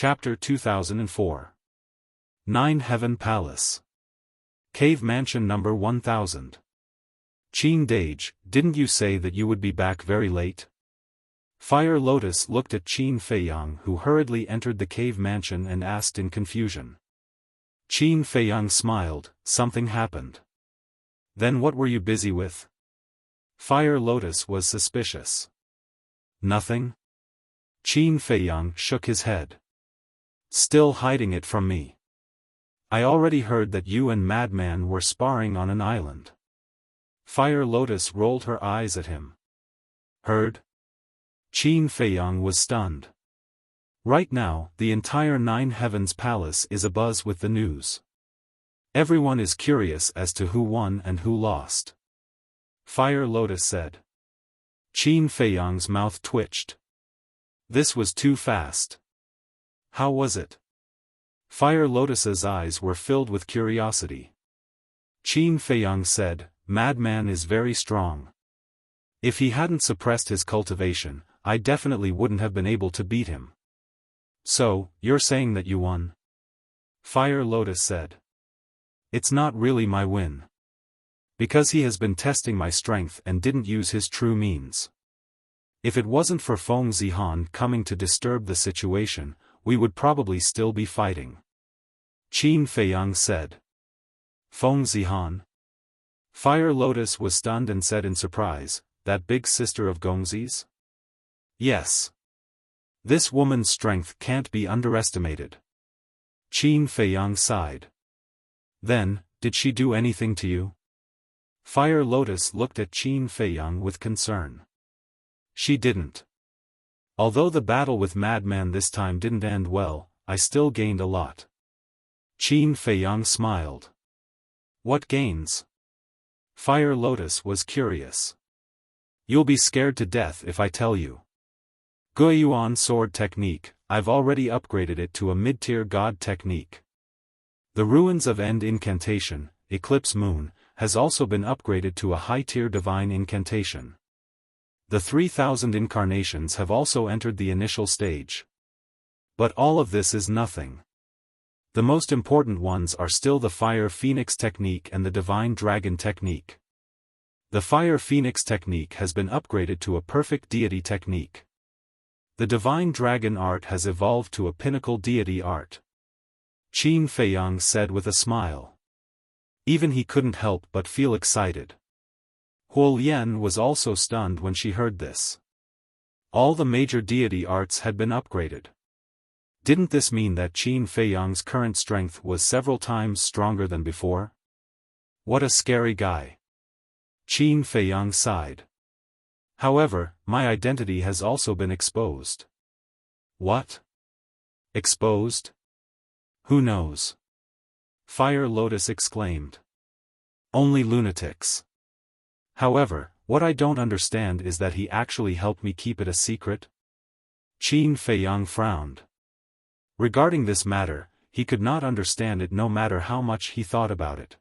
Chapter 2004. 9 Heaven Palace. Cave Mansion number 1000. Qin Dage, didn't you say that you would be back very late? Fire Lotus looked at Qin Feiyang, who hurriedly entered the cave mansion, and asked in confusion. Qin Feiyang smiled. Something happened. Then what were you busy with? Fire Lotus was suspicious. Nothing? Qin Feiyang shook his head. Still hiding it from me. I already heard that you and Madman were sparring on an island. Fire Lotus rolled her eyes at him. Heard? Qin Feiyang was stunned. Right now, the entire Nine Heavens Palace is abuzz with the news. Everyone is curious as to who won and who lost. Fire Lotus said. Qin Feiyang's mouth twitched. This was too fast. How was it? Fire Lotus's eyes were filled with curiosity. Qin Feiyang said, Madman is very strong. If he hadn't suppressed his cultivation, I definitely wouldn't have been able to beat him. So, you're saying that you won? Fire Lotus said. It's not really my win. Because he has been testing my strength and didn't use his true means. If it wasn't for Feng Zihan coming to disturb the situation, we would probably still be fighting. Qin Feiyang said. Feng Zihan? Fire Lotus was stunned and said in surprise, that big sister of Gongzi's? Yes. This woman's strength can't be underestimated. Qin Feiyang sighed. Then, did she do anything to you? Fire Lotus looked at Qin Feiyang with concern. She didn't. Although the battle with Madman this time didn't end well, I still gained a lot. Qin Feiyang smiled. What gains? Fire Lotus was curious. You'll be scared to death if I tell you. Guiyuan sword technique, I've already upgraded it to a mid-tier god technique. The Ruins of End incantation, Eclipse Moon, has also been upgraded to a high-tier divine incantation. The 3000 incarnations have also entered the initial stage. But all of this is nothing. The most important ones are still the Fire Phoenix technique and the Divine Dragon technique. The Fire Phoenix technique has been upgraded to a perfect deity technique. The Divine Dragon art has evolved to a pinnacle deity art. Qin Feiyang said with a smile. Even he couldn't help but feel excited. Huo Lian was also stunned when she heard this. All the major deity arts had been upgraded. Didn't this mean that Qin Feiyang's current strength was several times stronger than before? What a scary guy. Qin Feiyang sighed. However, my identity has also been exposed. What? Exposed? Who knows? Fire Lotus exclaimed. Only lunatics. However, what I don't understand is that he actually helped me keep it a secret. Qin Feiyang frowned. Regarding this matter, he could not understand it no matter how much he thought about it.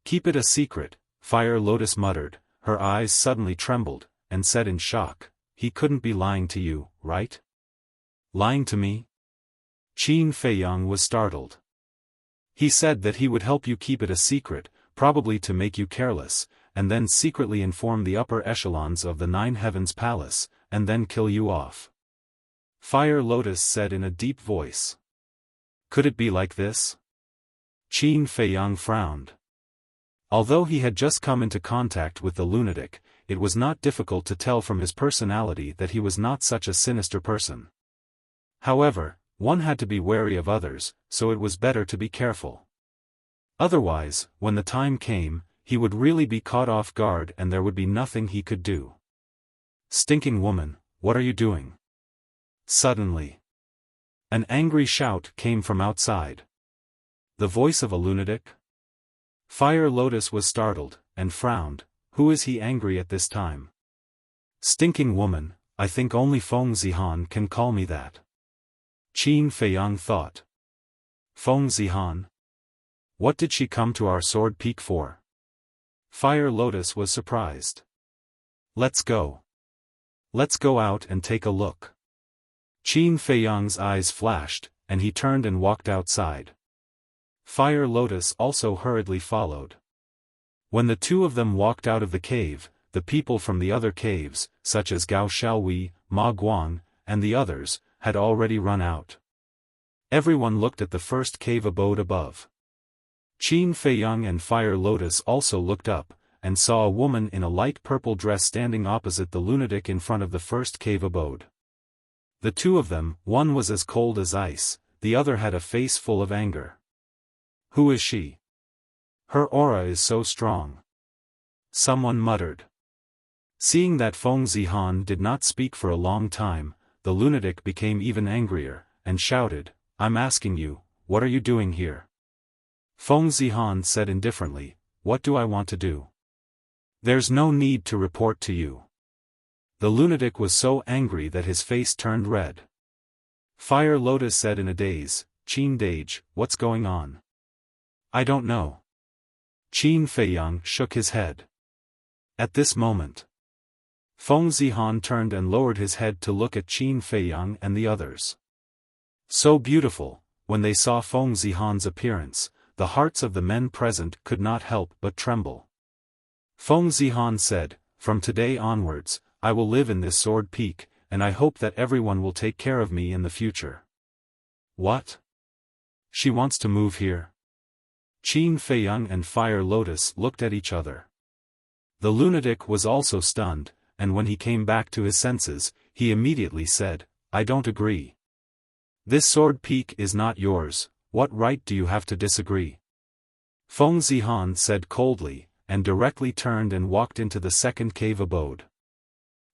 Keep it a secret, Fire Lotus muttered, her eyes suddenly trembled, and said in shock, he couldn't be lying to you, right? Lying to me? Qin Feiyang was startled. He said that he would help you keep it a secret, probably to make you careless, and then secretly inform the upper echelons of the Nine Heavens Palace, and then kill you off. Fire Lotus said in a deep voice. Could it be like this? Qin Feiyang frowned. Although he had just come into contact with the lunatic, it was not difficult to tell from his personality that he was not such a sinister person. However, one had to be wary of others, so it was better to be careful. Otherwise, when the time came, he would really be caught off guard and there would be nothing he could do. Stinking woman, what are you doing? Suddenly, an angry shout came from outside. The voice of a lunatic? Fire Lotus was startled, and frowned. Who is he angry at this time? Stinking woman, I think only Feng Zihan can call me that. Qin Feiyang thought. Feng Zihan? What did she come to our sword peak for? Fire Lotus was surprised. Let's go. Let's go out and take a look. Qin Feiyang's eyes flashed, and he turned and walked outside. Fire Lotus also hurriedly followed. When the two of them walked out of the cave, the people from the other caves, such as Gao Xiaowei, Ma Guang, and the others, had already run out. Everyone looked at the first cave abode above. Qin Feiyang and Fire Lotus also looked up, and saw a woman in a light purple dress standing opposite the lunatic in front of the first cave abode. The two of them, one was as cold as ice, the other had a face full of anger. Who is she? Her aura is so strong. Someone muttered. Seeing that Feng Zihan did not speak for a long time, the lunatic became even angrier, and shouted, I'm asking you, what are you doing here? Feng Zihan said indifferently, what do I want to do? There's no need to report to you. The lunatic was so angry that his face turned red. Fire Lotus said in a daze, Qin Dage, what's going on? I don't know. Qin Feiyang shook his head. At this moment, Feng Zihan turned and lowered his head to look at Qin Feiyang and the others. So beautiful, when they saw Feng Zihan's appearance, the hearts of the men present could not help but tremble. Feng Zihan said, from today onwards, I will live in this sword peak, and I hope that everyone will take care of me in the future. What? She wants to move here? Qin Feiyang and Fire Lotus looked at each other. The lunatic was also stunned, and when he came back to his senses, he immediately said, I don't agree. This sword peak is not yours, what right do you have to disagree? Feng Zihan said coldly, and directly turned and walked into the second cave abode.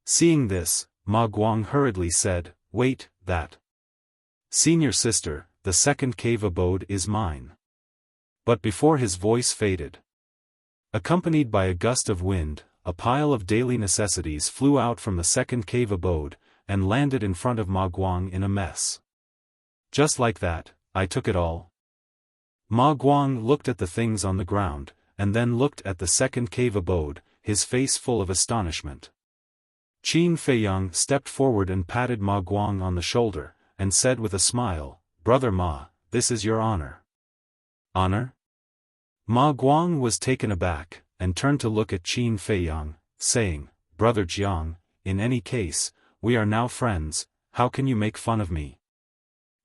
Seeing this, Ma Guang hurriedly said, wait, that. Senior sister, the second cave abode is mine. But before his voice faded, accompanied by a gust of wind, a pile of daily necessities flew out from the second cave abode, and landed in front of Ma Guang in a mess. Just like that, I took it all. Ma Guang looked at the things on the ground, and then looked at the second cave abode, his face full of astonishment. Qin Feiyang stepped forward and patted Ma Guang on the shoulder, and said with a smile, Brother Ma, this is your honor. Honor? Ma Guang was taken aback, and turned to look at Qin Feiyang, saying, Brother Jiang, in any case, we are now friends, how can you make fun of me?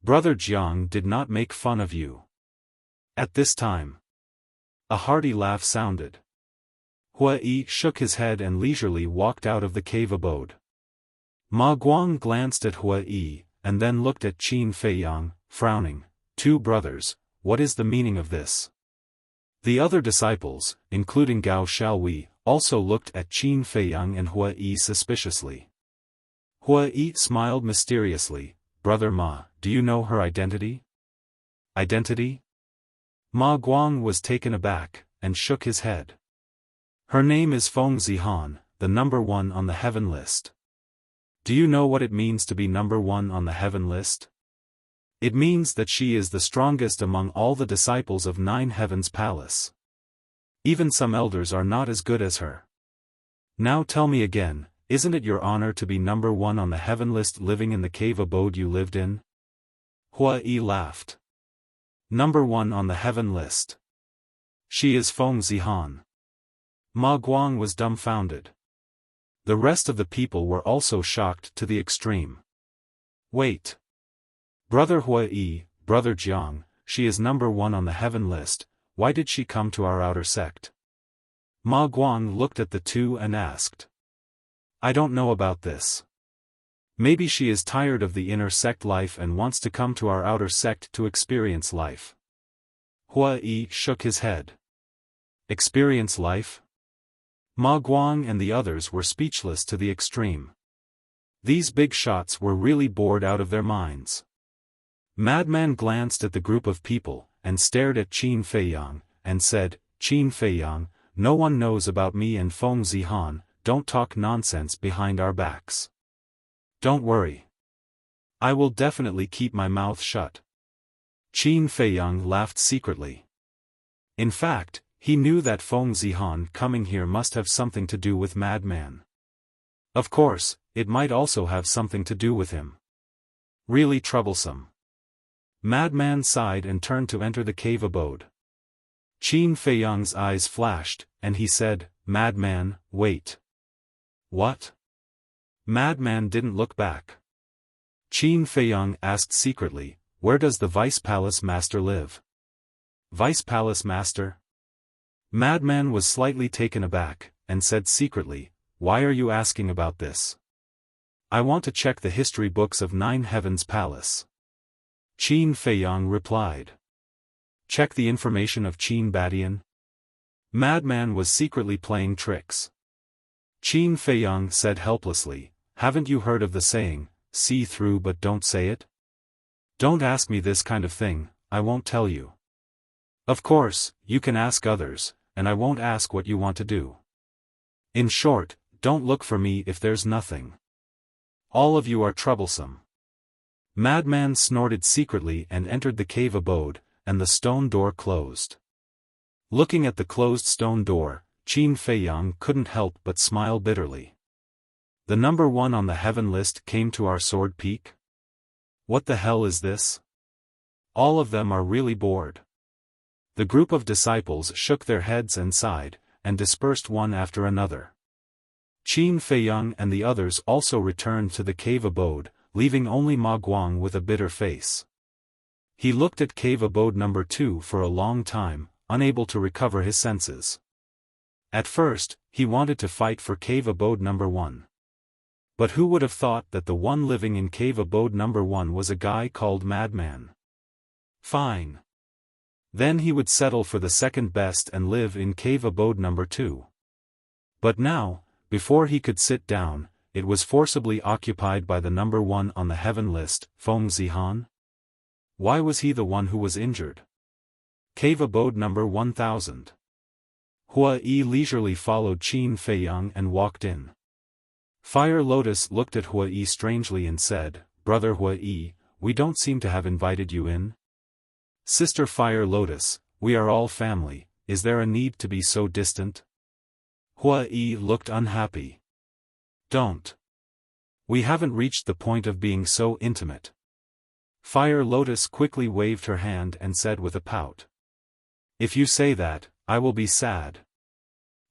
Brother Jiang did not make fun of you. At this time, a hearty laugh sounded. Hua Yi shook his head and leisurely walked out of the cave abode. Ma Guang glanced at Hua Yi, and then looked at Qin Feiyang, frowning, two brothers, what is the meaning of this? The other disciples, including Gao Xiaowei, also looked at Qin Feiyang and Hua Yi suspiciously. Hua Yi smiled mysteriously, Brother Ma, do you know her identity? Identity? Ma Guang was taken aback, and shook his head. Her name is Feng Zihan, the number one on the heaven list. Do you know what it means to be number one on the heaven list? It means that she is the strongest among all the disciples of Nine Heavens Palace. Even some elders are not as good as her. Now tell me again, isn't it your honor to be number one on the heaven list living in the cave abode you lived in? Hua Yi laughed. Number one on the heaven list. She is Feng Zihan. Ma Guang was dumbfounded. The rest of the people were also shocked to the extreme. Wait. Brother Hua Yi, Brother Jiang, she is number one on the heaven list, why did she come to our outer sect? Ma Guang looked at the two and asked. I don't know about this. Maybe she is tired of the inner sect life and wants to come to our outer sect to experience life. Hua Yi shook his head. Experience life? Ma Guang and the others were speechless to the extreme. These big shots were really bored out of their minds. Madman glanced at the group of people, and stared at Qin Feiyang, and said, Qin Feiyang, no one knows about me and Feng Zihan, don't talk nonsense behind our backs. Don't worry. I will definitely keep my mouth shut. Qin Feiyang laughed secretly. In fact, he knew that Feng Zihan coming here must have something to do with Madman. Of course, it might also have something to do with him. Really troublesome. Madman sighed and turned to enter the cave abode. Qin Feiyang's eyes flashed, and he said, "Madman, wait." "What?" Madman didn't look back. Qin Feiyang asked secretly, "Where does the Vice Palace Master live?" "Vice Palace Master?" Madman was slightly taken aback, and said secretly, "Why are you asking about this?" "I want to check the history books of Nine Heavens Palace." Qin Feiyang replied. "Check the information of Qin Badian?" Madman was secretly playing tricks. Qin Feiyang said helplessly, "Haven't you heard of the saying, see through but don't say it? Don't ask me this kind of thing, I won't tell you. Of course, you can ask others, and I won't ask what you want to do. In short, don't look for me if there's nothing. All of you are troublesome." Madman snorted secretly and entered the cave abode, and the stone door closed. Looking at the closed stone door, Qin Feiyang couldn't help but smile bitterly. The number 1 on the heaven list came to our sword peak? What the hell is this? All of them are really bored. The group of disciples shook their heads and sighed, and dispersed one after another. Qin Feiyang and the others also returned to the cave abode, leaving only Ma Guang with a bitter face. He looked at cave abode number 2 for a long time, unable to recover his senses. At first, he wanted to fight for cave abode number 1. But who would have thought that the one living in cave abode number 1 was a guy called Madman? Fine. Then he would settle for the second best and live in cave abode number 2. But now, before he could sit down, it was forcibly occupied by the number 1 on the heaven list, Feng Zihan. Why was he the one who was injured? Cave abode number 1000. Hua Yi leisurely followed Qin Feiyang and walked in. Fire Lotus looked at Hua Yi strangely and said, "Brother Hua Yi, we don't seem to have invited you in." "Sister Fire Lotus, we are all family, is there a need to be so distant?" Hua Yi looked unhappy. "Don't. We haven't reached the point of being so intimate." Fire Lotus quickly waved her hand and said with a pout, "If you say that, I will be sad.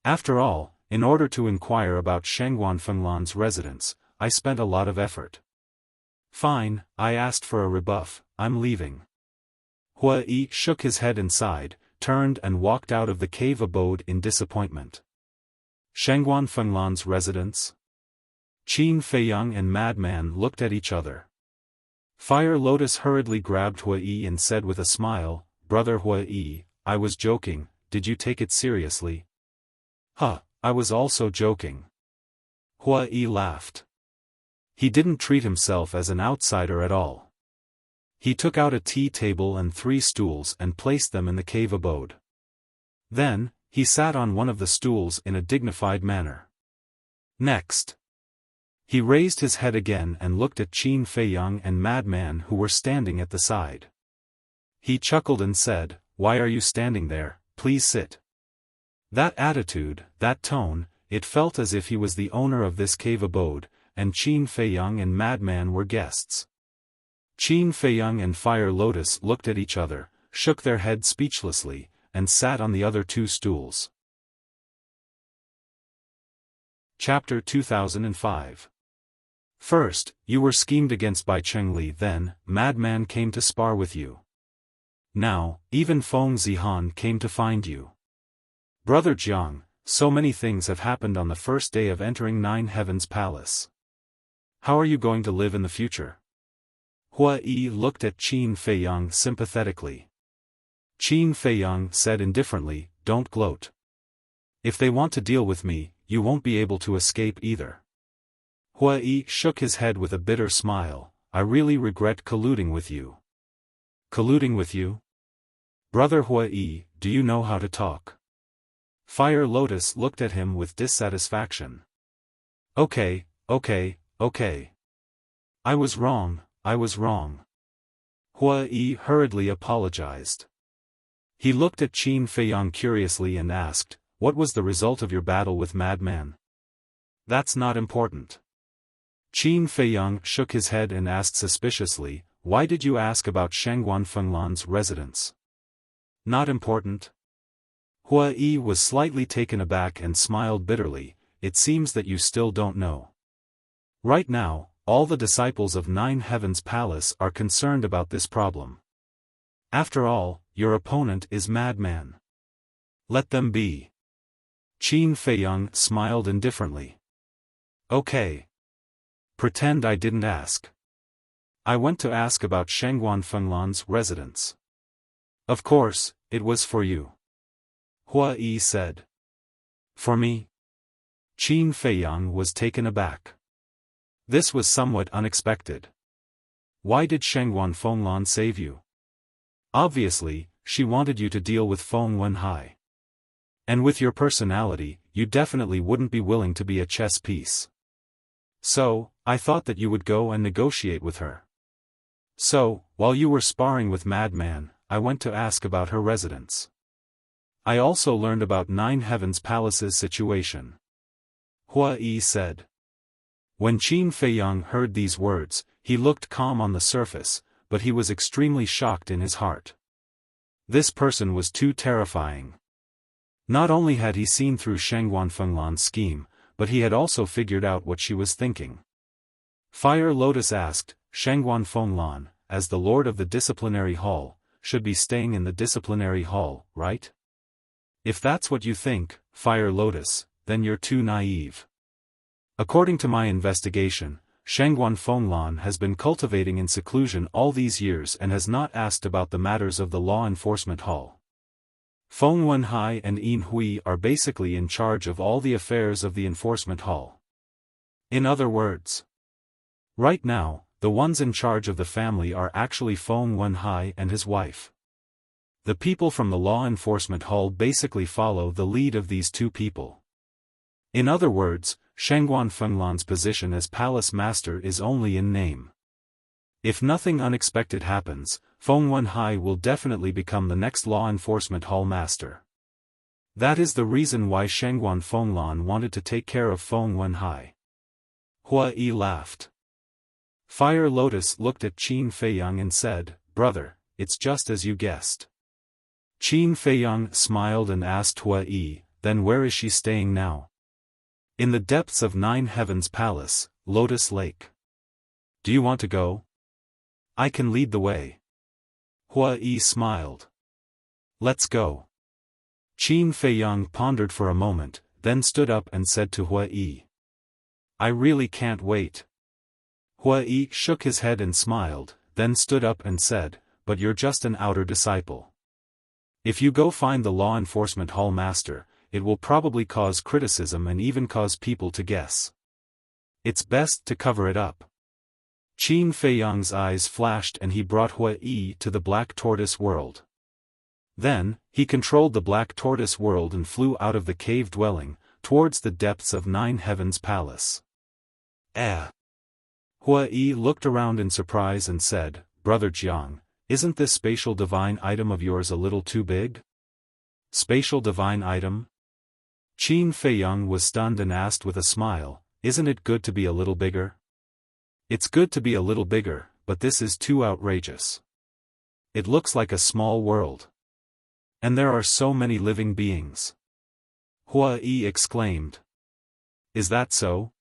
After all, in order to inquire about Shengguan Fenglan's residence, I spent a lot of effort." "Fine, I asked for a rebuff, I'm leaving." Hua Yi shook his head and sighed, turned and walked out of the cave abode in disappointment. Shengguan Fenglan's residence? Qin Feiyang and Madman looked at each other. Fire Lotus hurriedly grabbed Hua Yi and said with a smile, "Brother Hua Yi, I was joking, did you take it seriously?" "Huh, I was also joking." Hua Yi laughed. He didn't treat himself as an outsider at all. He took out a tea table and 3 stools and placed them in the cave abode. Then, he sat on one of the stools in a dignified manner. Next, he raised his head again and looked at Qin Feiyang and Madman who were standing at the side. He chuckled and said, "Why are you standing there, please sit." That attitude, that tone, it felt as if he was the owner of this cave abode, and Qin Feiyang and Madman were guests. Qin Feiyang and Fire Lotus looked at each other, shook their heads speechlessly, and sat on the other 2 stools. Chapter 2005. First, you were schemed against by Chengli, then, Madman came to spar with you. Now, even Feng Zihan came to find you. Brother Jiang, so many things have happened on the first day of entering Nine Heavens Palace. How are you going to live in the future? Hua Yi looked at Qin Feiyang sympathetically. Qin Feiyang said indifferently, "Don't gloat. If they want to deal with me, you won't be able to escape either." Hua Yi shook his head with a bitter smile, "I really regret colluding with you." "Colluding with you? Brother Hua Yi, do you know how to talk?" Fire Lotus looked at him with dissatisfaction. Okay. I was wrong. Hua Yi hurriedly apologized. He looked at Qin Feiyang curiously and asked, "What was the result of your battle with Madman?" "That's not important." Qin Feiyang shook his head and asked suspiciously, "Why did you ask about Shangguan Fenglan's residence? Not important?" Hua Yi was slightly taken aback and smiled bitterly. "It seems that you still don't know. Right now, all the disciples of Nine Heavens Palace are concerned about this problem. After all, your opponent is madman. Let them be." Qin Feiyang smiled indifferently. "Okay. Pretend I didn't ask. I went to ask about Shangguan Fenglan's residence. Of course, it was for you," Hua Yi said. "For me?" Qin Feiyang was taken aback. This was somewhat unexpected. Why did Shangguan Fenglan save you? Obviously, she wanted you to deal with Feng Wenhai. And with your personality, you definitely wouldn't be willing to be a chess piece. So, I thought that you would go and negotiate with her. So, while you were sparring with Madman, I went to ask about her residence. I also learned about Nine Heavens Palace's situation," Hua Yi said. When Qin Feiyang heard these words, he looked calm on the surface, but he was extremely shocked in his heart. This person was too terrifying. Not only had he seen through Shangguan Fenglan's scheme, but he had also figured out what she was thinking. Fire Lotus asked, "Shangguan Fenglan, as the lord of the disciplinary hall, should be staying in the disciplinary hall, right? If that's what you think, Fire Lotus, then you're too naive. According to my investigation, Shangguan Fenglan has been cultivating in seclusion all these years and has not asked about the matters of the law enforcement hall. Feng Wenhai and Yin Hui are basically in charge of all the affairs of the enforcement hall. In other words, right now, the ones in charge of the family are actually Feng Wenhai and his wife. The people from the law enforcement hall basically follow the lead of these two people. In other words, Shangguan Fenglan's position as palace master is only in name. If nothing unexpected happens, Feng Wenhai will definitely become the next law enforcement hall master. That is the reason why Shangguan Fenglan wanted to take care of Feng Wenhai." Hua Yi laughed. Fire Lotus looked at Qin Feiyang and said, "Brother, it's just as you guessed." Qin Feiyang smiled and asked Hua Yi, "Then where is she staying now?" "In the depths of Nine Heavens Palace, Lotus Lake. Do you want to go? I can lead the way." Hua Yi smiled. "Let's go." Qin Feiyang pondered for a moment, then stood up and said to Hua Yi, "I really can't wait." Hua Yi shook his head and smiled, then stood up and said, "But you're just an outer disciple. If you go find the law enforcement hall master, it will probably cause criticism and even cause people to guess. It's best to cover it up." Qin Feiyang's eyes flashed and he brought Hua Yi to the Black Tortoise world. Then, he controlled the Black Tortoise world and flew out of the cave dwelling, towards the depths of Nine Heavens Palace. Hua Yi looked around in surprise and said, "Brother Jiang, isn't this spatial divine item of yours a little too big?" "Spatial divine item?" Qin Feiyang was stunned and asked with a smile, "Isn't it good to be a little bigger?" "It's good to be a little bigger, but this is too outrageous. It looks like a small world. And there are so many living beings." Hua Yi exclaimed. "Is that so?"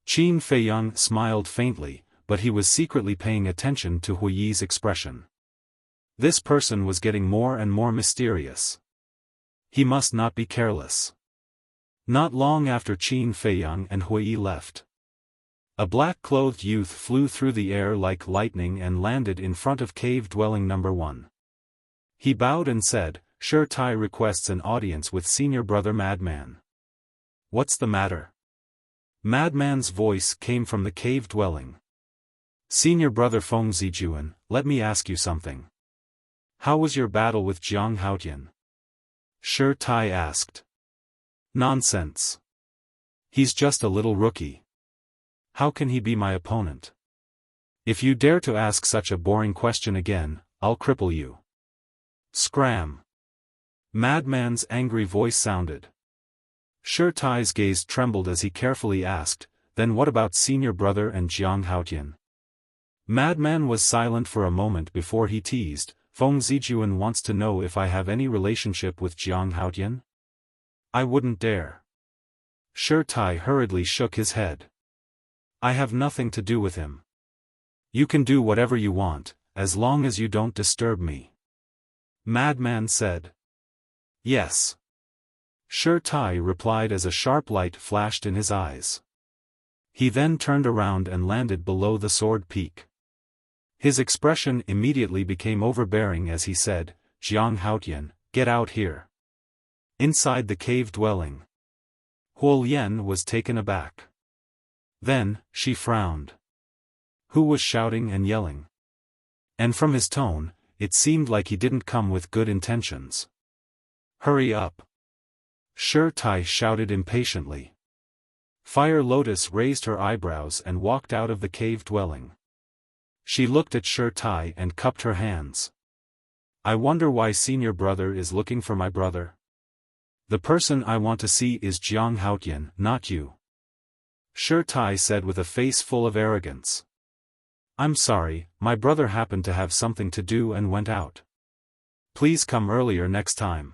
Qin Feiyang smiled faintly, but he was secretly paying attention to Hua Yi's expression. This person was getting more and more mysterious. He must not be careless. Not long after Qin Feiyang and Hua Yi left, a black-clothed youth flew through the air like lightning and landed in front of cave dwelling number 1. He bowed and said, "Sure Tai requests an audience with senior brother Madman." "What's the matter?" Madman's voice came from the cave dwelling. "Senior brother Feng Zijuan, let me ask you something. How was your battle with Jiang Haotian?" Sure Tai asked. "Nonsense. He's just a little rookie. How can he be my opponent? If you dare to ask such a boring question again, I'll cripple you." Scram. Madman's angry voice sounded. Sure Tai's gaze trembled as he carefully asked, then what about senior brother and Jiang Haotian? Madman was silent for a moment before he teased, Feng Zijuan wants to know if I have any relationship with Jiang Haotian? I wouldn't dare. Shi Tai hurriedly shook his head. I have nothing to do with him. You can do whatever you want, as long as you don't disturb me. Madman said. Yes. Shi Tai replied as a sharp light flashed in his eyes. He then turned around and landed below the sword peak. His expression immediately became overbearing as he said, Jiang Haotian, get out here. Inside the cave dwelling. Huolian was taken aback. Then, she frowned. Who was shouting and yelling? And from his tone, it seemed like he didn't come with good intentions. Hurry up. Shi Tai shouted impatiently. Fire Lotus raised her eyebrows and walked out of the cave dwelling. She looked at Shi Tai and cupped her hands. I wonder why senior brother is looking for my brother? The person I want to see is Jiang Haotian, not you. Shi Tai said with a face full of arrogance. I'm sorry, my brother happened to have something to do and went out. Please come earlier next time.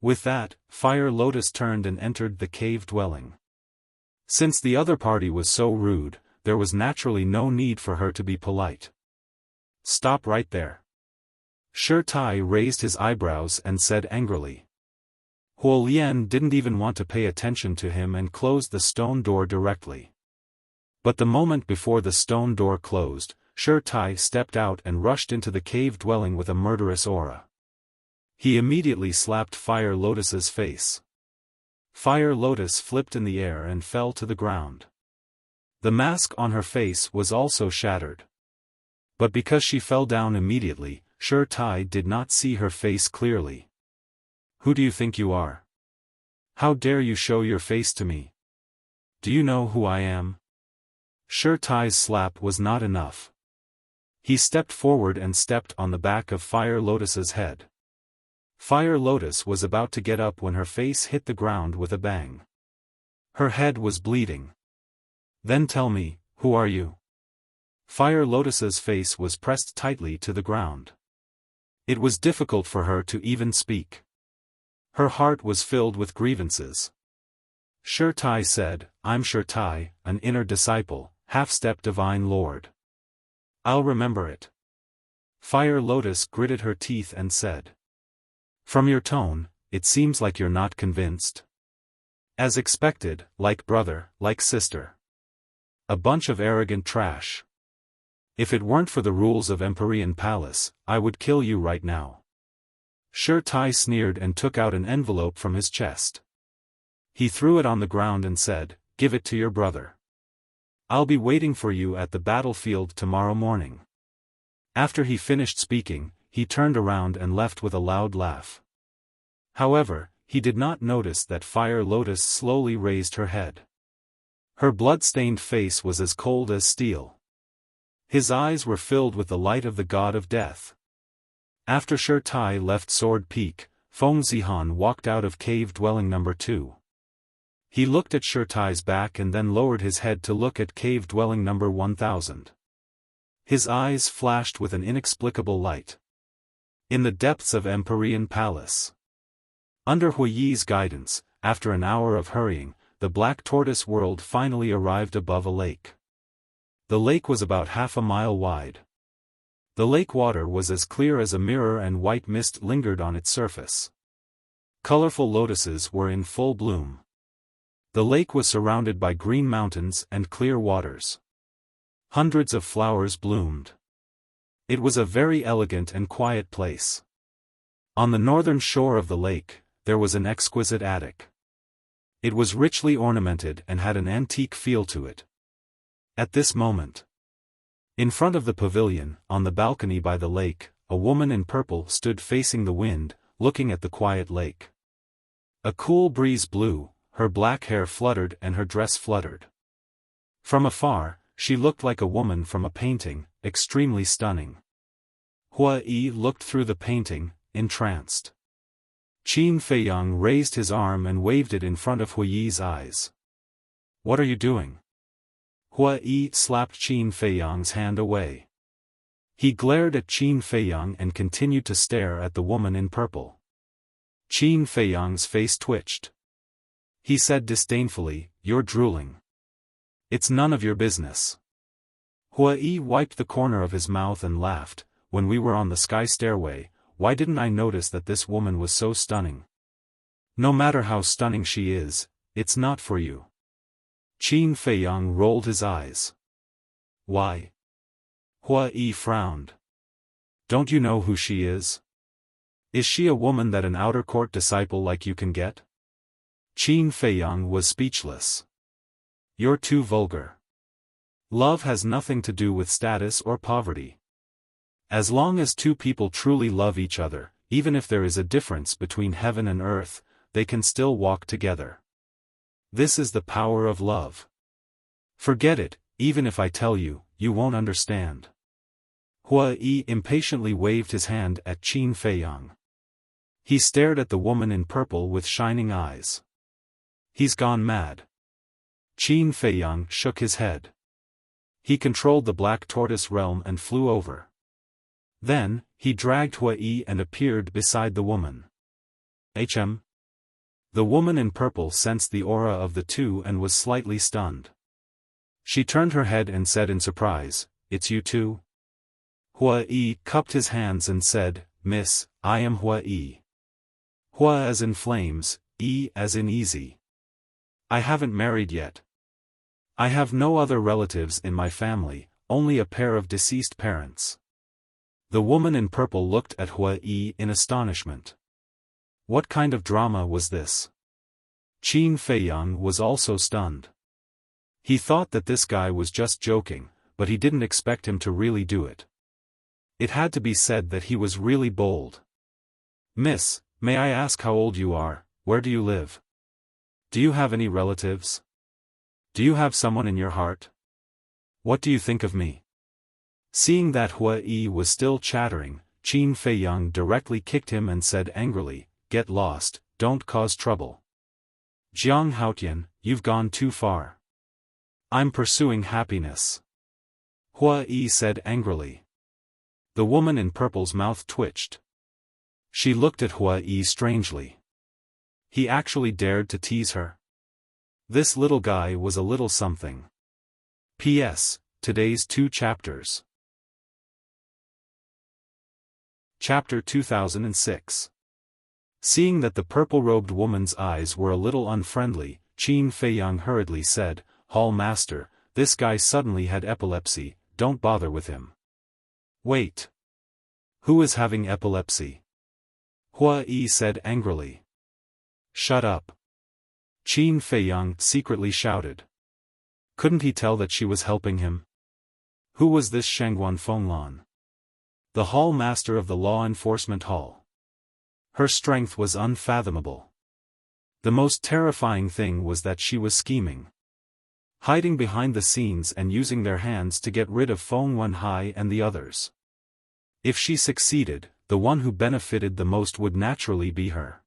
With that, Fire Lotus turned and entered the cave dwelling. Since the other party was so rude, there was naturally no need for her to be polite. Stop right there. Shi Tai raised his eyebrows and said angrily. Huolian didn't even want to pay attention to him and closed the stone door directly. But the moment before the stone door closed, Shi Tai stepped out and rushed into the cave dwelling with a murderous aura. He immediately slapped Fire Lotus's face. Fire Lotus flipped in the air and fell to the ground. The mask on her face was also shattered. But because she fell down immediately, Shi Tai did not see her face clearly. Who do you think you are? How dare you show your face to me? Do you know who I am? Shi Tai's slap was not enough. He stepped forward and stepped on the back of Fire Lotus's head. Fire Lotus was about to get up when her face hit the ground with a bang. Her head was bleeding. Then tell me, who are you? Fire Lotus's face was pressed tightly to the ground. It was difficult for her to even speak. Her heart was filled with grievances. Shi Tai said, I'm Shi Tai, an inner disciple, half-step divine lord. I'll remember it. Fire Lotus gritted her teeth and said. From your tone, it seems like you're not convinced. As expected, like brother, like sister. A bunch of arrogant trash. If it weren't for the rules of Empyrean Palace, I would kill you right now. Shi Tai sneered and took out an envelope from his chest. He threw it on the ground and said, give it to your brother. I'll be waiting for you at the battlefield tomorrow morning. After he finished speaking, he turned around and left with a loud laugh. However, he did not notice that Fire Lotus slowly raised her head. Her blood-stained face was as cold as steel. His eyes were filled with the light of the god of death. After Shi Tai left Sword Peak, Feng Zihan walked out of cave dwelling number 2. He looked at Shi Tai's back and then lowered his head to look at cave dwelling number 1000. His eyes flashed with an inexplicable light. In the depths of Empyrean Palace. Under Huiyi's guidance, after an hour of hurrying, the Black Tortoise world finally arrived above a lake. The lake was about half a mile wide. The lake water was as clear as a mirror and white mist lingered on its surface. Colorful lotuses were in full bloom. The lake was surrounded by green mountains and clear waters. Hundreds of flowers bloomed. It was a very elegant and quiet place. On the northern shore of the lake, there was an exquisite attic. It was richly ornamented and had an antique feel to it. At this moment, in front of the pavilion, on the balcony by the lake, a woman in purple stood facing the wind, looking at the quiet lake. A cool breeze blew, her black hair fluttered and her dress fluttered. From afar, she looked like a woman from a painting, extremely stunning. Hua Yi looked through the painting, entranced. Qin Feiyang raised his arm and waved it in front of Huiyi's eyes. What are you doing? Hua Yi slapped Qin Feiyang's hand away. He glared at Qin Feiyang and continued to stare at the woman in purple. Qin Feiyang's face twitched. He said disdainfully, "You're drooling. It's none of your business." Hua Yi wiped the corner of his mouth and laughed. "When we were on the sky stairway, why didn't I notice that this woman was so stunning? No matter how stunning she is, it's not for you." Qin Feiyang rolled his eyes. "Why?" Hua Yi frowned. "Don't you know who she is? Is she a woman that an outer court disciple like you can get?" Qin Feiyang was speechless. "You're too vulgar. Love has nothing to do with status or poverty. As long as two people truly love each other, even if there is a difference between heaven and earth, they can still walk together. This is the power of love. Forget it, even if I tell you, you won't understand." Hua Yi impatiently waved his hand at Qin Feiyang. He stared at the woman in purple with shining eyes. "He's gone mad." Qin Feiyang shook his head. He controlled the Black Tortoise realm and flew over. Then, he dragged Hua Yi and appeared beside the woman. The woman in purple sensed the aura of the two and was slightly stunned. She turned her head and said in surprise, "It's you too?" Hua Yi cupped his hands and said, "Miss, I am Hua Yi. Hua as in flames, Yi as in easy. I haven't married yet. I have no other relatives in my family, only a pair of deceased parents." The woman in purple looked at Hua Yi in astonishment. What kind of drama was this? Qin Feiyang was also stunned. He thought that this guy was just joking, but he didn't expect him to really do it. It had to be said that he was really bold. "Miss, may I ask how old you are? Where do you live? Do you have any relatives? Do you have someone in your heart? What do you think of me?" Seeing that Hua Yi was still chattering, Qin Feiyang directly kicked him and said angrily, "Get lost, don't cause trouble. Jiang Haotian, you've gone too far. I'm pursuing happiness." Hua Yi said angrily. The woman in purple's mouth twitched. She looked at Hua Yi strangely. He actually dared to tease her. This little guy was a little something. P.S. Today's 2 chapters. Chapter 2006. Seeing that the purple-robed woman's eyes were a little unfriendly, Qin Feiyang hurriedly said, "Hall Master, this guy suddenly had epilepsy, don't bother with him." "Wait. Who is having epilepsy?" Hua Yi said angrily. "Shut up." Qin Feiyang secretly shouted. Couldn't he tell that she was helping him? Who was this Shangguan Fenglan? The Hall Master of the Law Enforcement Hall. Her strength was unfathomable. The most terrifying thing was that she was scheming, hiding behind the scenes and using their hands to get rid of Feng Wenhai and the others. If she succeeded, the one who benefited the most would naturally be her.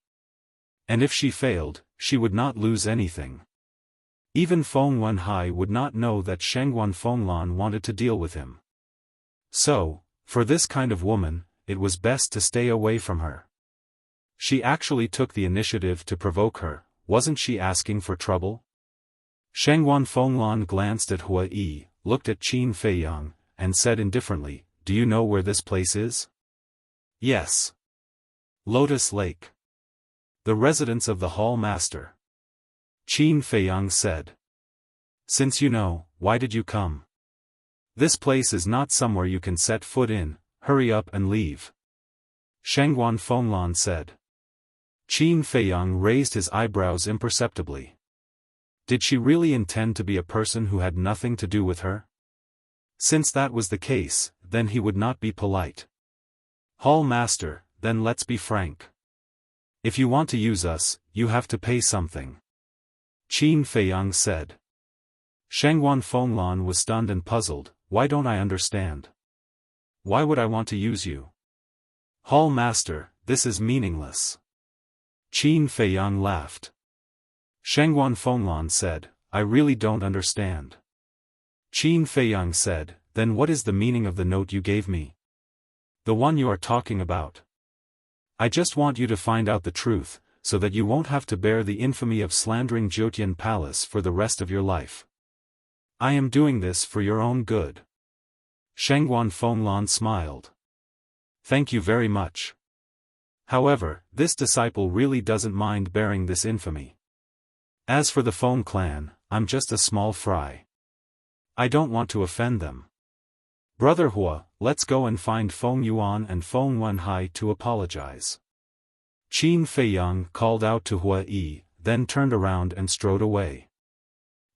And if she failed, she would not lose anything. Even Feng Wenhai would not know that Shangguan Fenglan wanted to deal with him. So, for this kind of woman, it was best to stay away from her. She actually took the initiative to provoke her, wasn't she asking for trouble? Shangguan Fenglan glanced at Hua Yi, looked at Qin Feiyang, and said indifferently, "Do you know where this place is?" "Yes. Lotus Lake. The residence of the Hall Master." Qin Feiyang said. "Since you know, why did you come? This place is not somewhere you can set foot in, hurry up and leave." Shangguan Fenglan said. Qin Feiyang raised his eyebrows imperceptibly. Did she really intend to be a person who had nothing to do with her? Since that was the case, then he would not be polite. "Hall Master, then let's be frank. If you want to use us, you have to pay something," Qin Feiyang said. Shangguan Fenglan was stunned and puzzled. "Why don't I understand? Why would I want to use you?" "Hall Master, this is meaningless." Qin Feiyang laughed. Shangguan Fenglan said, "I really don't understand. Qin Feiyang said, then what is the meaning of the note you gave me? The one you are talking about. I just want you to find out the truth, so that you won't have to bear the infamy of slandering Jiutian Palace for the rest of your life. I am doing this for your own good. Shangguan Fenglan smiled. Thank you very much. However, this disciple really doesn't mind bearing this infamy. As for the Feng clan, I'm just a small fry. I don't want to offend them. Brother Hua, let's go and find Feng Yuan and Feng Wenhai to apologize. Qin Feiyang called out to Hua Yi, then turned around and strode away.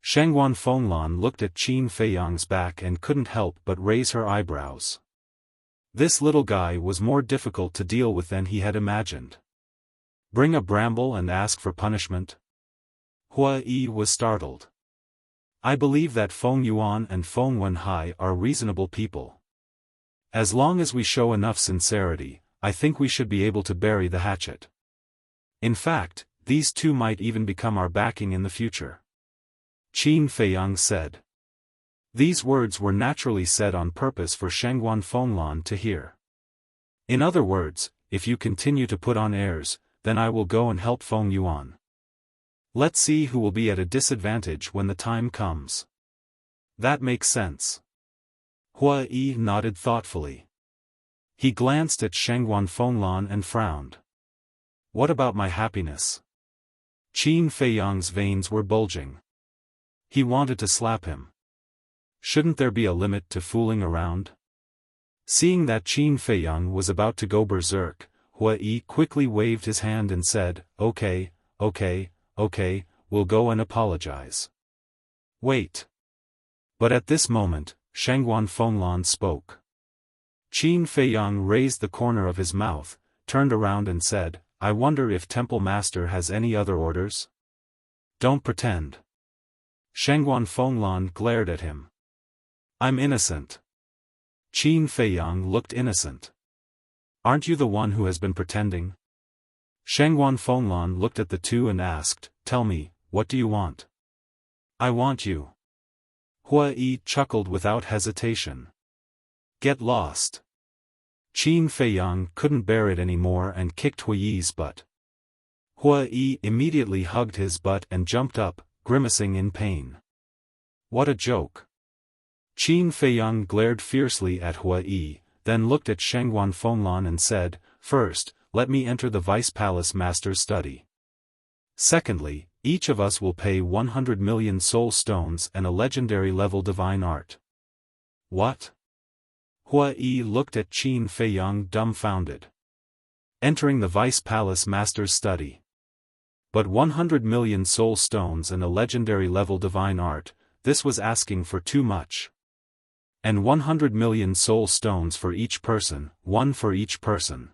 Shangguan Fenglan looked at Qin Feiyang's back and couldn't help but raise her eyebrows. This little guy was more difficult to deal with than he had imagined. Bring a bramble and ask for punishment? Hua Yi was startled. I believe that Feng Yuan and Feng Wenhai are reasonable people. As long as we show enough sincerity, I think we should be able to bury the hatchet. In fact, these two might even become our backing in the future. Qin Feiyang said. These words were naturally said on purpose for Shangguan Fenglan to hear. In other words, if you continue to put on airs, then I will go and help Feng Yuan. Let's see who will be at a disadvantage when the time comes. That makes sense. Hua Yi nodded thoughtfully. He glanced at Shangguan Fenglan and frowned. What about my happiness? Qin Feiyang's veins were bulging. He wanted to slap him. Shouldn't there be a limit to fooling around? Seeing that Qin Feiyang was about to go berserk, Hua Yi quickly waved his hand and said, Okay, we'll go and apologize. Wait. But at this moment, Shangguan Fenglan spoke. Qin Feiyang raised the corner of his mouth, turned around and said, I wonder if Temple Master has any other orders? Don't pretend. Shangguan Fenglan glared at him. I'm innocent. Qin Feiyang looked innocent. Aren't you the one who has been pretending? Shangguan Fenglan looked at the two and asked, Tell me, what do you want? I want you. Hua Yi chuckled without hesitation. Get lost. Qin Feiyang couldn't bear it anymore and kicked Hua Yi's butt. Hua Yi immediately hugged his butt and jumped up, grimacing in pain. What a joke. Qin Feiyang glared fiercely at Hua Yi, then looked at Shangguan Fenglan and said, First, let me enter the Vice Palace Master's study. Secondly, each of us will pay 100 million soul stones and a legendary level divine art. What? Hua Yi looked at Qin Feiyang dumbfounded. Entering the Vice Palace Master's study. But 100 million soul stones and a legendary level divine art, this was asking for too much. And 100 million soul stones for each person, one for each person.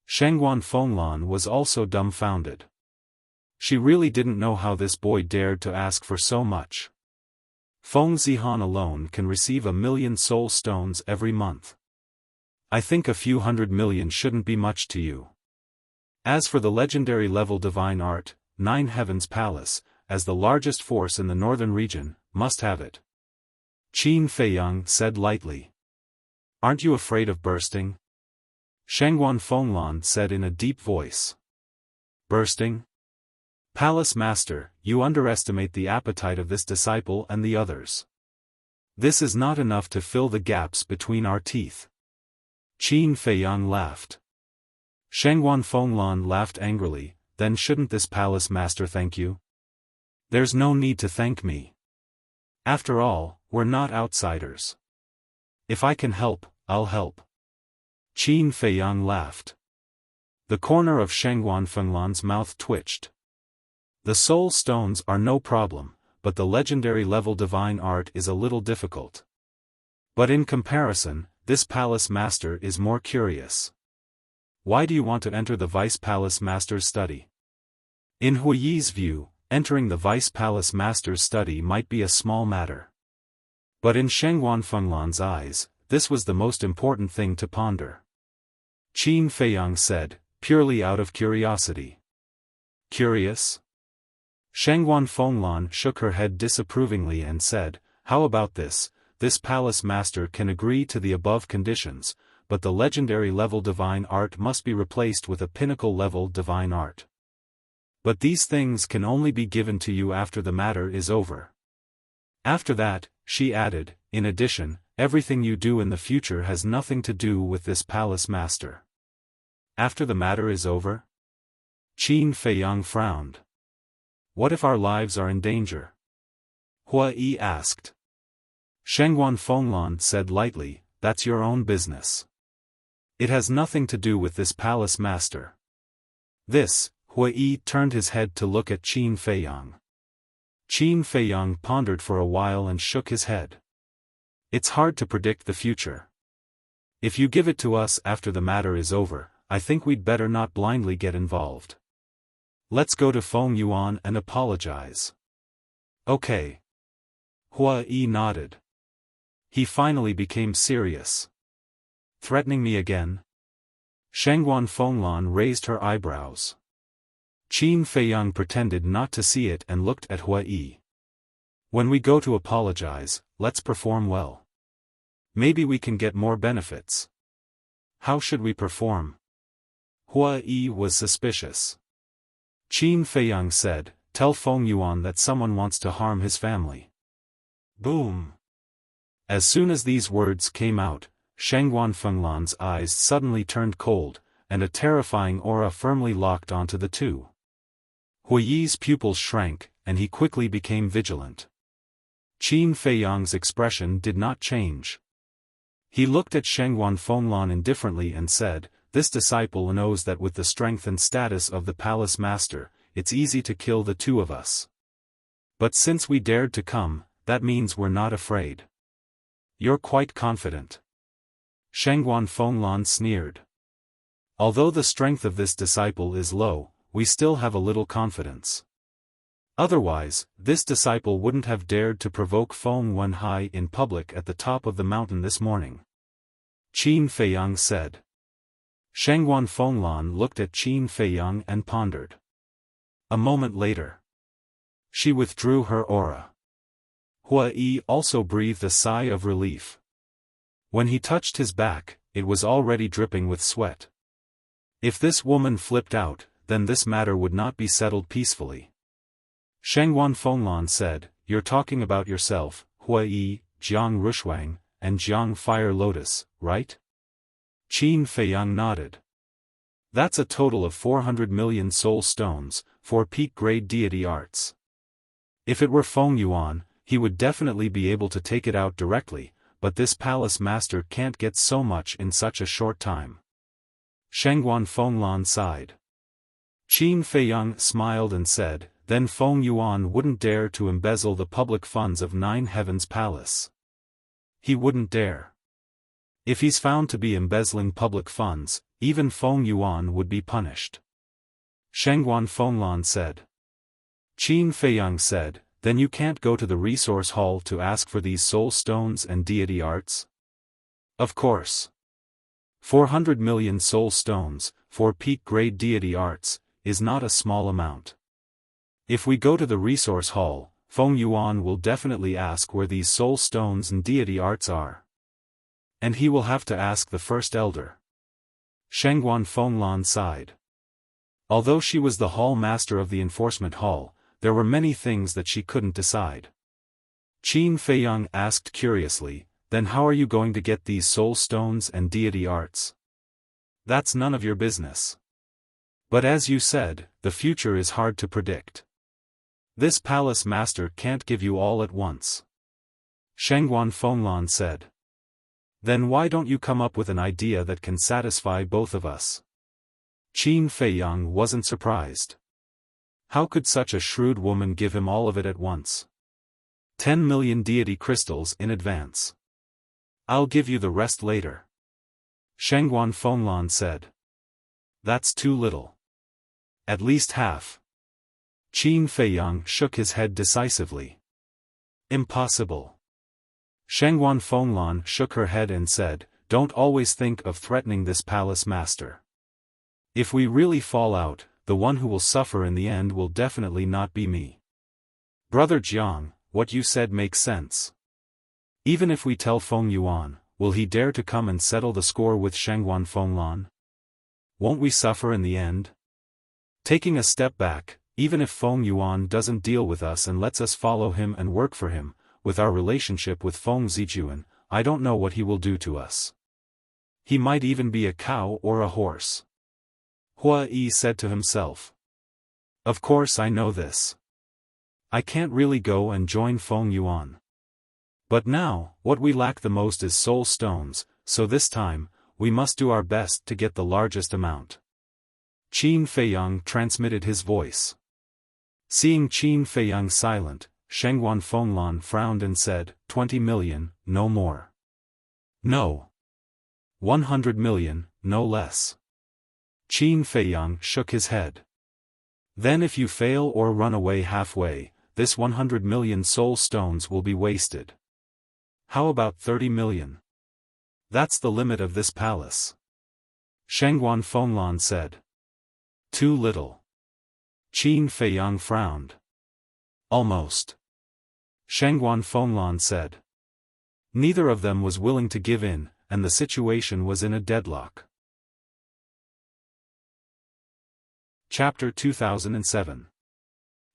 Shangguan Fenglan was also dumbfounded. She really didn't know how this boy dared to ask for so much. Feng Zihan alone can receive 1 million soul stones every month. I think a few hundred million shouldn't be much to you. As for the legendary level divine art, 9 Heavens Palace, as the largest force in the northern region, must have it. Qin Feiyang said lightly. Aren't you afraid of bursting? Shangguan Fenglan said in a deep voice. Bursting? Palace Master, you underestimate the appetite of this disciple and the others. This is not enough to fill the gaps between our teeth. Qin Feiyang laughed. Shangguan Fenglan laughed angrily, then shouldn't this Palace Master thank you? There's no need to thank me. After all, we're not outsiders. If I can help, I'll help. Qin Feiyang laughed. The corner of Shangguan Fenglan's mouth twitched. The soul stones are no problem, but the legendary level divine art is a little difficult. But in comparison, this Palace Master is more curious. Why do you want to enter the Vice Palace Master's study? In Hua Yi's view, entering the Vice Palace Master's study might be a small matter. But in Shangguan Fenglan's eyes, this was the most important thing to ponder. Qin Feiyang said, purely out of curiosity. Curious? Shangguan Fenglan shook her head disapprovingly and said, how about this? This palace master can agree to the above conditions, but the legendary level divine art must be replaced with a pinnacle level divine art. But these things can only be given to you after the matter is over. After that, she added, in addition, everything you do in the future has nothing to do with this palace master. After the matter is over? Qin Feiyang frowned. What if our lives are in danger? Hua Yi asked. Shengguan Fenglan said lightly, that's your own business. It has nothing to do with this palace master. This, Hua Yi turned his head to look at Qin Feiyang. Qin Feiyang pondered for a while and shook his head. It's hard to predict the future. If you give it to us after the matter is over, I think we'd better not blindly get involved. Let's go to Feng Yuan and apologize. Okay. Hua Yi nodded. He finally became serious. Threatening me again? Shengguan Fenglan raised her eyebrows. Qin Feiyang pretended not to see it and looked at Hua Yi. When we go to apologize, let's perform well. Maybe we can get more benefits. How should we perform? Hua Yi was suspicious. Qin Feiyang said, tell Feng Yuan that someone wants to harm his family. Boom! As soon as these words came out, Shengguan Fenglan's eyes suddenly turned cold, and a terrifying aura firmly locked onto the two. Hua Yi's pupils shrank, and he quickly became vigilant. Qin Feiyang's expression did not change. He looked at Shengguan Fenglan indifferently and said, this disciple knows that with the strength and status of the palace master, it's easy to kill the two of us. But since we dared to come, that means we're not afraid. You're quite confident. Shengguan Fenglan sneered. Although the strength of this disciple is low, we still have a little confidence. Otherwise, this disciple wouldn't have dared to provoke Feng Wenhai in public at the top of the mountain this morning. Qin Feiyang said. Shengguan Fenglan looked at Qin Feiyang and pondered. A moment later, she withdrew her aura. Hua Yi also breathed a sigh of relief. When he touched his back, it was already dripping with sweat. If this woman flipped out, then this matter would not be settled peacefully. Shengguan Fenglan said, you're talking about yourself, Hua Yi, Jiang Rushuang, and Jiang Fire Lotus, right? Qin Feiyang nodded. That's a total of 400 million soul stones, for peak-grade deity arts. If it were Feng Yuan, he would definitely be able to take it out directly, but this palace master can't get so much in such a short time. Shengguan Fenglan sighed. Qin Feiyang smiled and said, then Feng Yuan wouldn't dare to embezzle the public funds of Nine Heavens Palace. He wouldn't dare. If he's found to be embezzling public funds, even Feng Yuan would be punished. Shengguan Fenglan said. Qin Feiyang said, then you can't go to the resource hall to ask for these soul stones and deity arts? Of course. 400 million soul stones, for peak-grade deity arts, is not a small amount. If we go to the resource hall, Feng Yuan will definitely ask where these soul stones and deity arts are. And he will have to ask the first elder. Shengguan Fenglan sighed. Although she was the hall master of the enforcement hall, there were many things that she couldn't decide. Qin Feiyang asked curiously, then how are you going to get these soul stones and deity arts? That's none of your business. But as you said, the future is hard to predict. This palace master can't give you all at once. Shengguan Fenglan said. Then why don't you come up with an idea that can satisfy both of us? Qin Feiyang wasn't surprised. How could such a shrewd woman give him all of it at once? 10 million deity crystals in advance. I'll give you the rest later. Shengguan Fenglan said. That's too little. At least half. Qin Feiyang shook his head decisively. Impossible. Shengguan Fenglan shook her head and said, don't always think of threatening this palace master. If we really fall out, the one who will suffer in the end will definitely not be me. Brother Jiang, what you said makes sense. Even if we tell Feng Yuan, will he dare to come and settle the score with Shangguan Fenglan? Won't we suffer in the end? Taking a step back, even if Feng Yuan doesn't deal with us and lets us follow him and work for him, with our relationship with Feng Zijuan, I don't know what he will do to us. He might even be a cow or a horse. Hua Yi said to himself. Of course I know this. I can't really go and join Feng Yuan. But now, what we lack the most is soul stones, so this time, we must do our best to get the largest amount. Qin Feiyang transmitted his voice. Seeing Qin Feiyang silent, Shangguan Fenglan frowned and said, 20 million, no more. No. 100 million, no less. Qin Feiyang shook his head. Then if you fail or run away halfway, this 100 million soul stones will be wasted. How about 30 million? That's the limit of this palace. Shangguan Fenglan said. Too little. Qin Feiyang frowned. Almost. Shangguan Fenglan said. Neither of them was willing to give in, and the situation was in a deadlock. Chapter 2007.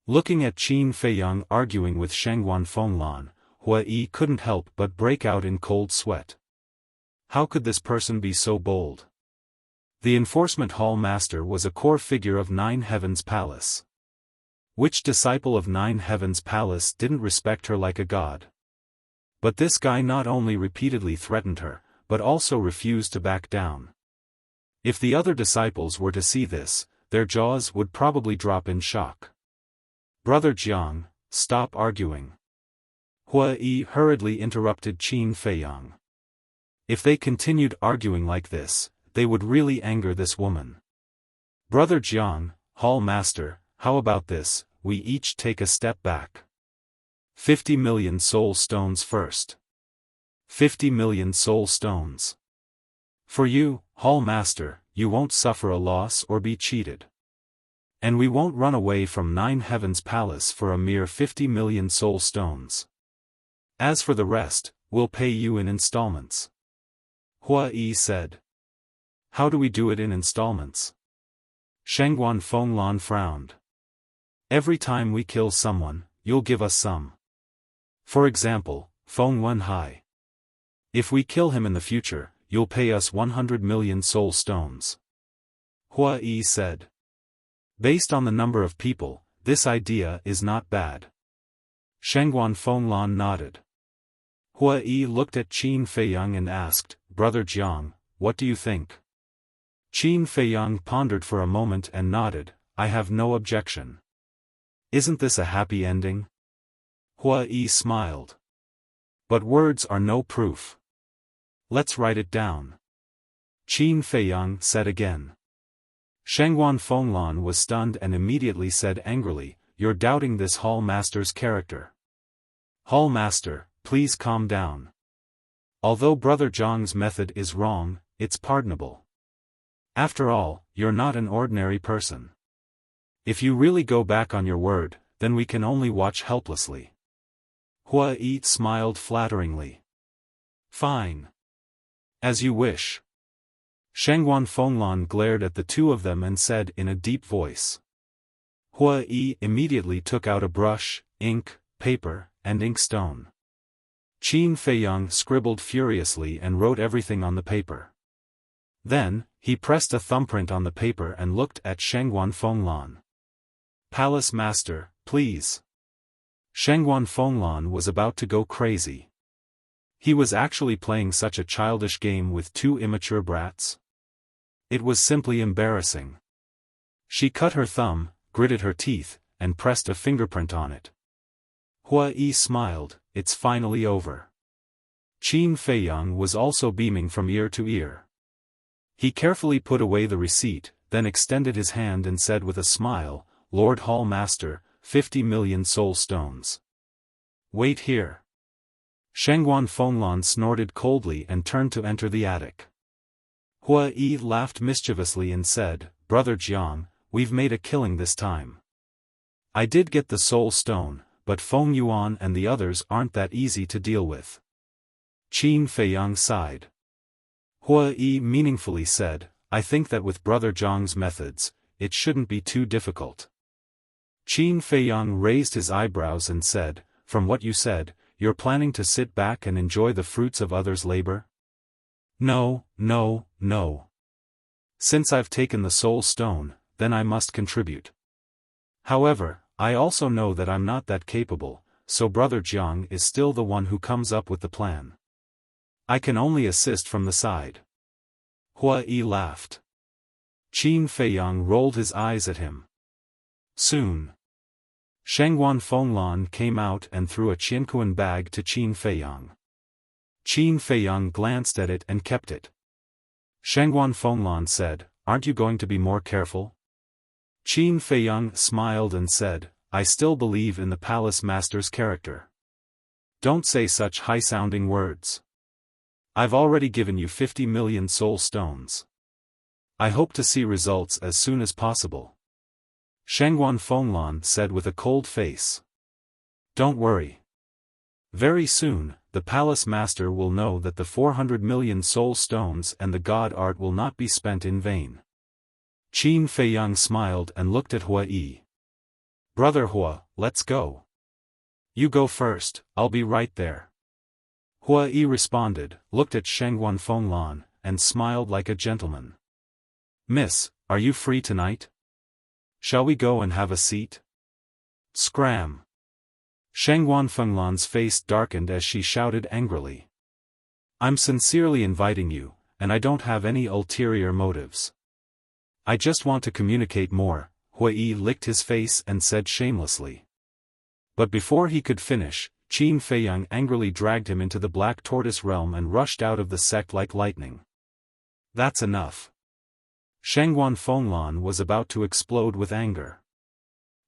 Looking at Qin Feiyang arguing with Shangguan Fenglan, Hua Yi couldn't help but break out in cold sweat. How could this person be so bold? The enforcement hall master was a core figure of Nine Heavens Palace. Which disciple of Nine Heavens Palace didn't respect her like a god? But this guy not only repeatedly threatened her, but also refused to back down. If the other disciples were to see this, their jaws would probably drop in shock. Brother Jiang, stop arguing. Hua Yi hurriedly interrupted Qin Feiyang. If they continued arguing like this, they would really anger this woman. Brother Jiang, hall master, how about this, we each take a step back. 50 million soul stones first. 50 million soul stones. For you, hall master, you won't suffer a loss or be cheated. And we won't run away from Nine Heavens Palace for a mere 50 million soul stones. As for the rest, we'll pay you in installments. Hua Yi said. How do we do it in installments? Shangguan Fenglan frowned. Every time we kill someone, you'll give us some. For example, Feng Wenhai. If we kill him in the future, you'll pay us 100 million soul stones. Hua Yi said. Based on the number of people, this idea is not bad. Shangguan Fenglan nodded. Hua Yi looked at Qin Feiyang and asked, Brother Jiang, what do you think? Qin Feiyang pondered for a moment and nodded, I have no objection. Isn't this a happy ending? Hua Yi smiled. But words are no proof. Let's write it down. Qin Feiyang said again. Shangguan Fenglan was stunned and immediately said angrily, You're doubting this hall master's character. Hall master, please calm down. Although Brother Jiang's method is wrong, it's pardonable. After all, you're not an ordinary person. If you really go back on your word, then we can only watch helplessly. Hua Yi smiled flatteringly. Fine. As you wish. Shangguan Fenglan glared at the two of them and said in a deep voice. Hua Yi immediately took out a brush, ink, paper, and inkstone. Qin Feiyang scribbled furiously and wrote everything on the paper. Then, he pressed a thumbprint on the paper and looked at Shangguan Fenglan. Palace Master, please. Shangguan Fenglan was about to go crazy. He was actually playing such a childish game with two immature brats. It was simply embarrassing. She cut her thumb, gritted her teeth, and pressed a fingerprint on it. Hua Yi smiled, it's finally over. Qin Feiyang was also beaming from ear to ear. He carefully put away the receipt, then extended his hand and said with a smile, Lord Hall Master, 50 million soul stones. Wait here. Shangguan Fenglan snorted coldly and turned to enter the attic. Hua Yi laughed mischievously and said, Brother Jiang, we've made a killing this time. I did get the soul stone, but Feng Yuan and the others aren't that easy to deal with. Qin Feiyang sighed. Hua Yi meaningfully said, I think that with Brother Zhang's methods, it shouldn't be too difficult. Qin Feiyang raised his eyebrows and said, from what you said, you're planning to sit back and enjoy the fruits of others' labor? No, no, no. Since I've taken the soul stone, then I must contribute. However, I also know that I'm not that capable, so Brother Jiang is still the one who comes up with the plan. I can only assist from the side. Hua Yi laughed. Qin Feiyang rolled his eyes at him. Soon, Shengguan Fenglan came out and threw a Qianquan bag to Qin Feiyang. Qin Feiyang glanced at it and kept it. Shengguan Fenglan said, aren't you going to be more careful? Qin Feiyang smiled and said, I still believe in the palace master's character. Don't say such high-sounding words. I've already given you 50 million soul stones. I hope to see results as soon as possible. Shengguan Fenglan said with a cold face. Don't worry. Very soon, the palace master will know that the 400 million soul stones and the god art will not be spent in vain. Qin Feiyang smiled and looked at Hua Yi. Brother Hua, let's go. You go first, I'll be right there. Hua Yi responded, looked at Shengguan Fenglan, and smiled like a gentleman. Miss, are you free tonight? Shall we go and have a seat? Scram. Shengguan Fenglan's face darkened as she shouted angrily. I'm sincerely inviting you, and I don't have any ulterior motives. I just want to communicate more, Hua Yi licked his face and said shamelessly. But before he could finish, Qin Feiyang angrily dragged him into the Black Tortoise realm and rushed out of the sect like lightning. That's enough. Shengguan Fenglan was about to explode with anger.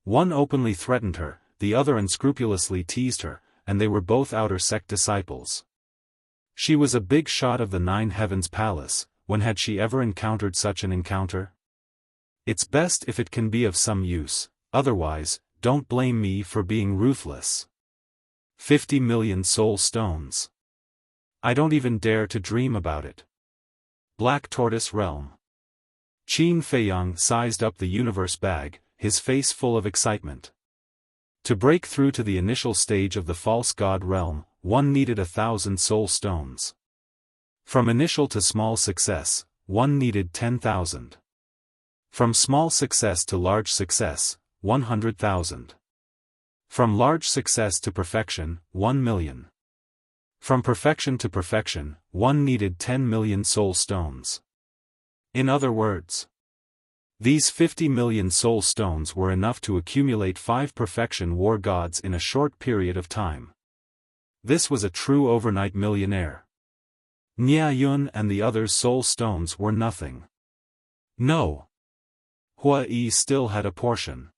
One openly threatened her, the other unscrupulously teased her, and they were both outer sect disciples. She was a big shot of the Nine Heavens Palace. When had she ever encountered such an encounter? It's best if it can be of some use, otherwise, don't blame me for being ruthless. 50 million soul stones. I don't even dare to dream about it. Black Tortoise Realm. Qin Feiyang sized up the universe bag, his face full of excitement. To break through to the initial stage of the false god realm, one needed 1,000 soul stones. From initial to small success, one needed 10,000. From small success to large success, 100,000. From large success to perfection, 1 million. From perfection to perfection, one needed 10 million soul stones. In other words, these 50 million soul stones were enough to accumulate 5 perfection war gods in a short period of time. This was a true overnight millionaire. Nia Yun and the others' soul stones were nothing. No. Hua Yi still had a portion.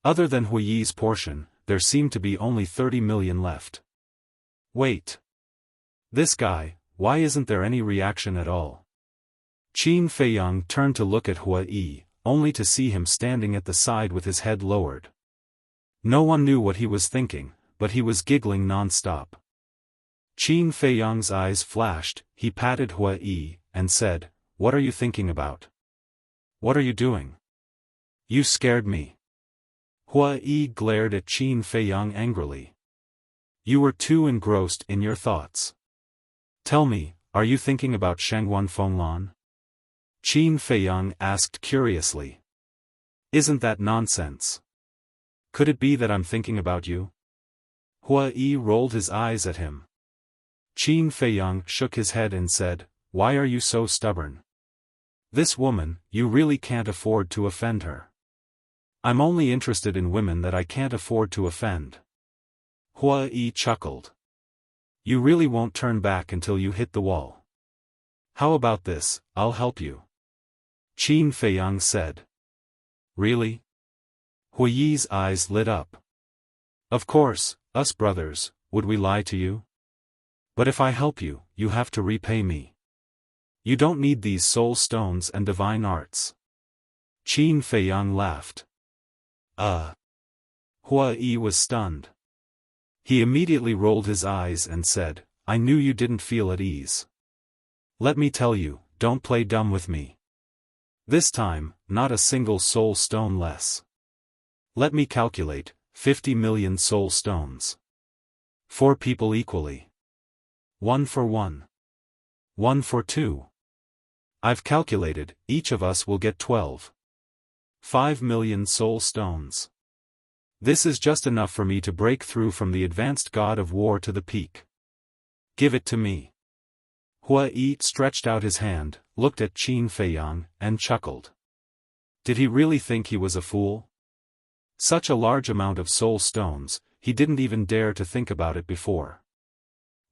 Other than Hua Yi's portion, there seemed to be only 30 million left. Wait. This guy, why isn't there any reaction at all? Qin Feiyang turned to look at Hua Yi, only to see him standing at the side with his head lowered. No one knew what he was thinking, but he was giggling non-stop. Qin Feiyang's eyes flashed, he patted Hua Yi, and said, What are you thinking about? What are you doing? You scared me. Hua Yi glared at Qin Feiyang angrily. You were too engrossed in your thoughts. Tell me, are you thinking about Shengguan Fenglan? Qin Feiyang asked curiously. Isn't that nonsense? Could it be that I'm thinking about you? Hua Yi rolled his eyes at him. Qin Feiyang shook his head and said, Why are you so stubborn? This woman, you really can't afford to offend her. I'm only interested in women that I can't afford to offend. Hua Yi chuckled. You really won't turn back until you hit the wall. How about this, I'll help you. Qin Feiyang said. Really? Hua Yi's eyes lit up. Of course, us brothers, would we lie to you? But if I help you, you have to repay me. You don't need these soul stones and divine arts. Qin Feiyang laughed. Hua Yi was stunned. He immediately rolled his eyes and said, I knew you didn't feel at ease. Let me tell you, don't play dumb with me. This time, not a single soul stone less. Let me calculate, 50 million soul stones. 4 people equally. 1 for 1. 1 for 2. I've calculated, each of us will get 12. 5 million soul stones. This is just enough for me to break through from the advanced god of war to the peak. Give it to me. Hua Yi stretched out his hand, looked at Qin Feiyang, and chuckled. Did he really think he was a fool? Such a large amount of soul stones, he didn't even dare to think about it before.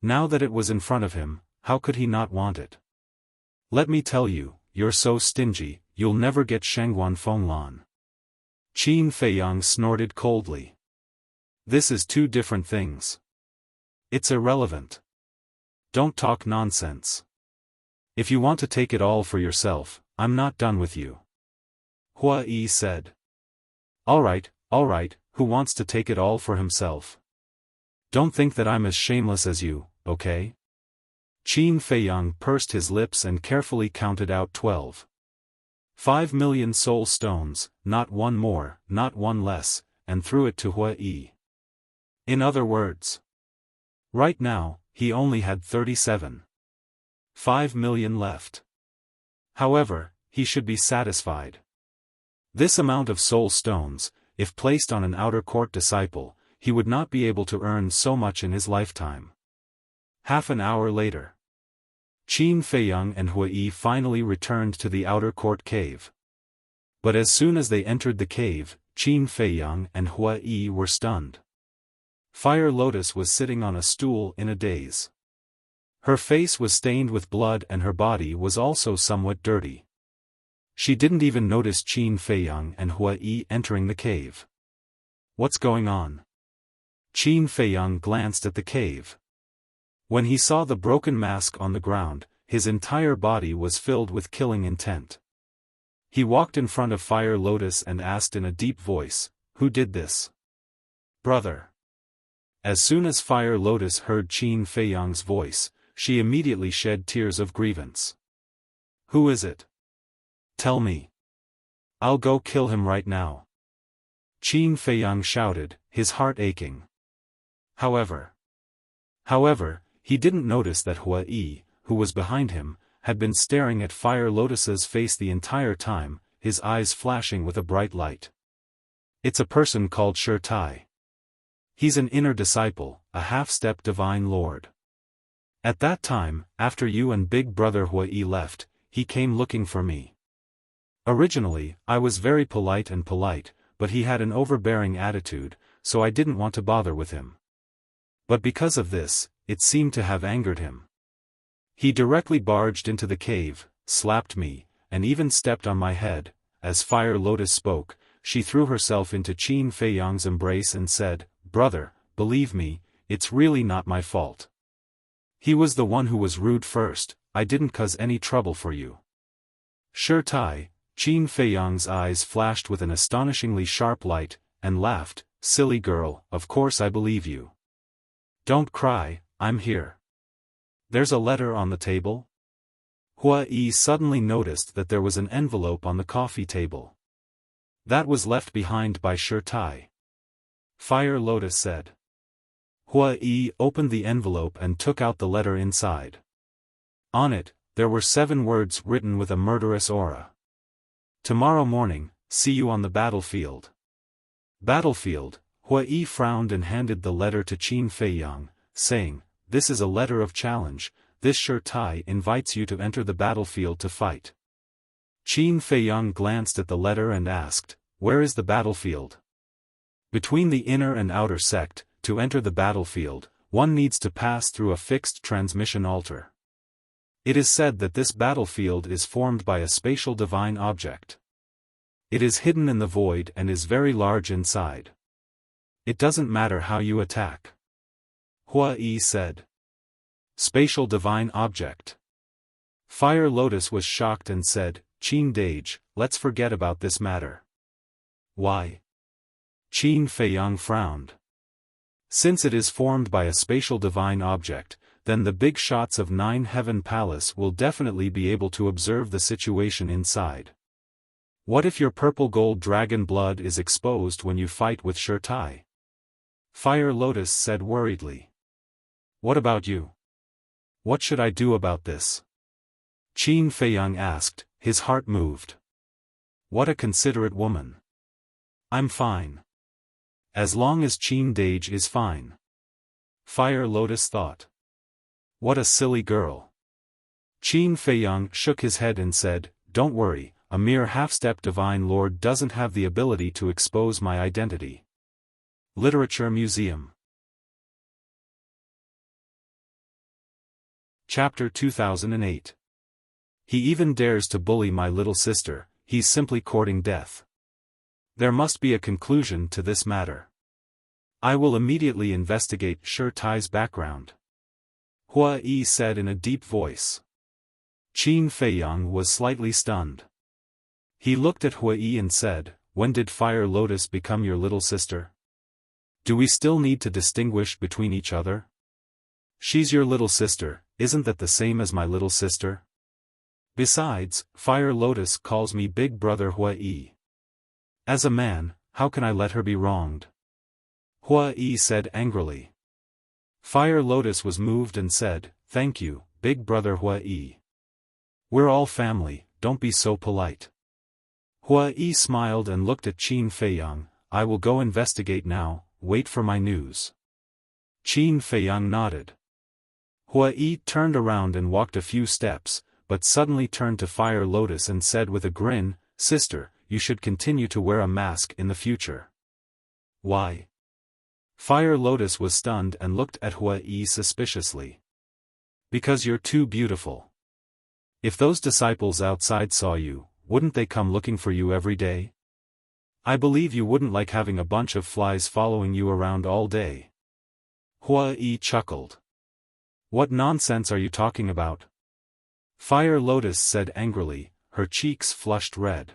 Now that it was in front of him, how could he not want it? Let me tell you, you're so stingy, you'll never get Shengguan Fenglan. Qin Feiyang snorted coldly. This is 2 different things. It's irrelevant. Don't talk nonsense. If you want to take it all for yourself, I'm not done with you. Hua Yi said. All right, who wants to take it all for himself? Don't think that I'm as shameless as you, okay? Qin Feiyang pursed his lips and carefully counted out 12. 5 million soul stones, not one more, not one less, and threw it to Hua Yi. In other words, right now, he only had 37. 5 million left. However, he should be satisfied. This amount of soul stones, if placed on an outer court disciple, he would not be able to earn so much in his lifetime. Half an hour later, Qin Feiyang and Hua Yi finally returned to the outer court cave. But as soon as they entered the cave, Qin Feiyang and Hua Yi were stunned. Fire Lotus was sitting on a stool in a daze. Her face was stained with blood and her body was also somewhat dirty. She didn't even notice Qin Feiyang and Hua Yi entering the cave. What's going on? Qin Feiyang glanced at the cave. When he saw the broken mask on the ground, his entire body was filled with killing intent. He walked in front of Fire Lotus and asked in a deep voice, "Who did this?" "Brother." As soon as Fire Lotus heard Qin Feiyang's voice, she immediately shed tears of grievance. "Who is it? Tell me. I'll go kill him right now." Qin Feiyang shouted, his heart aching. However, he didn't notice that Hua Yi, who was behind him, had been staring at Fire Lotus's face the entire time, his eyes flashing with a bright light. It's a person called Shi Tai. He's an inner disciple, a half-step divine lord. At that time, after you and big brother Hua Yi left, he came looking for me. Originally, I was very polite, but he had an overbearing attitude, so I didn't want to bother with him. But because of this, it seemed to have angered him. He directly barged into the cave, slapped me, and even stepped on my head. As Fire Lotus spoke, she threw herself into Qin Feiyang's embrace and said, "Brother, believe me, it's really not my fault. He was the one who was rude first, I didn't cause any trouble for you." Shi Tai, Qin Feiyang's eyes flashed with an astonishingly sharp light, and laughed, "Silly girl, of course I believe you. Don't cry, I'm here. There's a letter on the table?" Hua Yi suddenly noticed that there was an envelope on the coffee table. That was left behind by Shi Tai. Fire Lotus said. Hua Yi opened the envelope and took out the letter inside. On it, there were 7 words written with a murderous aura. "Tomorrow morning, see you on the battlefield." Battlefield. Hua Yi frowned and handed the letter to Qin Feiyang, saying, "This is a letter of challenge, this Shi Tai invites you to enter the battlefield to fight." Qin Feiyang glanced at the letter and asked, "Where is the battlefield?" "Between the inner and outer sect, to enter the battlefield, one needs to pass through a fixed transmission altar. It is said that this battlefield is formed by a spatial divine object. It is hidden in the void and is very large inside. It doesn't matter how you attack." Hua Yi said. "Spatial divine object." Fire Lotus was shocked and said, "Qin Dage, let's forget about this matter." "Why?" Qin Feiyang frowned. "Since it is formed by a spatial divine object, then the big shots of 9 Heaven Palace will definitely be able to observe the situation inside. What if your purple gold dragon blood is exposed when you fight with Shirtai? Fire Lotus said worriedly. What about you? What should I do about this? Qin Feiyang asked, his heart moved. What a considerate woman. I'm fine. As long as Qin Dage is fine. Fire Lotus thought. What a silly girl. Qin Feiyang shook his head and said, don't worry, a mere half-step divine lord doesn't have the ability to expose my identity. Literature Museum. Chapter 2008. He even dares to bully my little sister, he's simply courting death. There must be a conclusion to this matter. I will immediately investigate Shirtai's background. Hua Yi said in a deep voice. Qin Feiyang was slightly stunned. He looked at Hua Yi and said, when did Fire Lotus become your little sister? Do we still need to distinguish between each other? She's your little sister, isn't that the same as my little sister? Besides, Fire Lotus calls me Big Brother Hua Yi. As a man, how can I let her be wronged? Hua Yi said angrily. Fire Lotus was moved and said, thank you, Big Brother Hua Yi. We're all family, don't be so polite. Hua Yi smiled and looked at Qin Feiyang. I will go investigate now, wait for my news. Qin Feiyang nodded. Hua Yi turned around and walked a few steps, but suddenly turned to Fire Lotus and said with a grin, sister, you should continue to wear a mask in the future. Why? Fire Lotus was stunned and looked at Hua Yi suspiciously. Because you're too beautiful. If those disciples outside saw you, wouldn't they come looking for you every day? I believe you wouldn't like having a bunch of flies following you around all day. Hua Yi chuckled. What nonsense are you talking about? Fire Lotus said angrily, her cheeks flushed red.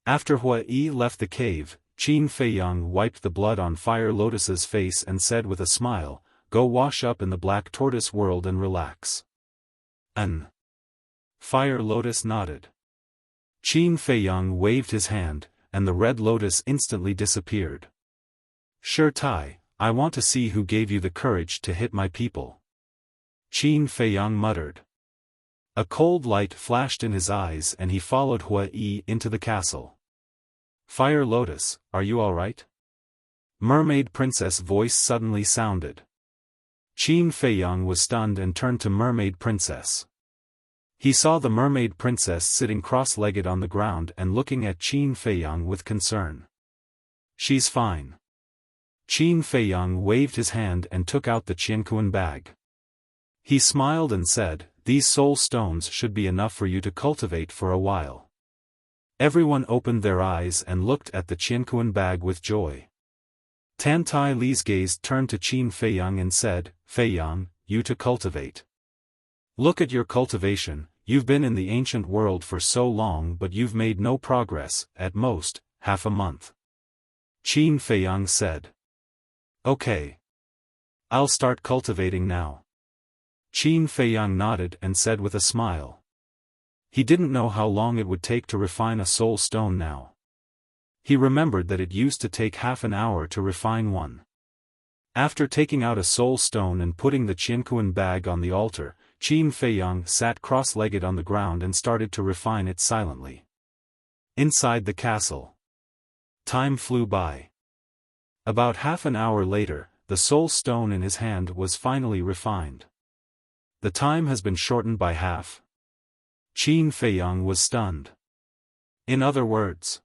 After Hua Yi left the cave, Qin Feiyang wiped the blood on Fire Lotus's face and said with a smile, go wash up in the Black Tortoise world and relax. Fire Lotus nodded. Qin Feiyang waved his hand, and the red lotus instantly disappeared. Shirtai, I want to see who gave you the courage to hit my people. Qin Feiyang muttered. A cold light flashed in his eyes and he followed Hua Yi into the castle. Fire Lotus, are you alright? Mermaid Princess' voice suddenly sounded. Qin Feiyang was stunned and turned to Mermaid Princess. He saw the Mermaid Princess sitting cross-legged on the ground and looking at Qin Feiyang with concern. She's fine. Qin Feiyang waved his hand and took out the Qianquan bag. He smiled and said, these soul stones should be enough for you to cultivate for a while. Everyone opened their eyes and looked at the Qianquan bag with joy. Tan Tai Li's gaze turned to Qin Feiyang and said, Feiyang, you to cultivate. Look at your cultivation, you've been in the ancient world for so long but you've made no progress, at most, half a month. Qin Feiyang said. Okay. I'll start cultivating now. Qin Feiyang nodded and said with a smile. He didn't know how long it would take to refine a soul stone now. He remembered that it used to take half an hour to refine one. After taking out a soul stone and putting the Qianquan bag on the altar, Qin Feiyang sat cross-legged on the ground and started to refine it silently. Inside the castle. Time flew by. About half an hour later, the soul stone in his hand was finally refined. The time has been shortened by half. Qin Feiyang was stunned. In other words,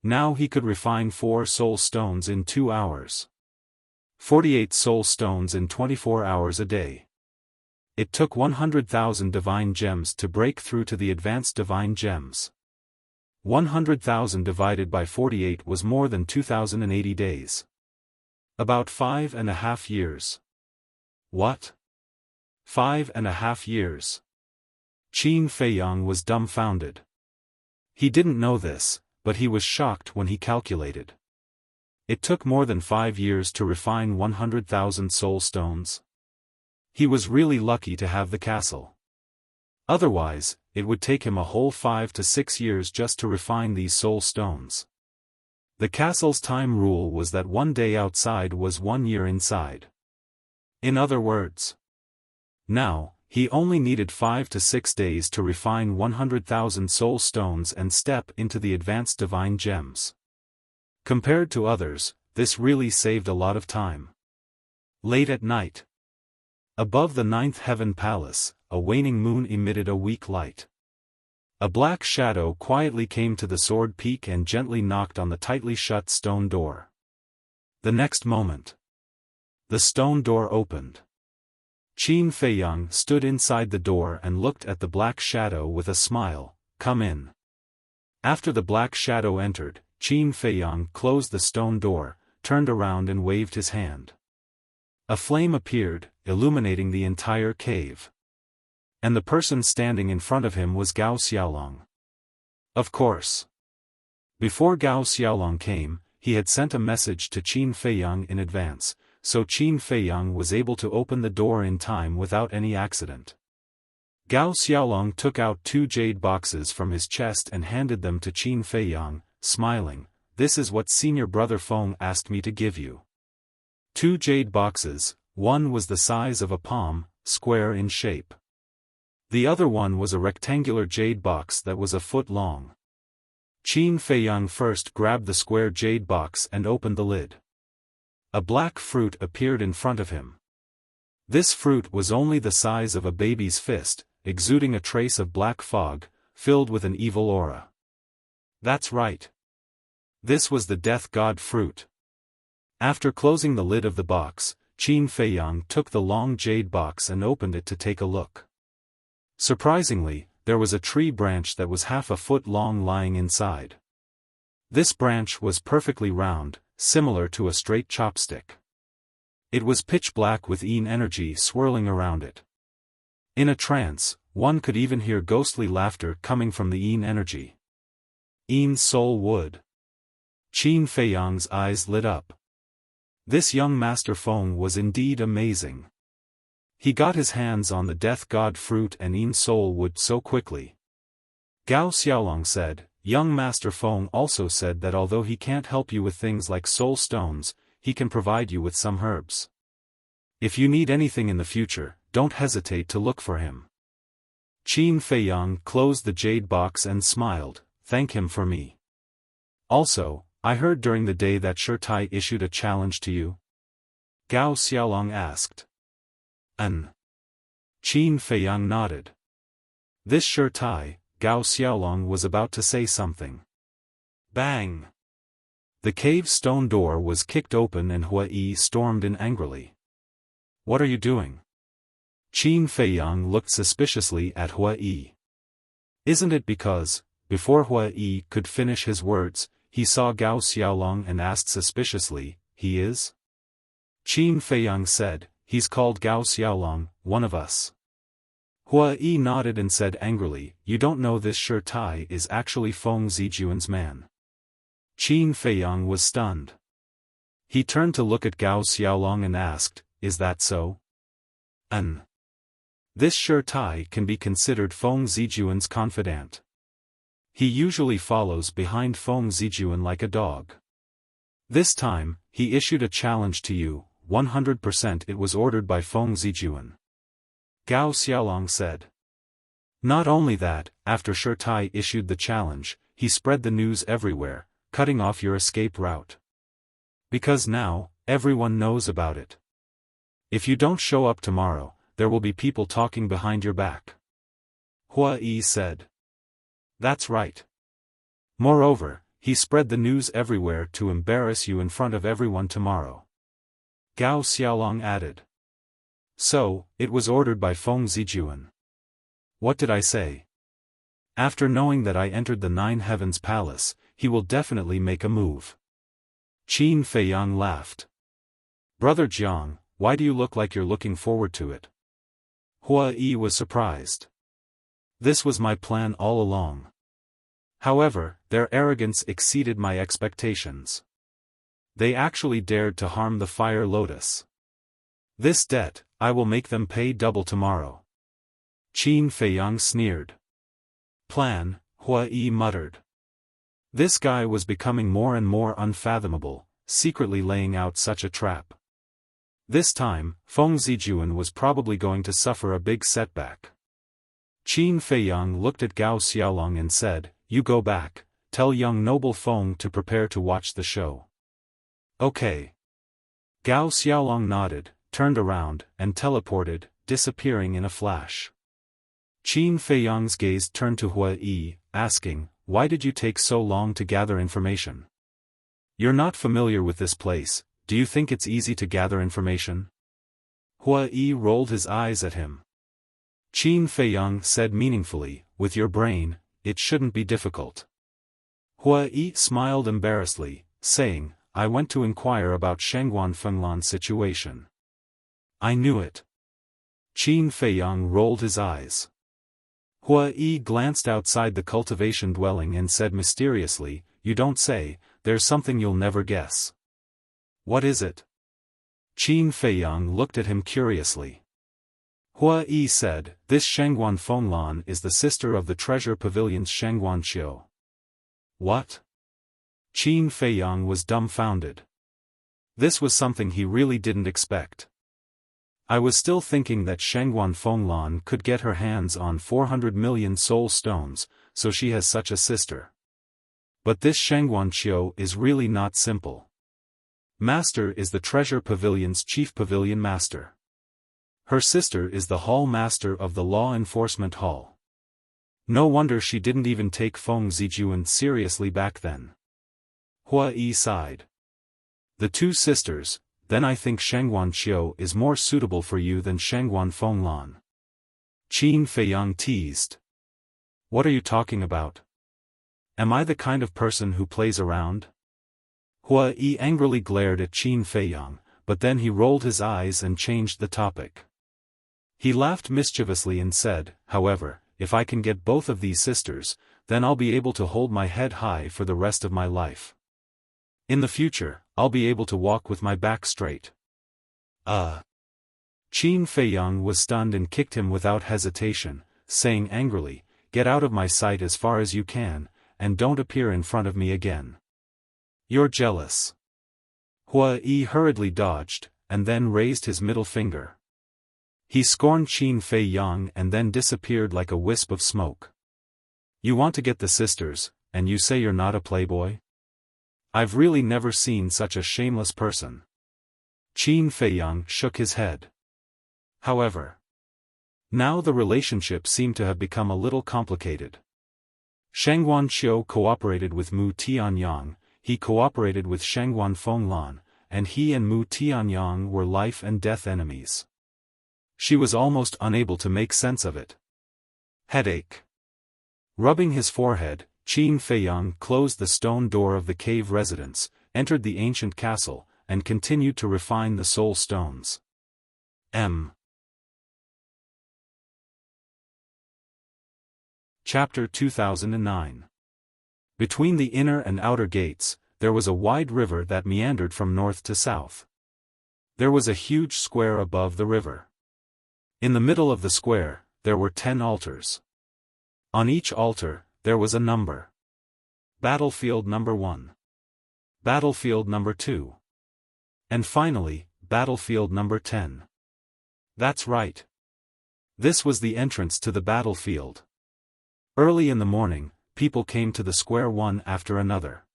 now he could refine 4 soul stones in 2 hours. 48 soul stones in 24 hours a day. It took 100,000 divine gems to break through to the advanced divine gems. 100,000 divided by 48 was more than 2,080 days. About 5.5 years. What? 5.5 years. Qin Feiyang was dumbfounded. He didn't know this, but he was shocked when he calculated. It took more than 5 years to refine 100,000 soul stones. He was really lucky to have the castle. Otherwise, it would take him a whole 5 to 6 years just to refine these soul stones. The castle's time rule was that 1 day outside was 1 year inside. In other words, now, he only needed 5 to 6 days to refine 100,000 soul stones and step into the advanced divine gems. Compared to others, this really saved a lot of time. Late at night, above the 9th heaven palace, a waning moon emitted a weak light. A black shadow quietly came to the sword peak and gently knocked on the tightly shut stone door. The next moment, the stone door opened. Qin Feiyang stood inside the door and looked at the black shadow with a smile. "Come in." After the black shadow entered, Qin Feiyang closed the stone door, turned around and waved his hand. A flame appeared, illuminating the entire cave. And the person standing in front of him was Gao Xiaolong. Of course. Before Gao Xiaolong came, he had sent a message to Qin Feiyang in advance, so Qin Feiyang was able to open the door in time without any accident. Gao Xiaolong took out 2 jade boxes from his chest and handed them to Qin Feiyang, smiling. "This is what senior brother Feng asked me to give you." 2 jade boxes, one was the size of a palm, square in shape. The other one was a rectangular jade box that was a foot long. Qin Feiyang first grabbed the square jade box and opened the lid. A black fruit appeared in front of him. This fruit was only the size of a baby's fist, exuding a trace of black fog, filled with an evil aura. That's right. This was the death god fruit. After closing the lid of the box, Qin Feiyang took the long jade box and opened it to take a look. Surprisingly, there was a tree branch that was half a foot long lying inside. This branch was perfectly round, similar to a straight chopstick. It was pitch black with yin energy swirling around it. In a trance, one could even hear ghostly laughter coming from the yin energy. Yin soul wood. Qin Feiyang's eyes lit up. This young Master Feng was indeed amazing. He got his hands on the death god fruit and yin soul wood so quickly. Gao Xiaolong said, "Young Master Feng also said that although he can't help you with things like soul stones, he can provide you with some herbs. If you need anything in the future, don't hesitate to look for him." Qin Feiyang closed the jade box and smiled. "Thank him for me. Also, I heard during the day that Shirtai issued a challenge to you?" Gao Xiaolong asked. "Qin Feiyang nodded. This Shirtai, Gao Xiaolong was about to say something. Bang! The cave stone door was kicked open and Hua Yi stormed in angrily. "What are you doing?" Qin Feiyang looked suspiciously at Hua Yi. Isn't it because, before Hua Yi could finish his words, he saw Gao Xiaolong and asked suspiciously, "He is?" Qin Feiyang said, "He's called Gao Xiaolong, one of us." Hua Yi nodded and said angrily, "You don't know this Shirtai is actually Feng Zijuan's man." Qin Feiyang was stunned. He turned to look at Gao Xiaolong and asked, "Is that so?" This Shirtai can be considered Feng Zijuan's confidant. He usually follows behind Feng Zijuan like a dog. This time, he issued a challenge to you, 100% it was ordered by Feng Zijuan. Gao Xiaolong said. Not only that, after Shirtai issued the challenge, he spread the news everywhere, cutting off your escape route. Because now, everyone knows about it. If you don't show up tomorrow, there will be people talking behind your back. Hua Yi said. That's right. Moreover, he spread the news everywhere to embarrass you in front of everyone tomorrow. Gao Xiaolong added. So, it was ordered by Feng Zijuan. What did I say? After knowing that I entered the 9 Heavens Palace, he will definitely make a move. Qin Feiyang laughed. Brother Jiang, why do you look like you're looking forward to it? Hua Yi was surprised. This was my plan all along. However, their arrogance exceeded my expectations. They actually dared to harm the Fire Lotus. This debt, I will make them pay double tomorrow. Qin Feiyang sneered. Plan, Hua Yi muttered. This guy was becoming more and more unfathomable, secretly laying out such a trap. This time, Feng Zijuan was probably going to suffer a big setback. Qin Feiyang looked at Gao Xiaolong and said, "You go back, tell young noble Feng to prepare to watch the show." Okay. Gao Xiaolong nodded, turned around, and teleported, disappearing in a flash. Qin Feiyang's gaze turned to Hua Yi, asking, "Why did you take so long to gather information? You're not familiar with this place, do you think it's easy to gather information?" Hua Yi rolled his eyes at him. Qin Feiyang said meaningfully, "With your brain, it shouldn't be difficult." Hua Yi smiled embarrassedly, saying, "I went to inquire about Shengguan Fenglan's situation." "I knew it." Qin Feiyang rolled his eyes. Hua Yi glanced outside the cultivation dwelling and said mysteriously, "You don't say, there's something you'll never guess." "What is it?" Qin Feiyang looked at him curiously. Hua Yi said, "This Shengguan Fenglan is the sister of the Treasure Pavilion's Shengguan Qiu." "What?" Qin Feiyang was dumbfounded. This was something he really didn't expect. "I was still thinking that Shengguan Fenglan could get her hands on 400 million soul stones, so she has such a sister. But this Shengguan Qiu is really not simple. Master is the Treasure Pavilion's chief pavilion master. Her sister is the hall master of the law enforcement hall. No wonder she didn't even take Feng Zijuan seriously back then." Hua Yi sighed. "The two sisters, then I think Shengguan Qiu is more suitable for you than Shengguan Fenglan." Qin Feiyang teased. "What are you talking about? Am I the kind of person who plays around?" Hua Yi angrily glared at Qin Feiyang, but then he rolled his eyes and changed the topic. He laughed mischievously and said, "However, if I can get both of these sisters, then I'll be able to hold my head high for the rest of my life. In the future, I'll be able to walk with my back straight." Qin Feiyang was stunned and kicked him without hesitation, saying angrily, "Get out of my sight as far as you can, and don't appear in front of me again. You're jealous." Hua Yi hurriedly dodged, and then raised his middle finger. He scorned Qin Feiyang and then disappeared like a wisp of smoke. "You want to get the sisters, and you say you're not a playboy? I've really never seen such a shameless person." Qin Feiyang shook his head. However, now the relationship seemed to have become a little complicated. Shengguan Qiu cooperated with Mu Tianyang, he cooperated with Shengguan Fenglan, and he and Mu Tianyang were life and death enemies. She was almost unable to make sense of it. Headache. Rubbing his forehead, Qin Feiyang closed the stone door of the cave residence, entered the ancient castle, and continued to refine the soul stones. Chapter 2009. Between the inner and outer gates, there was a wide river that meandered from north to south. There was a huge square above the river. In the middle of the square, there were 10 altars. On each altar, there was a number. Battlefield number 1. Battlefield number 2. And finally, battlefield number 10. That's right. This was the entrance to the battlefield. Early in the morning, people came to the square one after another.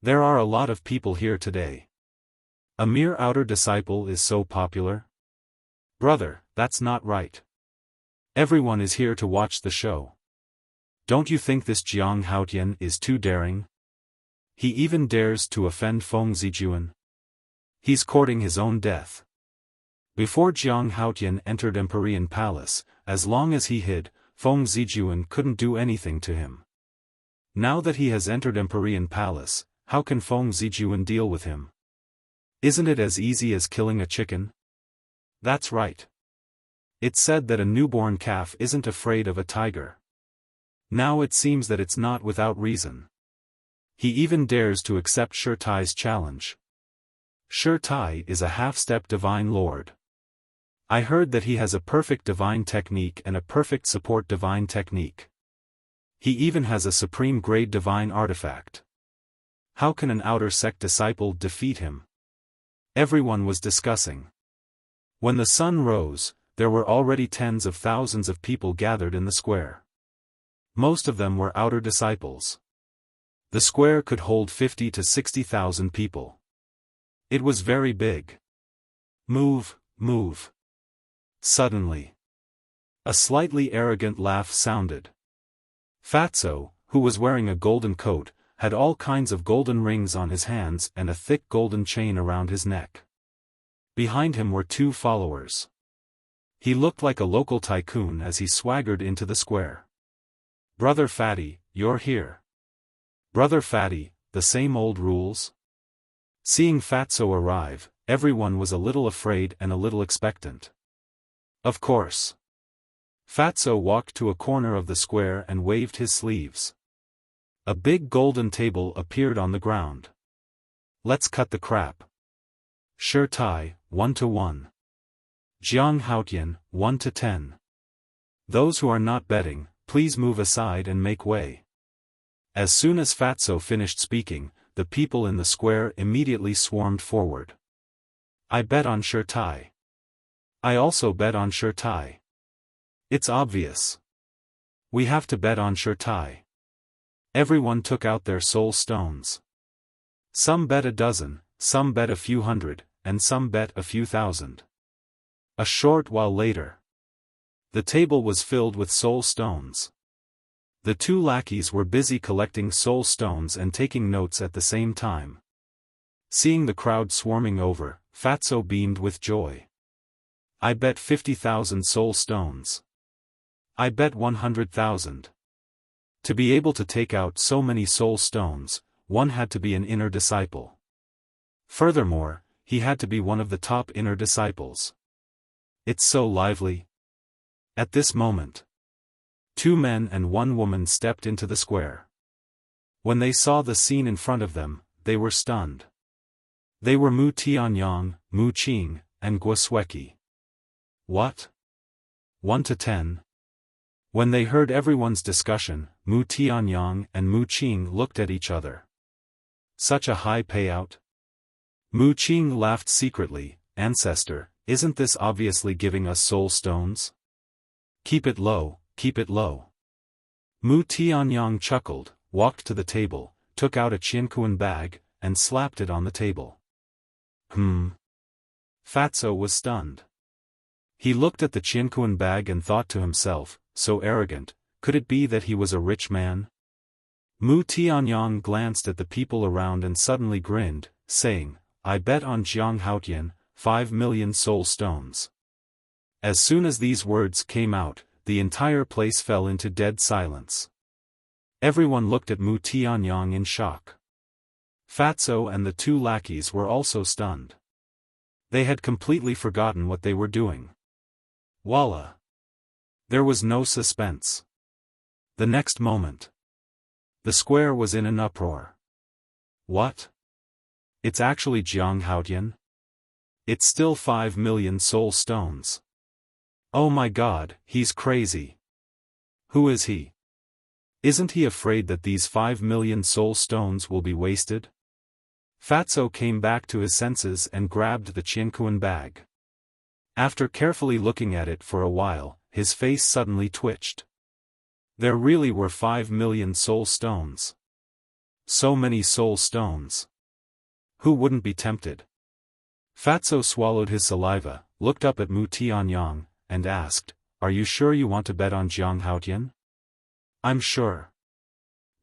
There are a lot of people here today. A mere outer disciple is so popular? Brother, that's not right. Everyone is here to watch the show. Don't you think this Jiang Haotian is too daring? He even dares to offend Feng Zijuan. He's courting his own death. Before Jiang Haotian entered Empyrean Palace, as long as he hid, Feng Zijuan couldn't do anything to him. Now that he has entered Empyrean Palace, how can Feng Zijuan deal with him? Isn't it as easy as killing a chicken? That's right. It's said that a newborn calf isn't afraid of a tiger. Now it seems that it's not without reason. He even dares to accept Shi Tai's challenge. Shi Tai is a half-step divine lord. I heard that he has a perfect divine technique and a perfect support divine technique. He even has a supreme grade divine artifact. How can an outer sect disciple defeat him? Everyone was discussing. When the sun rose, there were already tens of thousands of people gathered in the square. Most of them were outer disciples. The square could hold 50 to 60,000 people. It was very big. Move, move. Suddenly, a slightly arrogant laugh sounded. Fatso, who was wearing a golden coat, had all kinds of golden rings on his hands and a thick golden chain around his neck. Behind him were two followers. He looked like a local tycoon as he swaggered into the square. "Brother Fatty, you're here." "Brother Fatty, the same old rules?" Seeing Fatso arrive, everyone was a little afraid and a little expectant. Of course. Fatso walked to a corner of the square and waved his sleeves. A big golden table appeared on the ground. "Let's cut the crap. Sure tie, 1-to-1. Jiang Haotian, 1-to-10. Those who are not betting, please move aside and make way." As soon as Fatso finished speaking, the people in the square immediately swarmed forward. "I bet on sure tie. I also bet on sure tie. It's obvious. We have to bet on sure tie." Everyone took out their soul stones. Some bet a dozen, some bet a few hundred, and some bet a few thousand. A short while later, the table was filled with soul stones. The two lackeys were busy collecting soul stones and taking notes at the same time. Seeing the crowd swarming over, Fatso beamed with joy. "I bet 50,000 soul stones. I bet 100,000. To be able to take out so many soul stones, one had to be an inner disciple. Furthermore, he had to be one of the top inner disciples. It's so lively." At this moment, 2 men and 1 woman stepped into the square. When they saw the scene in front of them, they were stunned. They were Mu Tianyang, Mu Qing, and Guosweki. "What? 1-to-10? When they heard everyone's discussion, Mu Tianyang and Mu Qing looked at each other. "Such a high payout?" Mu Qing laughed secretly. "Ancestor, isn't this obviously giving us soul stones? Keep it low, keep it low." Mu Tianyang chuckled, walked to the table, took out a Qiankuan bag, and slapped it on the table. Fatso was stunned. He looked at the Qiankuan bag and thought to himself, so arrogant, could it be that he was a rich man? Mu Tianyang glanced at the people around and suddenly grinned, saying, "I bet on Jiang Haotian, 5 million soul stones." As soon as these words came out, the entire place fell into dead silence. Everyone looked at Mu Tianyang in shock. Fatso and the 2 lackeys were also stunned. They had completely forgotten what they were doing. Voila! There was no suspense. The next moment, the square was in an uproar. What? It's actually Jiang Haotian? It's still 5 million soul stones. Oh my god, he's crazy. Who is he? Isn't he afraid that these 5 million soul stones will be wasted? Fatso came back to his senses and grabbed the Qiankuan bag. After carefully looking at it for a while, his face suddenly twitched. There really were 5 million soul stones. So many soul stones. Who wouldn't be tempted? Fatso swallowed his saliva, looked up at Mu Tianyang, and asked, "Are you sure you want to bet on Jiang Haotian?" "I'm sure."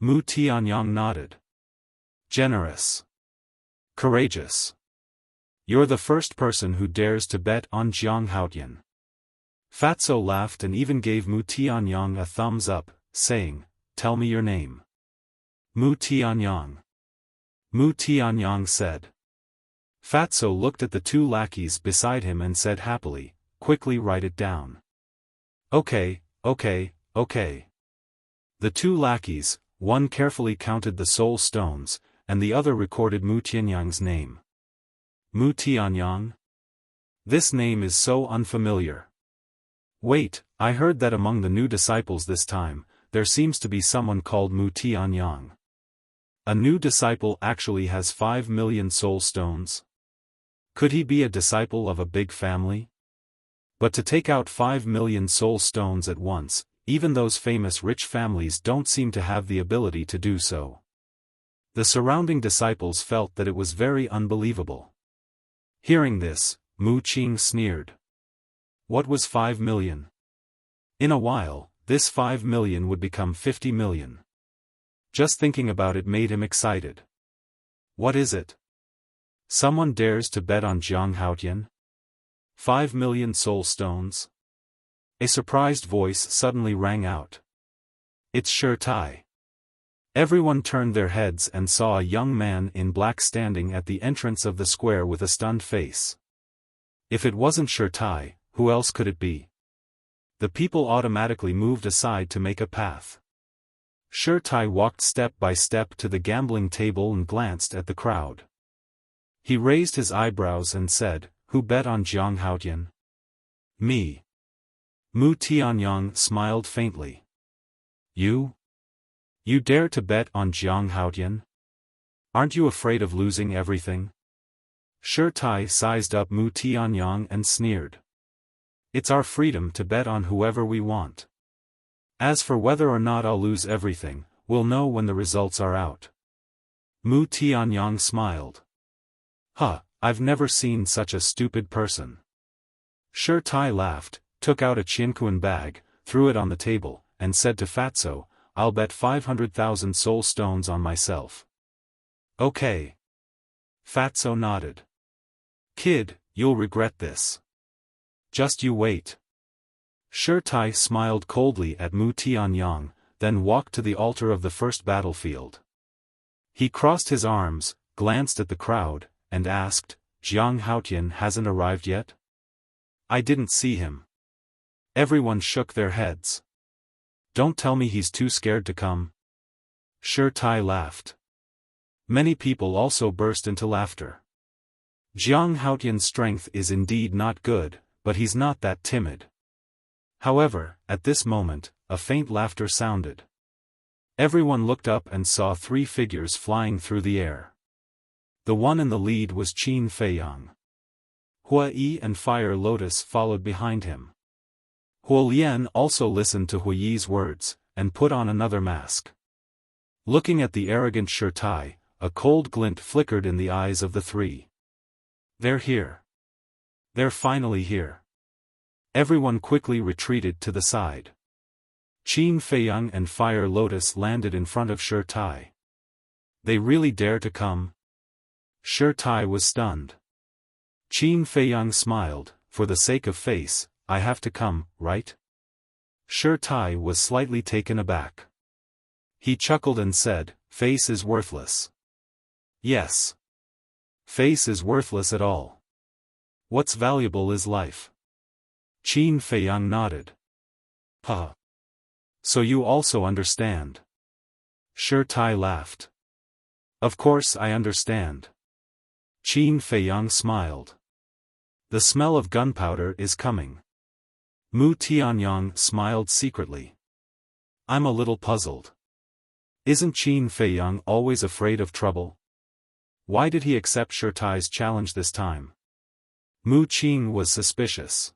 Mu Tianyang nodded. "Generous. Courageous. You're the first person who dares to bet on Jiang Haotian." Fatso laughed and even gave Mu Tianyang a thumbs up, saying, "Tell me your name." Mu Tianyang. Mu Tianyang said. Fatso looked at the 2 lackeys beside him and said happily, "Quickly write it down." Okay. The 2 lackeys, one carefully counted the soul stones, and the other recorded Mu Tianyang's name. Mu Tianyang? This name is so unfamiliar. Wait, I heard that among the new disciples this time, there seems to be someone called Mu Tianyang. A new disciple actually has 5 million soul stones? Could he be a disciple of a big family? But to take out 5 million soul stones at once, even those famous rich families don't seem to have the ability to do so. The surrounding disciples felt that it was very unbelievable. Hearing this, Mu Qing sneered. What was 5 million? In a while, this 5 million would become 50 million. Just thinking about it made him excited. What is it? Someone dares to bet on Jiang Haotian? 5 million soul stones? A surprised voice suddenly rang out. It's Shi Tai. Everyone turned their heads and saw a young man in black standing at the entrance of the square with a stunned face. If it wasn't Shi Tai, who else could it be? The people automatically moved aside to make a path. Shi Tai walked step by step to the gambling table and glanced at the crowd. He raised his eyebrows and said, "Who bet on Jiang Haotian?" "Me." Mu Tianyang smiled faintly. "You? You dare to bet on Jiang Haotian? Aren't you afraid of losing everything?" Shi Tai sized up Mu Tianyang and sneered. "It's our freedom to bet on whoever we want. As for whether or not I'll lose everything, we'll know when the results are out." Mu Tianyang smiled. "Huh, I've never seen such a stupid person." Shi Tai laughed, took out a Qinquan bag, threw it on the table, and said to Fatso, "I'll bet 500,000 soul stones on myself." "Okay." Fatso nodded. "Kid, you'll regret this. Just you wait." Shi Tai smiled coldly at Mu Tianyang, then walked to the altar of the first battlefield. He crossed his arms, glanced at the crowd, and asked, "Jiang Haotian hasn't arrived yet? I didn't see him." Everyone shook their heads. "Don't tell me he's too scared to come." Shi Tai laughed. Many people also burst into laughter. Jiang Haotian's strength is indeed not good, but he's not that timid. However, at this moment, a faint laughter sounded. Everyone looked up and saw 3 figures flying through the air. The one in the lead was Qin Feiyang. Hua Yi and Fire Lotus followed behind him. Huo Lian also listened to Hua Yi's words, and put on another mask. Looking at the arrogant Shi Tai, a cold glint flickered in the eyes of the 3. "They're here. They're finally here." Everyone quickly retreated to the side. Qin Feiyang and Fire Lotus landed in front of Shi Tai. "They really dare to come?" Shi Tai was stunned. Qin Feiyang smiled, "For the sake of face, I have to come, right?" Shi Tai was slightly taken aback. He chuckled and said, "Face is worthless." "Yes. Face is worthless at all. What's valuable is life." Qin Feiyang nodded. "Huh. So you also understand?" Shi Tai laughed. "Of course I understand." Qin Feiyang smiled. "The smell of gunpowder is coming." Mu Tianyang smiled secretly. "I'm a little puzzled. Isn't Qin Feiyang always afraid of trouble? Why did he accept Shi Tai's challenge this time?" Mu Qing was suspicious.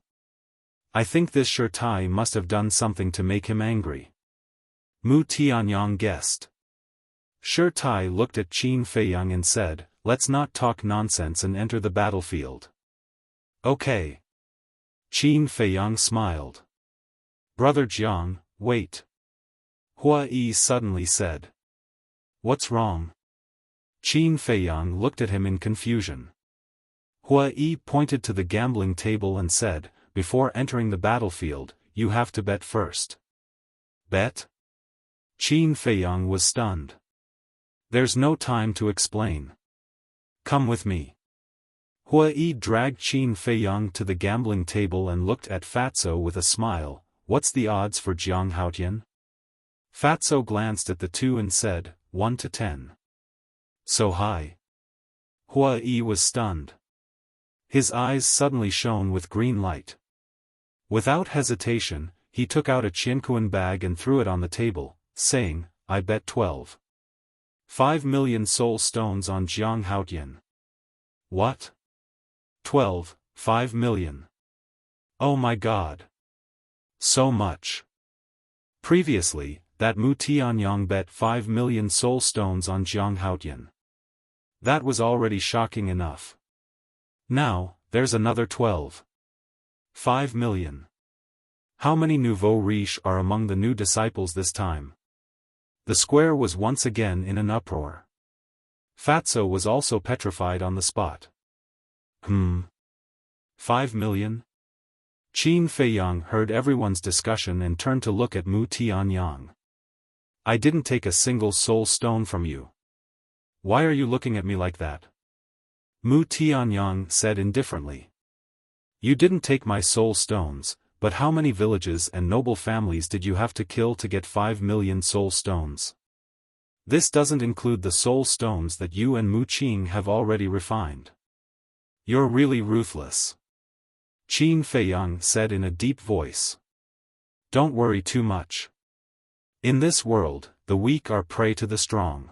"I think this Shi Tai must have done something to make him angry." Mu Tianyang guessed. Shi Tai looked at Qin Feiyang and said, "Let's not talk nonsense and enter the battlefield." "Okay." Qin Feiyang smiled. "Brother Jiang, wait." Hua Yi suddenly said. "What's wrong?" Qin Feiyang looked at him in confusion. Hua Yi pointed to the gambling table and said, "Before entering the battlefield, you have to bet first." "Bet?" Qin Feiyang was stunned. "There's no time to explain. Come with me." Hua Yi dragged Qin Feiyang to the gambling table and looked at Fatso with a smile. "What's the odds for Jiang Haotian?" Fatso glanced at the 2 and said, 1 to 10. "So high?" Hua Yi was stunned. His eyes suddenly shone with green light. Without hesitation, he took out a Qianquan bag and threw it on the table, saying, I bet 5 million soul stones on Jiang Haotian. What? 5 million. Oh my God. So much. Previously, that Mu Tianyang bet 5 million soul stones on Jiang Haotian. That was already shocking enough. Now, there's another 5 million. How many nouveaux riches are among the new disciples this time? The square was once again in an uproar. Fatso was also petrified on the spot. 5 million? Qin Feiyang heard everyone's discussion and turned to look at Mu Tianyang. I didn't take a single soul stone from you. Why are you looking at me like that? Mu Tianyang said indifferently. You didn't take my soul stones, but how many villages and noble families did you have to kill to get 5 million soul stones? This doesn't include the soul stones that you and Mu Qing have already refined. You're really ruthless. Qin Feiyang said in a deep voice. Don't worry too much. In this world, the weak are prey to the strong.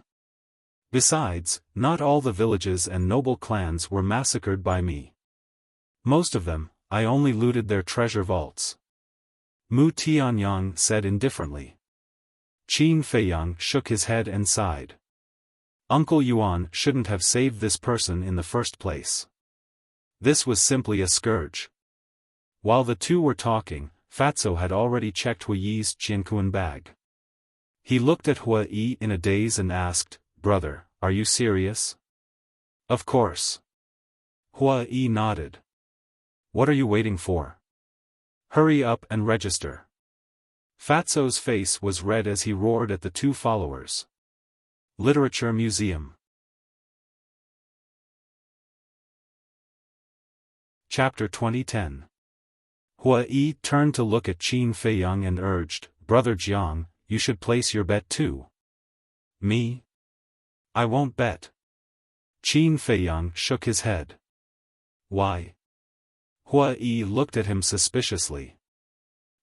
Besides, not all the villages and noble clans were massacred by me. Most of them, I only looted their treasure vaults. Mu Tianyang said indifferently. Qin Feiyang shook his head and sighed. Uncle Yuan shouldn't have saved this person in the first place. This was simply a scourge. While the two were talking, Fatso had already checked Hui Yi's Qianquan bag. He looked at Hui Yi in a daze and asked, Brother, are you serious? Of course. Hui Yi nodded. What are you waiting for? Hurry up and register. Fatso's face was red as he roared at the two followers. Literature Museum. Chapter 2010. Hui Yi turned to look at Qin Feiyang and urged, Brother Jiang, you should place your bet too. Me? I won't bet. Qin Feiyang shook his head. Why? Hui Yi looked at him suspiciously.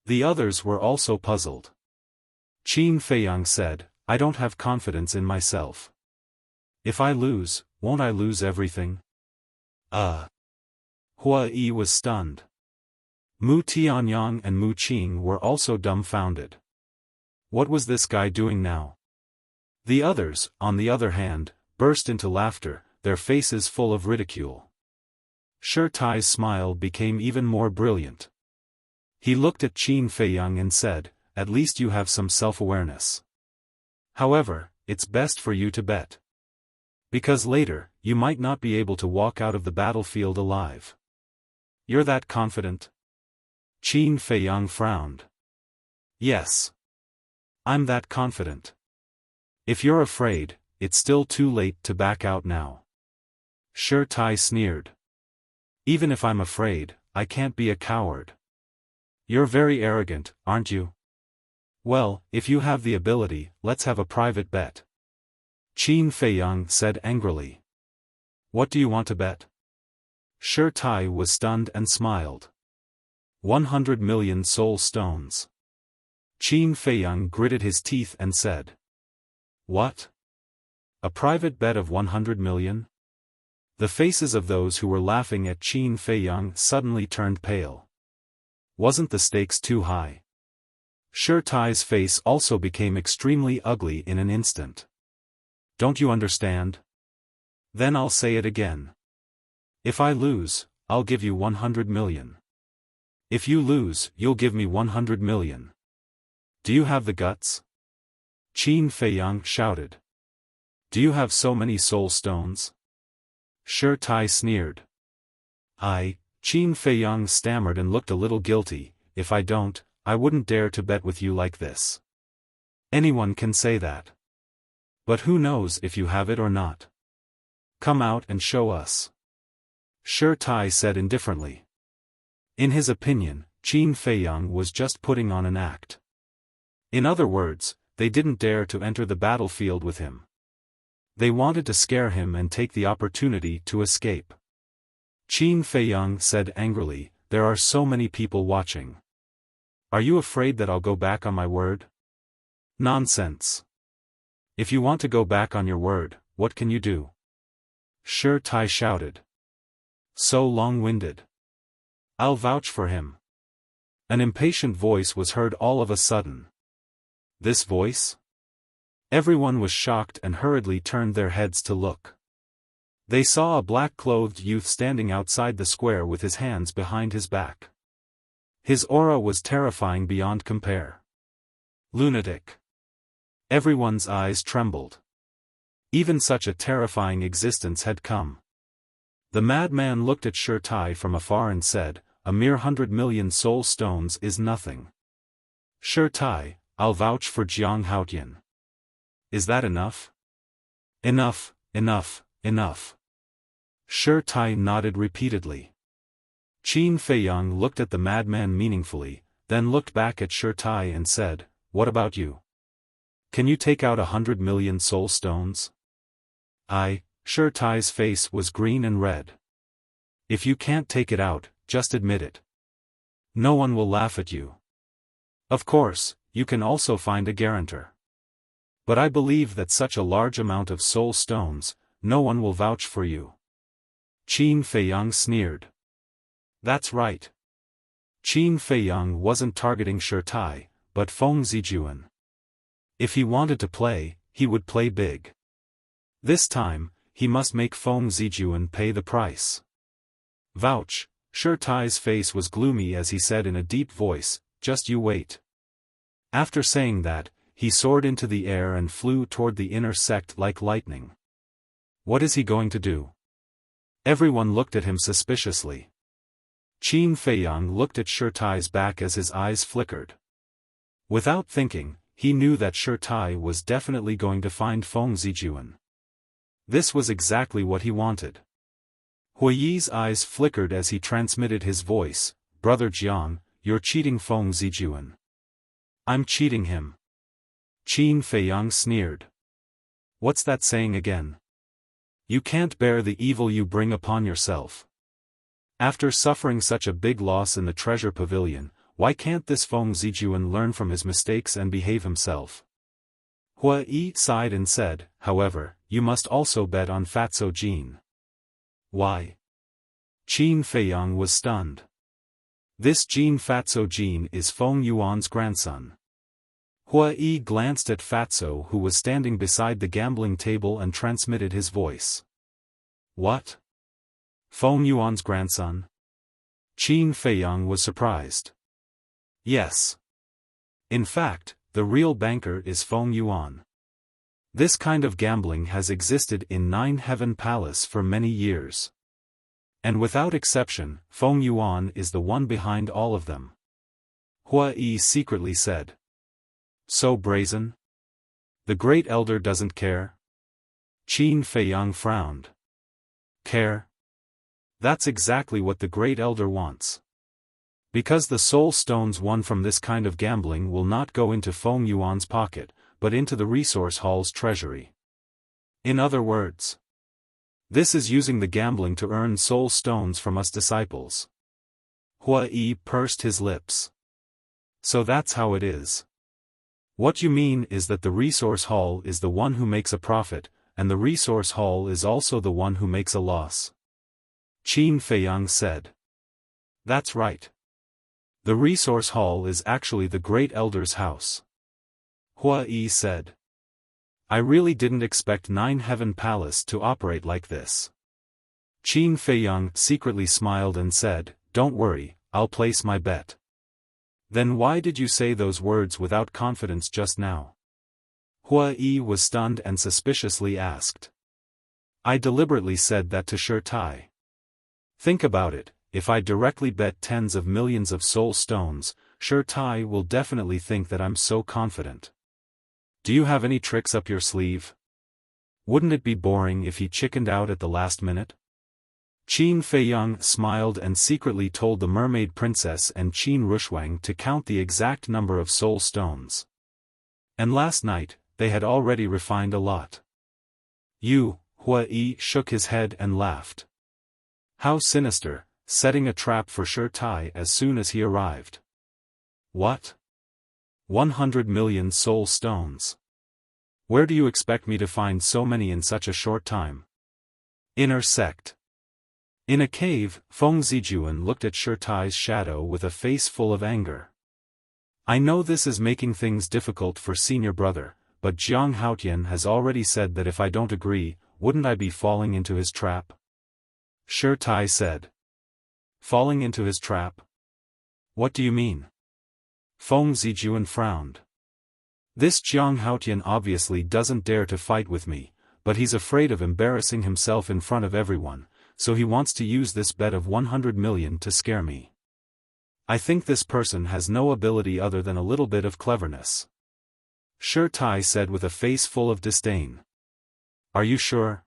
The others were also puzzled. Qin Feiyang said, I don't have confidence in myself. If I lose, won't I lose everything? Hui Yi was stunned. Mu Tianyang and Mu Qing were also dumbfounded. What was this guy doing now? The others, on the other hand, burst into laughter, their faces full of ridicule. Shi Tai's smile became even more brilliant. He looked at Qin Feiyang and said, At least you have some self-awareness. However, it's best for you to bet. Because later, you might not be able to walk out of the battlefield alive. You're that confident? Qin Feiyang frowned. Yes. I'm that confident. If you're afraid, it's still too late to back out now. Shi Tai sneered. Even if I'm afraid, I can't be a coward. You're very arrogant, aren't you? Well, if you have the ability, let's have a private bet. Qin Feiyang said angrily. What do you want to bet? Shi Tai was stunned and smiled. 100 million soul stones. Qin Feiyang gritted his teeth and said. What? A private bet of 100 million? The faces of those who were laughing at Qin Feiyang suddenly turned pale. Wasn't the stakes too high? Shi Tai's face also became extremely ugly in an instant. Don't you understand? Then I'll say it again. If I lose, I'll give you 100 million. If you lose, you'll give me 100 million. Do you have the guts? Qin Feiyang shouted. Do you have so many soul stones? Shi Tai sneered. Qin Feiyang stammered and looked a little guilty. If I don't, I wouldn't dare to bet with you like this. Anyone can say that. But who knows if you have it or not? Come out and show us. Shi Tai said indifferently. In his opinion, Qin Feiyang was just putting on an act. In other words, they didn't dare to enter the battlefield with him. They wanted to scare him and take the opportunity to escape. Qin Feiyang said angrily, there are so many people watching. Are you afraid that I'll go back on my word? Nonsense. If you want to go back on your word, what can you do? Shi Tai shouted. So long-winded. I'll vouch for him. An impatient voice was heard all of a sudden. This voice? Everyone was shocked and hurriedly turned their heads to look. They saw a black-clothed youth standing outside the square with his hands behind his back. His aura was terrifying beyond compare. Lunatic. Everyone's eyes trembled. Even such a terrifying existence had come. The madman looked at Shi Tai from afar and said, a mere 100 million soul stones is nothing. Shi Tai, I'll vouch for Jiang Haotian. Is that enough? Enough, enough, enough. Shi Tai nodded repeatedly. Qin Feiyang looked at the madman meaningfully, then looked back at Shi Tai and said, what about you? Can you take out 100 million soul stones? Shi Tai's face was green and red. If you can't take it out, just admit it. No one will laugh at you. Of course, you can also find a guarantor. But I believe that such a large amount of soul stones, no one will vouch for you. Qin Feiyang sneered. That's right. Qin Feiyang wasn't targeting Shi Tai, but Feng Zijuan. If he wanted to play, he would play big. This time, he must make Feng Zijuan pay the price. Vouch. Shi Tai's face was gloomy as he said in a deep voice, just you wait. After saying that, he soared into the air and flew toward the inner sect like lightning. What is he going to do? Everyone looked at him suspiciously. Qin Feiyang looked at Shi Tai's back as his eyes flickered. Without thinking, he knew that Shi Tai was definitely going to find Feng Zijuan. This was exactly what he wanted. Huiyi's eyes flickered as he transmitted his voice, Brother Jiang, you're cheating Feng Zijuan. I'm cheating him. Qin Feiyang sneered. What's that saying again? You can't bear the evil you bring upon yourself. After suffering such a big loss in the treasure pavilion, why can't this Feng Zijuan learn from his mistakes and behave himself? Huiyi sighed and said, however, you must also bet on Fatso Jin. Why? Qin Feiyang was stunned. This Jin Fatso Jin is Feng Yuan's grandson. Huiyi glanced at Fatso who was standing beside the gambling table and transmitted his voice. What? Feng Yuan's grandson? Qin Feiyang was surprised. Yes. In fact, the real banker is Feng Yuan. This kind of gambling has existed in Nine Heaven Palace for many years. And without exception, Feng Yuan is the one behind all of them. Huiyi secretly said. So brazen? The Great Elder doesn't care? Qin Feiyang frowned. Care? That's exactly what the Great Elder wants. Because the soul stones won from this kind of gambling will not go into Feng Yuan's pocket, but into the resource hall's treasury. In other words, this is using the gambling to earn soul stones from us disciples. Huiyi pursed his lips. So that's how it is. What you mean is that the resource hall is the one who makes a profit, and the resource hall is also the one who makes a loss. Qin Feiyang said. That's right. The resource hall is actually the Great Elder's house. Huiyi said. I really didn't expect Nine Heaven Palace to operate like this. Qin Feiyang secretly smiled and said, don't worry, I'll place my bet. Then why did you say those words without confidence just now? Huiyi was stunned and suspiciously asked. I deliberately said that to Shi Tai. Think about it, if I directly bet tens of millions of soul stones, Shi Tai will definitely think that I'm so confident. Do you have any tricks up your sleeve? Wouldn't it be boring if he chickened out at the last minute? Qin Feiyang smiled and secretly told the mermaid princess and Qin Rushwang to count the exact number of soul stones. And last night, they had already refined a lot. You, Huiyi shook his head and laughed. How sinister, setting a trap for Shi Tai as soon as he arrived. What? 100 million soul stones. Where do you expect me to find so many in such a short time? Inner sect. In a cave, Feng Zijuan looked at Shi Tai's shadow with a face full of anger. I know this is making things difficult for senior brother, but Jiang Haotian has already said that if I don't agree, wouldn't I be falling into his trap? Shi Tai said. Falling into his trap? What do you mean? Feng Zijuan frowned. This Jiang Haotian obviously doesn't dare to fight with me, but he's afraid of embarrassing himself in front of everyone, so he wants to use this bet of 100 million to scare me. I think this person has no ability other than a little bit of cleverness. Shi Tai said with a face full of disdain. Are you sure?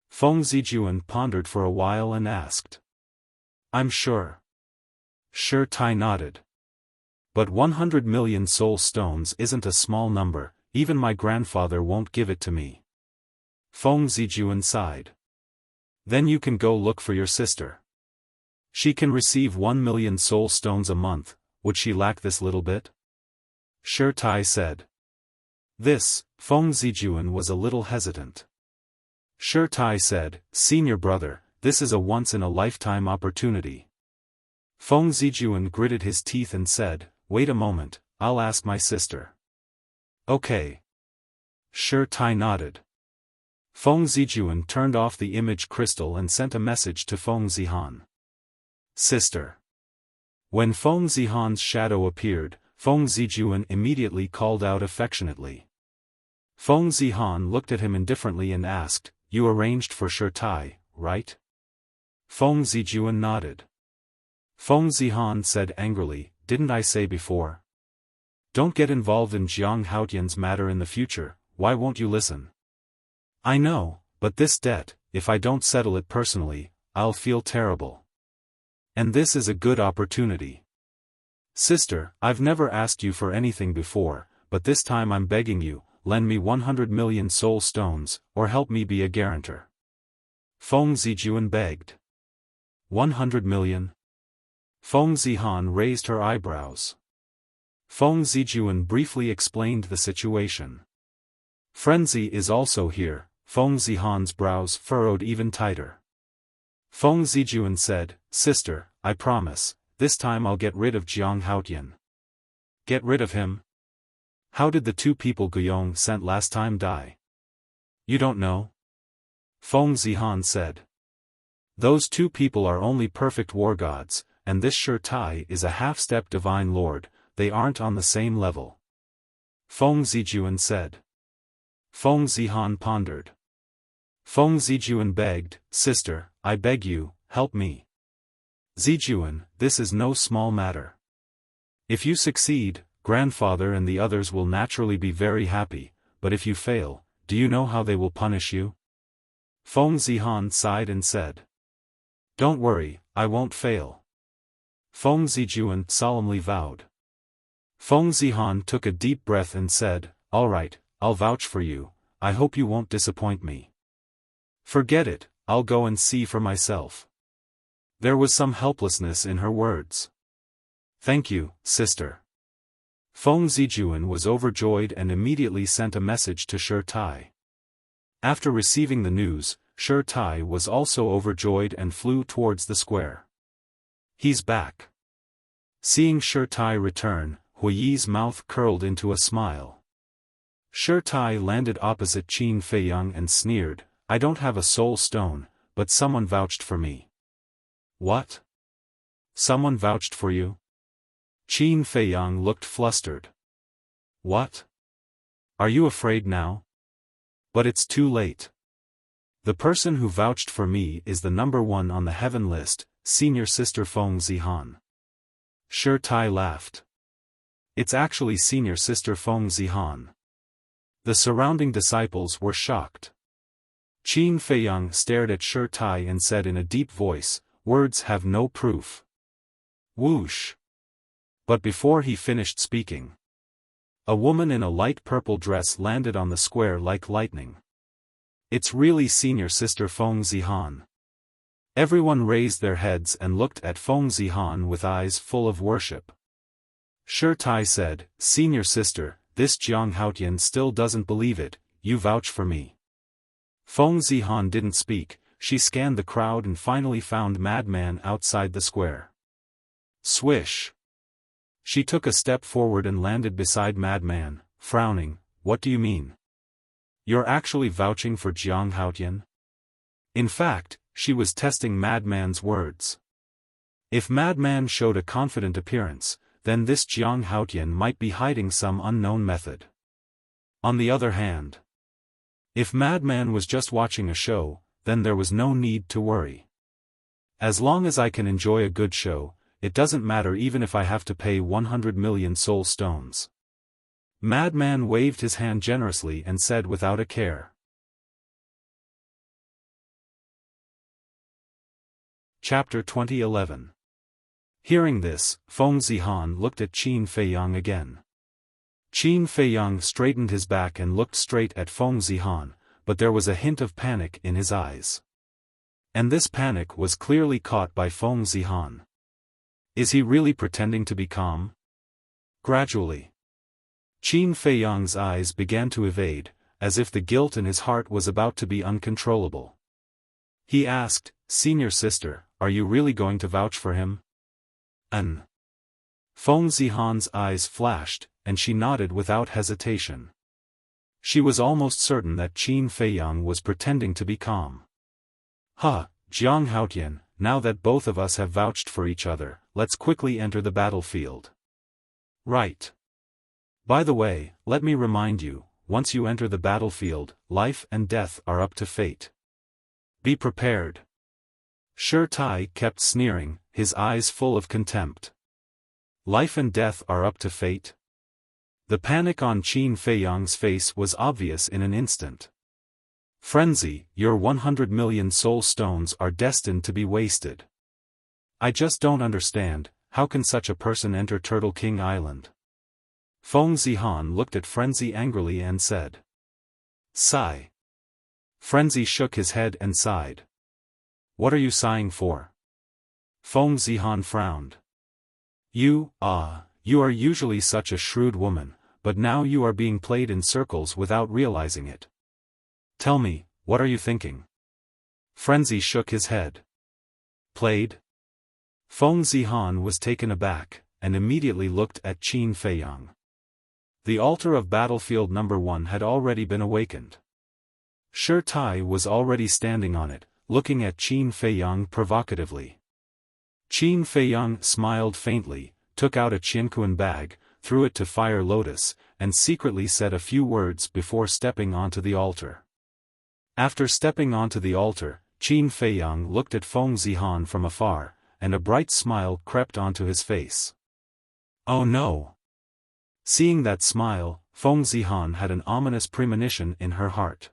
Feng Zijuan pondered for a while and asked. I'm sure. Shi Tai nodded. But 100 million soul stones isn't a small number, even my grandfather won't give it to me. Feng Zijuan sighed. Then you can go look for your sister. She can receive 1 million soul stones a month, would she lack this little bit? Shi Tai said. This, Feng Zijuan was a little hesitant. Shi Tai said, Senior brother, this is a once-in-a-lifetime opportunity. Feng Zijuan gritted his teeth and said, Wait a moment, I'll ask my sister. Okay. Shi Tai nodded. Feng Zijuan turned off the image crystal and sent a message to Feng Zihan. Sister. When Feng Zihan's shadow appeared, Feng Zijuan immediately called out affectionately. Feng Zihan looked at him indifferently and asked, You arranged for Shi Tai, right? Feng Zijuan nodded. Feng Zihan said angrily, Didn't I say before? Don't get involved in Jiang Haotian's matter in the future, why won't you listen? I know, but this debt, if I don't settle it personally, I'll feel terrible. And this is a good opportunity. Sister, I've never asked you for anything before, but this time I'm begging you, lend me 100 million soul stones, or help me be a guarantor. Feng Zijuan begged. 100 million? Feng Zihan raised her eyebrows. Feng Zijuan briefly explained the situation. Frenzy is also here, Feng Zihan's brows furrowed even tighter. Feng Zijuan said, Sister, I promise, this time I'll get rid of Jiang Haotian. Get rid of him? How did the two people Guiyong sent last time die? You don't know? Feng Zihan said. Those two people are only perfect war gods, and this Shi Tai is a half-step divine lord, they aren't on the same level. Feng Zijuan said. Feng Zihan pondered. Feng Zijuan begged, Sister, I beg you, help me. Zijuan, this is no small matter. If you succeed, grandfather and the others will naturally be very happy, but if you fail, do you know how they will punish you? Feng Zihan sighed and said. Don't worry, I won't fail. Feng Zijuan solemnly vowed. Feng Zihan took a deep breath and said, All right, I'll vouch for you, I hope you won't disappoint me. Forget it, I'll go and see for myself. There was some helplessness in her words. Thank you, sister. Feng Zijuan was overjoyed and immediately sent a message to Shi Tai. After receiving the news, Shi Tai was also overjoyed and flew towards the square. He's back. Seeing Shi Tai return, Huiyi's mouth curled into a smile. Shi Tai landed opposite Qin Feiyang and sneered, I don't have a soul stone, but someone vouched for me. What? Someone vouched for you? Qin Feiyang looked flustered. What? Are you afraid now? But it's too late. The person who vouched for me is the number one on the heaven list, senior sister Feng Zihan. Shi Tai laughed. It's actually senior sister Feng Zihan. The surrounding disciples were shocked. Qin Feiyang stared at Shi Tai and said in a deep voice, Words have no proof. Whoosh. But before he finished speaking, a woman in a light purple dress landed on the square like lightning. It's really senior sister Feng Zihan. Everyone raised their heads and looked at Feng Zihan with eyes full of worship. Shi Tai said, "Senior sister, this Jiang Haotian still doesn't believe it, you vouch for me." Feng Zihan didn't speak, she scanned the crowd and finally found Madman outside the square. Swish! She took a step forward and landed beside Madman, frowning. "What do you mean? You're actually vouching for Jiang Haotian?" In fact, she was testing Madman's words. If Madman showed a confident appearance, then this Jiang Haotian might be hiding some unknown method. On the other hand, if Madman was just watching a show, then there was no need to worry. As long as I can enjoy a good show, it doesn't matter even if I have to pay 100 million soul stones. Madman waved his hand generously and said without a care. Chapter 2011. Hearing this, Feng Zihan looked at Qin Feiyang again. Qin Feiyang straightened his back and looked straight at Feng Zihan, but there was a hint of panic in his eyes. And this panic was clearly caught by Feng Zihan. Is he really pretending to be calm? Gradually, Qin Feiyang's eyes began to evade, as if the guilt in his heart was about to be uncontrollable. He asked, "Senior sister, are you really going to vouch for him?" Feng Zihan's eyes flashed, and she nodded without hesitation. She was almost certain that Qin Feiyang was pretending to be calm. Jiang Haotian, now that both of us have vouched for each other, let's quickly enter the battlefield. Right. By the way, let me remind you, once you enter the battlefield, life and death are up to fate. Be prepared. Shi Tai kept sneering, his eyes full of contempt. Life and death are up to fate? The panic on Qin Feiyang's face was obvious in an instant. Frenzy, your 100 million soul stones are destined to be wasted. I just don't understand, how can such a person enter Turtle King Island? Feng Zihan looked at Frenzy angrily and said. Sigh. Frenzy shook his head and sighed. What are you sighing for? Feng Zihan frowned. You are usually such a shrewd woman, but now you are being played in circles without realizing it. Tell me, what are you thinking? Frenzy shook his head. Played? Feng Zihan was taken aback, and immediately looked at Qin Feiyang. The altar of battlefield number 1 had already been awakened. Shi Tai was already standing on it, looking at Qin Feiyang provocatively. Qin Feiyang smiled faintly, took out a Qianquan bag, threw it to Fire Lotus, and secretly said a few words before stepping onto the altar. After stepping onto the altar, Qin Feiyang looked at Feng Zihan from afar, and a bright smile crept onto his face. Oh no! Seeing that smile, Feng Zihan had an ominous premonition in her heart.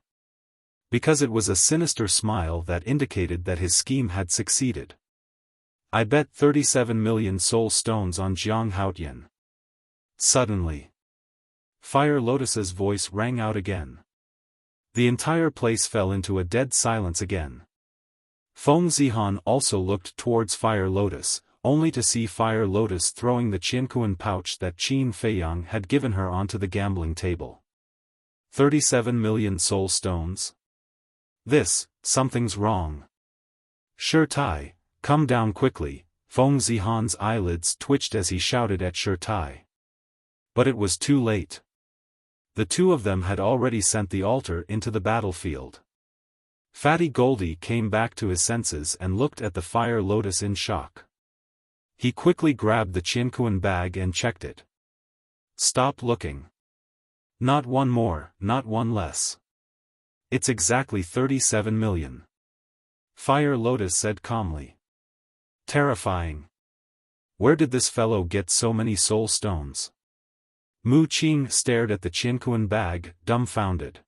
Because it was a sinister smile that indicated that his scheme had succeeded. I bet 37 million soul stones on Jiang Haotian. Suddenly, Fire Lotus's voice rang out again. The entire place fell into a dead silence again. Feng Zihan also looked towards Fire Lotus, only to see Fire Lotus throwing the Qianquan pouch that Qin Feiyang had given her onto the gambling table. 37 million soul stones? Something's wrong. Shi Tai, come down quickly. Feng Zihan's eyelids twitched as he shouted at Shi Tai. But it was too late. The two of them had already sent the altar into the battlefield. Fatty Goldie came back to his senses and looked at the Fire Lotus in shock. He quickly grabbed the Qianquan bag and checked it. Stop looking. Not one more, not one less. It's exactly 37 million. Fire Lotus said calmly. Terrifying. Where did this fellow get so many soul stones? Mu Qing stared at the Qianquan bag, dumbfounded.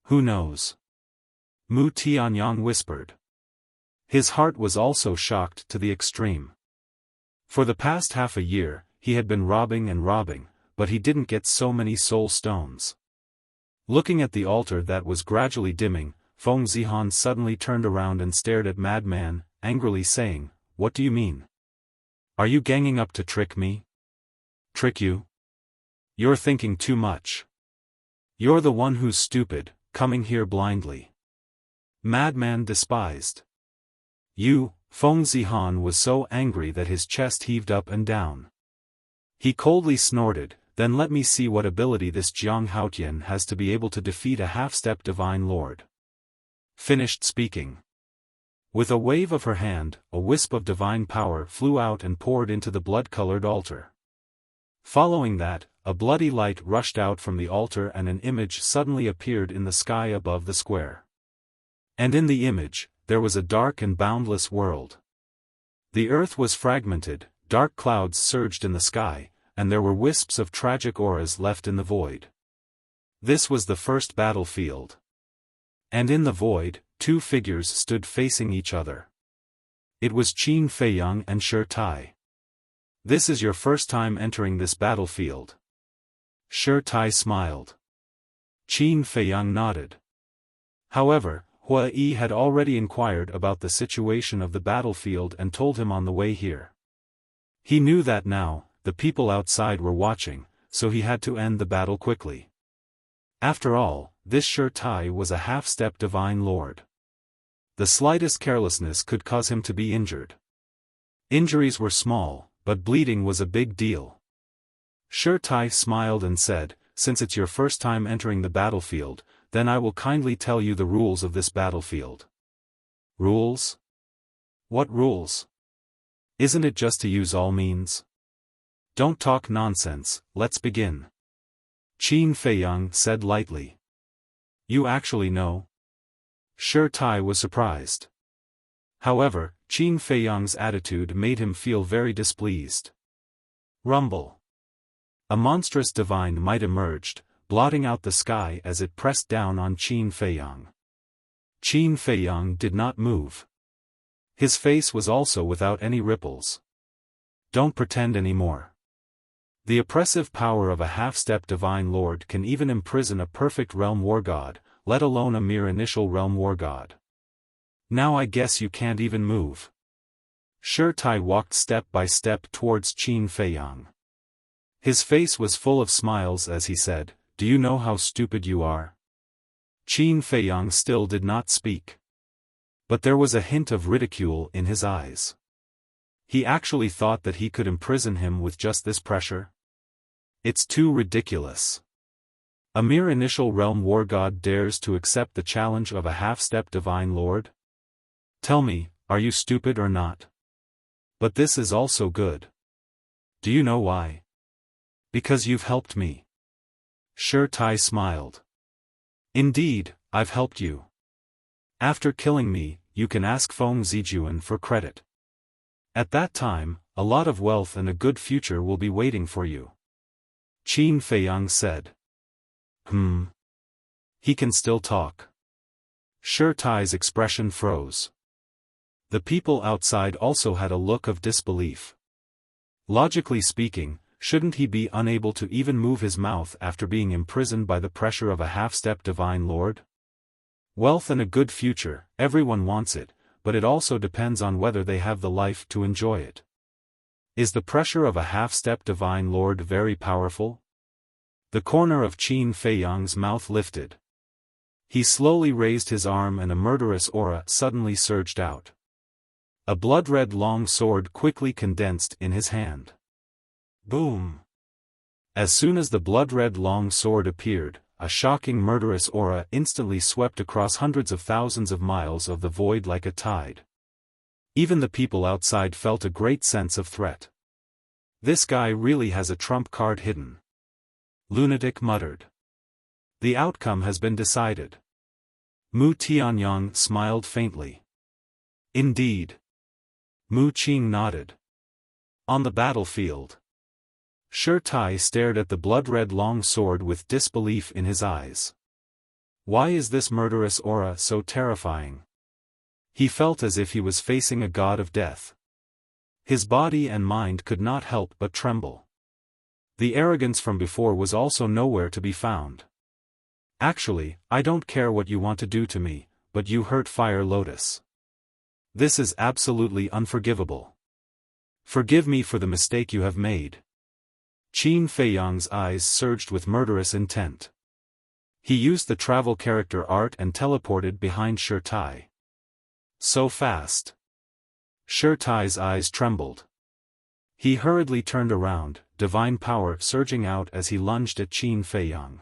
Who knows? Mu Tianyang whispered. His heart was also shocked to the extreme. For the past half a year, he had been robbing and robbing, but he didn't get so many soul stones. Looking at the altar that was gradually dimming, Feng Zihan suddenly turned around and stared at Madman, angrily saying, "What do you mean? Are you ganging up to trick me?" "Trick you? You're thinking too much. You're the one who's stupid, coming here blindly." Madman despised. "You," Feng Zihan was so angry that his chest heaved up and down. He coldly snorted, "Then let me see what ability this Jiang Haotian has to be able to defeat a half-step divine lord." Finished speaking. With a wave of her hand, a wisp of divine power flew out and poured into the blood-colored altar. Following that, a bloody light rushed out from the altar and an image suddenly appeared in the sky above the square. And in the image, there was a dark and boundless world. The earth was fragmented, dark clouds surged in the sky, and there were wisps of tragic auras left in the void. This was the first battlefield. And in the void, two figures stood facing each other. It was Qin Feiyang and Shi Tai. "This is your first time entering this battlefield?" Shi Tai smiled. Qin Feiyang nodded. However, Hua Yi had already inquired about the situation of the battlefield and told him on the way here. He knew that now, the people outside were watching, so he had to end the battle quickly. After all, this Shi Tai was a half-step divine lord. The slightest carelessness could cause him to be injured. Injuries were small, but bleeding was a big deal. Shi Tai smiled and said, "Since it's your first time entering the battlefield, then I will kindly tell you the rules of this battlefield." "Rules? What rules? Isn't it just to use all means?" "Don't talk nonsense, let's begin." Qin Feiyang said lightly. "You actually know?" Shi Tai was surprised. However, Qin Feiyang's attitude made him feel very displeased. Rumble. A monstrous divine might emerged, blotting out the sky as it pressed down on Qin Feiyang. Qin Feiyang did not move. His face was also without any ripples. "Don't pretend anymore. The oppressive power of a half-step divine lord can even imprison a perfect realm war god, let alone a mere initial realm war god. Now I guess you can't even move." Shi Tai walked step by step towards Qin Feiyang. His face was full of smiles as he said, "Do you know how stupid you are?" Qin Feiyang still did not speak. But there was a hint of ridicule in his eyes. He actually thought that he could imprison him with just this pressure? It's too ridiculous. A mere initial realm war god dares to accept the challenge of a half-step divine lord? Tell me, are you stupid or not? But this is also good. Do you know why? Because you've helped me. Shi Tai smiled. Indeed, I've helped you. After killing me, you can ask Feng Zijuan for credit. At that time, a lot of wealth and a good future will be waiting for you. Qin Feiyang said. He can still talk. Shi Tai's expression froze. The people outside also had a look of disbelief. Logically speaking, shouldn't he be unable to even move his mouth after being imprisoned by the pressure of a half-step divine lord? Wealth and a good future, everyone wants it, but it also depends on whether they have the life to enjoy it. Is the pressure of a half-step divine lord very powerful? The corner of Qin Feiyang's mouth lifted. He slowly raised his arm and a murderous aura suddenly surged out. A blood-red long sword quickly condensed in his hand. Boom! As soon as the blood-red long sword appeared, a shocking murderous aura instantly swept across hundreds of thousands of miles of the void like a tide. Even the people outside felt a great sense of threat. This guy really has a trump card hidden. Lunatic muttered. The outcome has been decided. Mu Tianyang smiled faintly. Indeed. Mu Qing nodded. On the battlefield. Shi Tai stared at the blood-red long sword with disbelief in his eyes. Why is this murderous aura so terrifying? He felt as if he was facing a god of death. His body and mind could not help but tremble. The arrogance from before was also nowhere to be found. Actually, I don't care what you want to do to me, but you hurt Fire Lotus. This is absolutely unforgivable. Forgive me for the mistake you have made. Qin Feiyang's eyes surged with murderous intent. He used the travel character art and teleported behind Shi Tai. So fast. Shi Tai's eyes trembled. He hurriedly turned around, divine power surging out as he lunged at Qin Feiyang.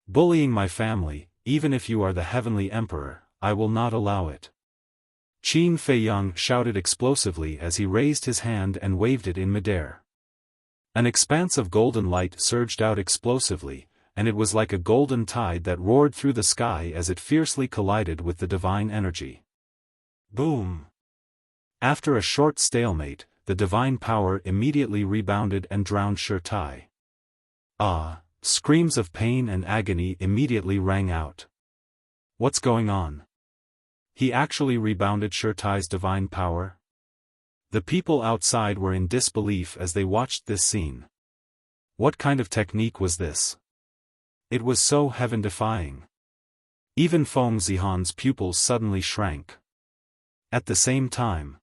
Bullying my family, even if you are the heavenly emperor, I will not allow it. Qin Feiyang shouted explosively as he raised his hand and waved it in midair. An expanse of golden light surged out explosively, and it was like a golden tide that roared through the sky as it fiercely collided with the divine energy. Boom! After a short stalemate, the divine power immediately rebounded and drowned Shi Tai. Ah! Screams of pain and agony immediately rang out. What's going on? He actually rebounded Shi Tai's divine power? The people outside were in disbelief as they watched this scene. What kind of technique was this? It was so heaven-defying. Even Feng Zihan's pupils suddenly shrank. At the same time,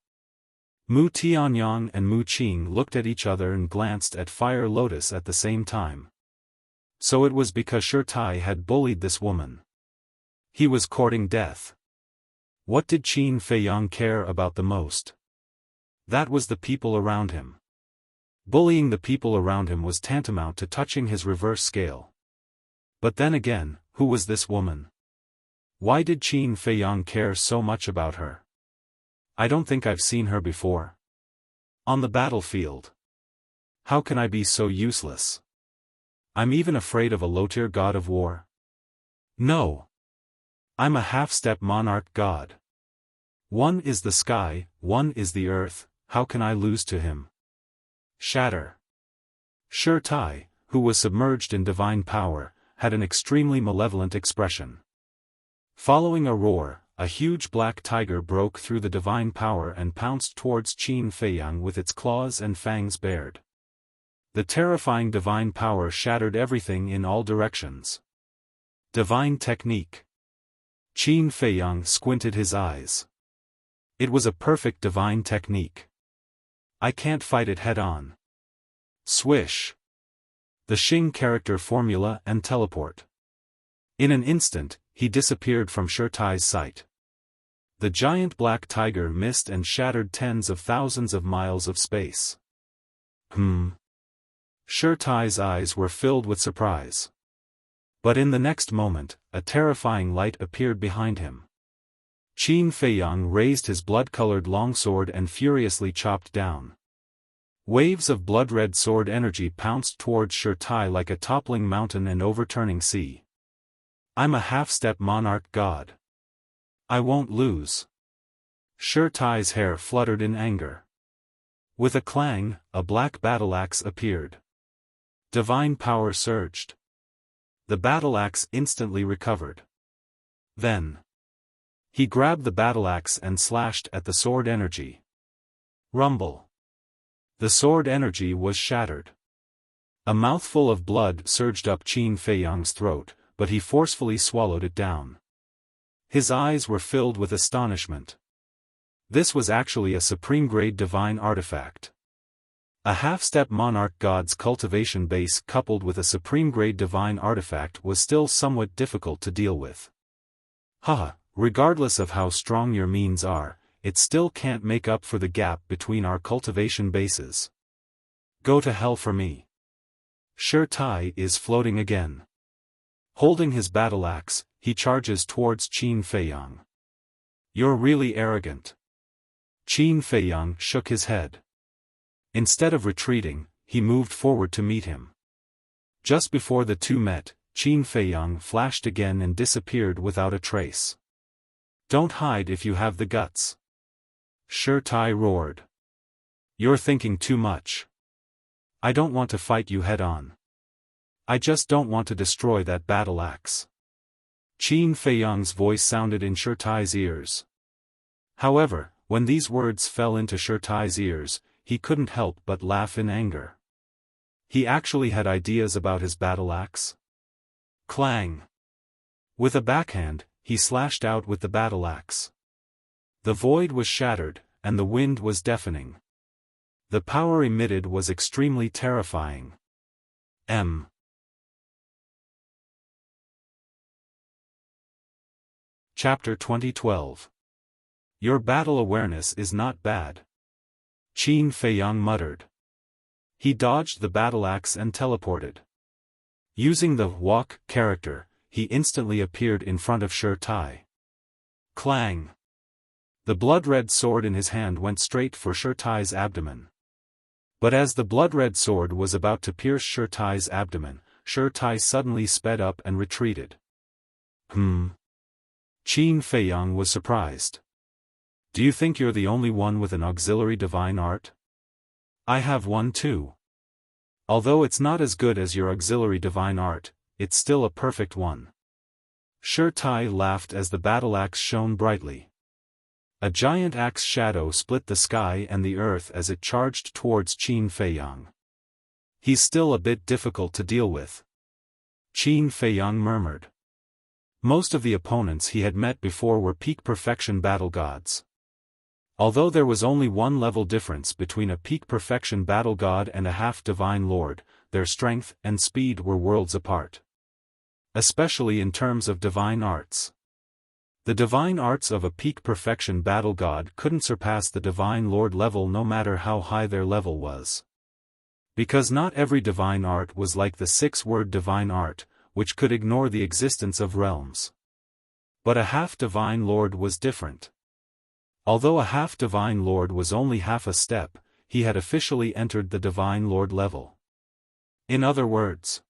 Mu Tianyang and Mu Qing looked at each other and glanced at Fire Lotus at the same time. So it was because Shi Tai had bullied this woman. He was courting death. What did Qin Feiyang care about the most? That was the people around him. Bullying the people around him was tantamount to touching his reverse scale. But then again, who was this woman? Why did Qin Feiyang care so much about her? I don't think I've seen her before. On the battlefield. How can I be so useless? I'm even afraid of a low-tier god of war. No. I'm a half-step monarch god. One is the sky, one is the earth, how can I lose to him? Shatter. Shi Tai, who was submerged in divine power, had an extremely malevolent expression. Following a roar, a huge black tiger broke through the divine power and pounced towards Qin Feiyang with its claws and fangs bared. The terrifying divine power shattered everything in all directions. Divine technique. Qin Feiyang squinted his eyes. It was a perfect divine technique. I can't fight it head-on. Swish. The Xing character formula and teleport. In an instant, he disappeared from Shi Tai's sight. The giant black tiger missed and shattered tens of thousands of miles of space. Shi Tai's eyes were filled with surprise. But in the next moment, a terrifying light appeared behind him. Qin Feiyang raised his blood-colored longsword and furiously chopped down. Waves of blood-red sword energy pounced towards Shi Tai like a toppling mountain and overturning sea. I'm a half-step monarch god. I won't lose. Shi Tai's hair fluttered in anger. With a clang, a black battle-axe appeared. Divine power surged. The battle-axe instantly recovered. Then he grabbed the battle-axe and slashed at the sword energy. Rumble. The sword energy was shattered. A mouthful of blood surged up Qin Feiyang's throat, but he forcefully swallowed it down. His eyes were filled with astonishment. This was actually a supreme-grade divine artifact. A half-step monarch god's cultivation base coupled with a supreme-grade divine artifact was still somewhat difficult to deal with. Haha, regardless of how strong your means are, it still can't make up for the gap between our cultivation bases. Go to hell for me. Shi Tai is floating again. Holding his battle-axe, he charges towards Qin Feiyang. You're really arrogant. Qin Feiyang shook his head. Instead of retreating, he moved forward to meet him. Just before the two met, Qin Feiyang flashed again and disappeared without a trace. Don't hide if you have the guts. Shi Tai roared. You're thinking too much. I don't want to fight you head-on. I just don't want to destroy that battle-axe. Qin Feiyang's voice sounded in Shi Tai's ears. However, when these words fell into Shi Tai's ears, he couldn't help but laugh in anger. He actually had ideas about his battle-axe. Clang! With a backhand, he slashed out with the battle axe. The void was shattered, and the wind was deafening. The power emitted was extremely terrifying. Chapter 2012. Your battle awareness is not bad. Qin Feiyang muttered. He dodged the battle axe and teleported. Using the walk character, he instantly appeared in front of Shi Tai. Clang! The blood-red sword in his hand went straight for Shi Tai's abdomen. But as the blood-red sword was about to pierce Shi Tai's abdomen, Shi Tai suddenly sped up and retreated. Qin Feiyang was surprised. Do you think you're the only one with an auxiliary divine art? I have one too. Although it's not as good as your auxiliary divine art, it's still a perfect one. Shi Tai laughed as the battle axe shone brightly. A giant axe shadow split the sky and the earth as it charged towards Qin Feiyang. He's still a bit difficult to deal with. Qin Feiyang murmured. Most of the opponents he had met before were peak perfection battle gods. Although there was only one level difference between a peak perfection battle god and a half-divine lord, their strength and speed were worlds apart. Especially in terms of divine arts. The divine arts of a peak perfection battle god couldn't surpass the divine lord level no matter how high their level was. Because not every divine art was like the 6-word divine art, which could ignore the existence of realms. But a half-divine lord was different. Although a half-divine lord was only half a step, he had officially entered the divine lord level. In other words,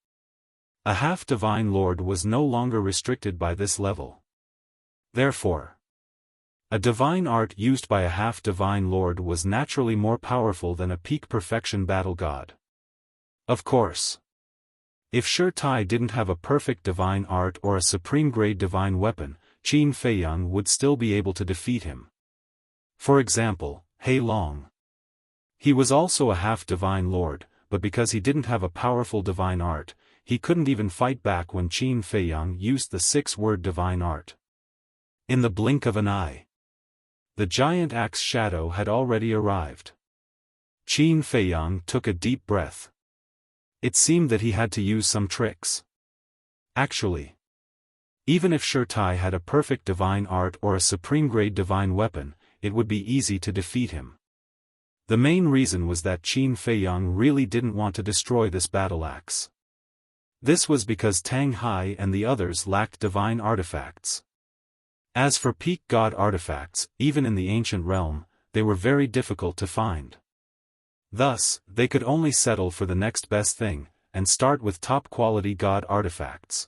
a half-divine lord was no longer restricted by this level. Therefore, a divine art used by a half-divine lord was naturally more powerful than a peak perfection battle god. Of course, if Shi Tai didn't have a perfect divine art or a supreme-grade divine weapon, Qin Feiyang would still be able to defeat him. For example, Hei Long. He was also a half-divine lord, but because he didn't have a powerful divine art, he couldn't even fight back when Qin Feiyang used the 6-word divine art. In the blink of an eye, the giant axe shadow had already arrived. Qin Feiyang took a deep breath. It seemed that he had to use some tricks. Actually, even if Shi Tai had a perfect divine art or a supreme-grade divine weapon, it would be easy to defeat him. The main reason was that Qin Feiyang really didn't want to destroy this battle axe. This was because Tang Hai and the others lacked divine artifacts. As for peak god artifacts, even in the ancient realm, they were very difficult to find. Thus, they could only settle for the next best thing, and start with top-quality god artifacts.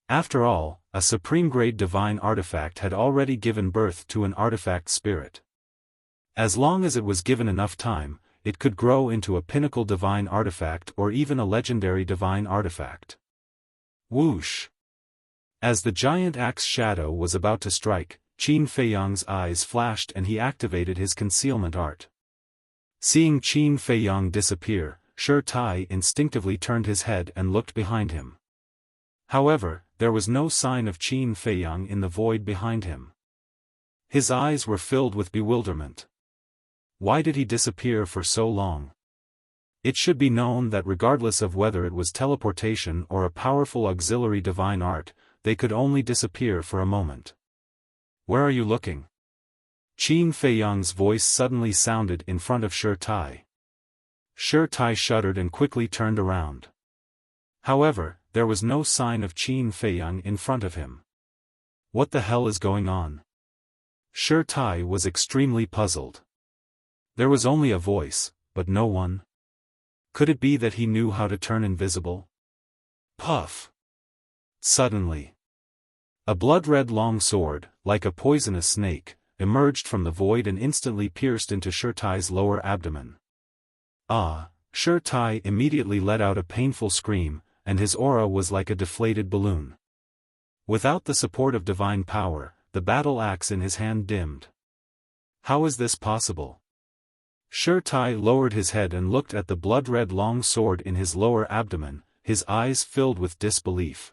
After all, a supreme-grade divine artifact had already given birth to an artifact spirit. As long as it was given enough time, it could grow into a pinnacle divine artifact or even a legendary divine artifact. Whoosh! As the giant axe shadow was about to strike, Qin Feiyang's eyes flashed and he activated his concealment art. Seeing Qin Feiyang disappear, Shi Tai instinctively turned his head and looked behind him. However, there was no sign of Qin Feiyang in the void behind him. His eyes were filled with bewilderment. Why did he disappear for so long? It should be known that regardless of whether it was teleportation or a powerful auxiliary divine art, they could only disappear for a moment. Where are you looking? Qin Feiyang's voice suddenly sounded in front of Shi Tai. Shi Tai shuddered and quickly turned around. However, there was no sign of Qin Feiyang in front of him. What the hell is going on? Shi Tai was extremely puzzled. There was only a voice, but no one. Could it be that he knew how to turn invisible? Puff! Suddenly, a blood-red long sword, like a poisonous snake, emerged from the void and instantly pierced into Shi Tai's lower abdomen. Ah! Shi Tai immediately let out a painful scream, and his aura was like a deflated balloon. Without the support of divine power, the battle axe in his hand dimmed. How is this possible? Shi Tai lowered his head and looked at the blood-red long sword in his lower abdomen, his eyes filled with disbelief.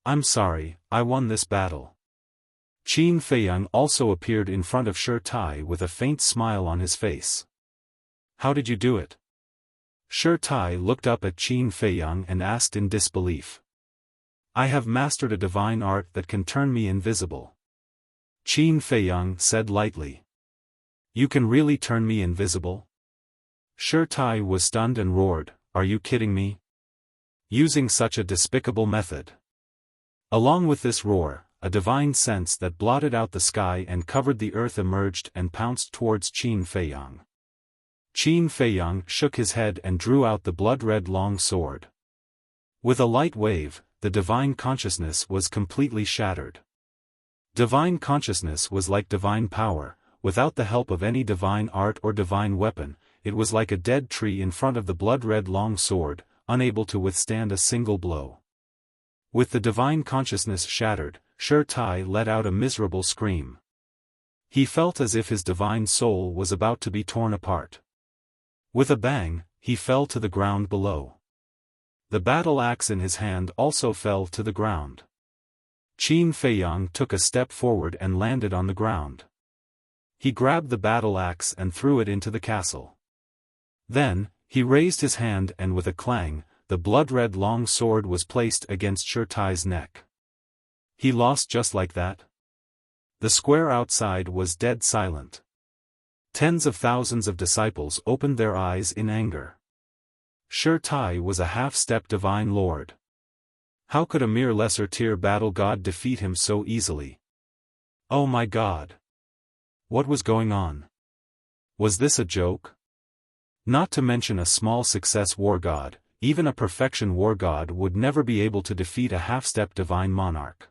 I'm sorry, I won this battle. Qin Feiyang also appeared in front of Shi Tai with a faint smile on his face. How did you do it? Shi Tai looked up at Qin Feiyang and asked in disbelief. I have mastered a divine art that can turn me invisible. Qin Feiyang said lightly. You can really turn me invisible? Shi Tai was stunned and roared, Are you kidding me? Using such a despicable method. Along with this roar, a divine sense that blotted out the sky and covered the earth emerged and pounced towards Qin Feiyang. Qin Feiyang shook his head and drew out the blood-red long sword. With a light wave, the divine consciousness was completely shattered. Divine consciousness was like divine power, without the help of any divine art or divine weapon. It was like a dead tree in front of the blood-red long sword, unable to withstand a single blow. With the divine consciousness shattered, Shi Tai let out a miserable scream. He felt as if his divine soul was about to be torn apart. With a bang, he fell to the ground below. The battle axe in his hand also fell to the ground. Qin Feiyang took a step forward and landed on the ground. He grabbed the battle axe and threw it into the castle. Then, he raised his hand and with a clang, the blood-red long sword was placed against Shi Tai's neck. He lost just like that? The square outside was dead silent. Tens of thousands of disciples opened their eyes in anger. Shi Tai was a half-step divine lord. How could a mere lesser-tier battle god defeat him so easily? Oh my god! What was going on? Was this a joke? Not to mention a small success war god, even a perfection war god would never be able to defeat a half-step divine monarch.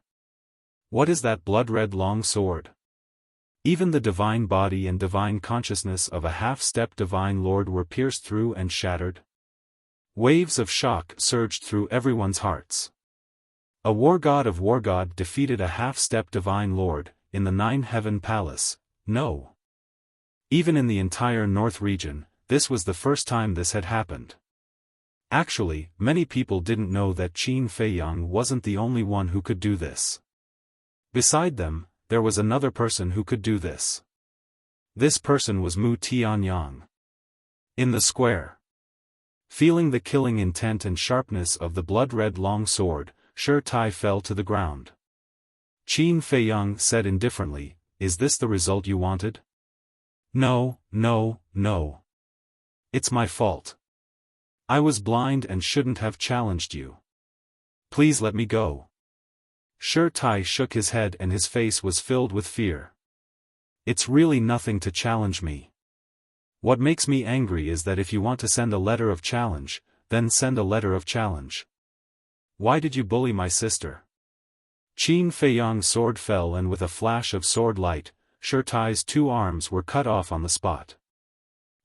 What is that blood-red long sword? Even the divine body and divine consciousness of a half-step divine lord were pierced through and shattered. Waves of shock surged through everyone's hearts. A war god defeated a half-step divine lord, in the Nine-Heaven Palace, no. Even in the entire North region, this was the first time this had happened. Actually, many people didn't know that Qin Feiyang wasn't the only one who could do this. Beside them, there was another person who could do this. This person was Mu Tianyang. In the square. Feeling the killing intent and sharpness of the blood-red long sword, Shi Tai fell to the ground. Qin Feiyang said indifferently, Is this the result you wanted? No, no, no. It's my fault. I was blind and shouldn't have challenged you. Please let me go. Shi Tai shook his head and his face was filled with fear. It's really nothing to challenge me. What makes me angry is that if you want to send a letter of challenge, then send a letter of challenge. Why did you bully my sister? Qin Feiyang's sword fell and with a flash of sword light, Shi Tai's 2 arms were cut off on the spot.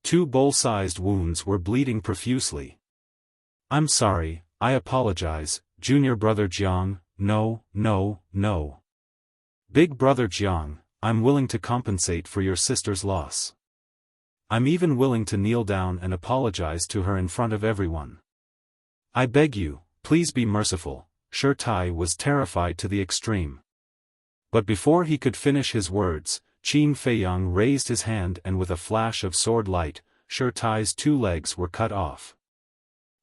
2 bowl-sized wounds were bleeding profusely. I'm sorry, I apologize, junior brother Jiang, no, no, no. Big brother Jiang, I'm willing to compensate for your sister's loss. I'm even willing to kneel down and apologize to her in front of everyone. I beg you, please be merciful. Shi Tai was terrified to the extreme. But before he could finish his words, Qin Feiyang raised his hand and with a flash of sword light, Shi Tai's 2 legs were cut off.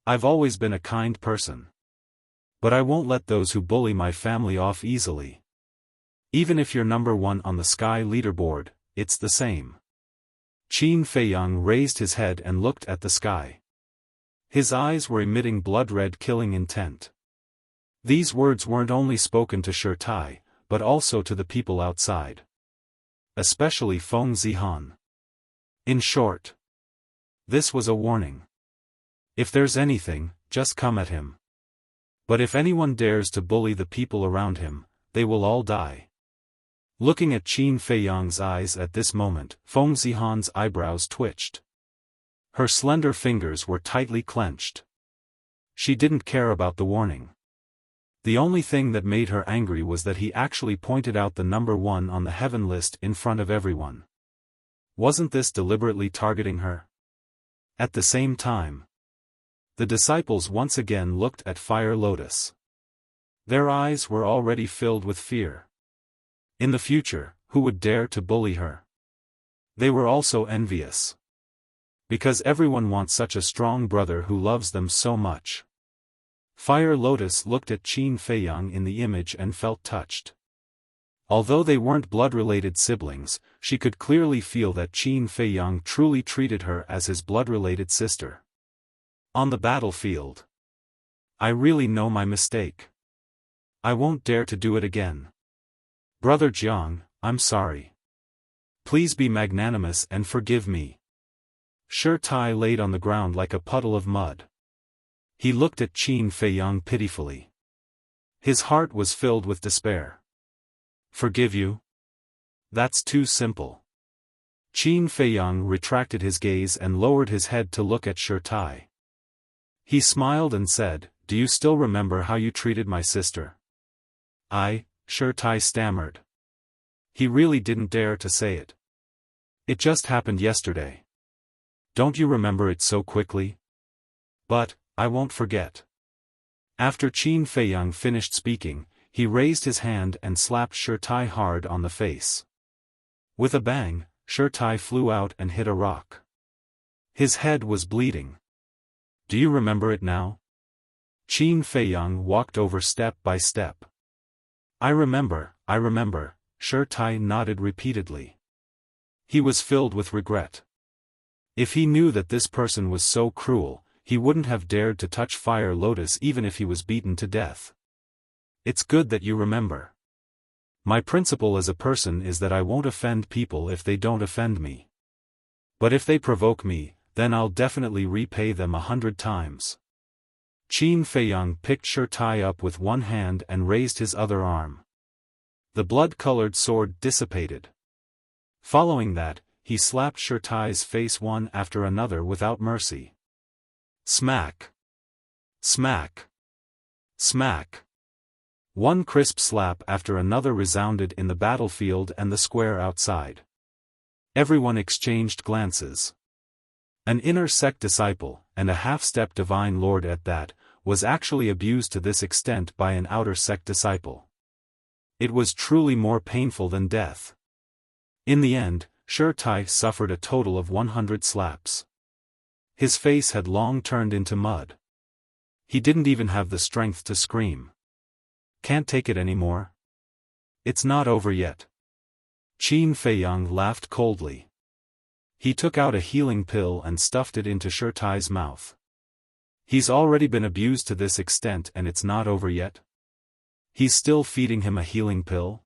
I've always been a kind person. But I won't let those who bully my family off easily. Even if you're number 1 on the sky leaderboard, it's the same. Qin Feiyang raised his head and looked at the sky. His eyes were emitting blood-red killing intent. These words weren't only spoken to Shi Tai, but also to the people outside. Especially Feng Zihan. In short, this was a warning. If there's anything, just come at him. But if anyone dares to bully the people around him, they will all die. Looking at Qin Feiyang's eyes at this moment, Feng Zihan's eyebrows twitched. Her slender fingers were tightly clenched. She didn't care about the warning. The only thing that made her angry was that he actually pointed out the number 1 on the heaven list in front of everyone. Wasn't this deliberately targeting her? At the same time, the disciples once again looked at Fire Lotus. Their eyes were already filled with fear. In the future, who would dare to bully her? They were also envious. Because everyone wants such a strong brother who loves them so much. Fire Lotus looked at Qin Feiyang in the image and felt touched. Although they weren't blood-related siblings, she could clearly feel that Qin Feiyang truly treated her as his blood-related sister. On the battlefield. I really know my mistake. I won't dare to do it again. Brother Jiang, I'm sorry. Please be magnanimous and forgive me. Shi Tai laid on the ground like a puddle of mud. He looked at Qin Feiyang pitifully. His heart was filled with despair. Forgive you? That's too simple. Qin Feiyang retracted his gaze and lowered his head to look at Shi Tai. He smiled and said, "Do you still remember how you treated my sister?" Shi Tai stammered. He really didn't dare to say it. It just happened yesterday. Don't you remember it so quickly? But, I won't forget. After Qin Feiyang finished speaking, he raised his hand and slapped Shi Tai hard on the face. With a bang, Shi Tai flew out and hit a rock. His head was bleeding. Do you remember it now? Qin Feiyang walked over step by step. I remember, Shi Tai nodded repeatedly. He was filled with regret. If he knew that this person was so cruel, he wouldn't have dared to touch Fire Lotus even if he was beaten to death. It's good that you remember. My principle as a person is that I won't offend people if they don't offend me. But if they provoke me, then I'll definitely repay them 100 times. Qin Feiyang picked Shi Tai up with one hand and raised his other arm. The blood-colored sword dissipated. Following that, he slapped Shi Tai's face one after another without mercy. Smack! Smack! Smack! One crisp slap after another resounded in the battlefield and the square outside. Everyone exchanged glances. An inner sect disciple, and a half-step divine lord at that, was actually abused to this extent by an outer sect disciple. It was truly more painful than death. In the end, Shi Tai suffered a total of 100 slaps. His face had long turned into mud. He didn't even have the strength to scream. Can't take it anymore? It's not over yet. Qin Feiyang laughed coldly. He took out a healing pill and stuffed it into Shi Tai's mouth. He's already been abused to this extent and it's not over yet? He's still feeding him a healing pill?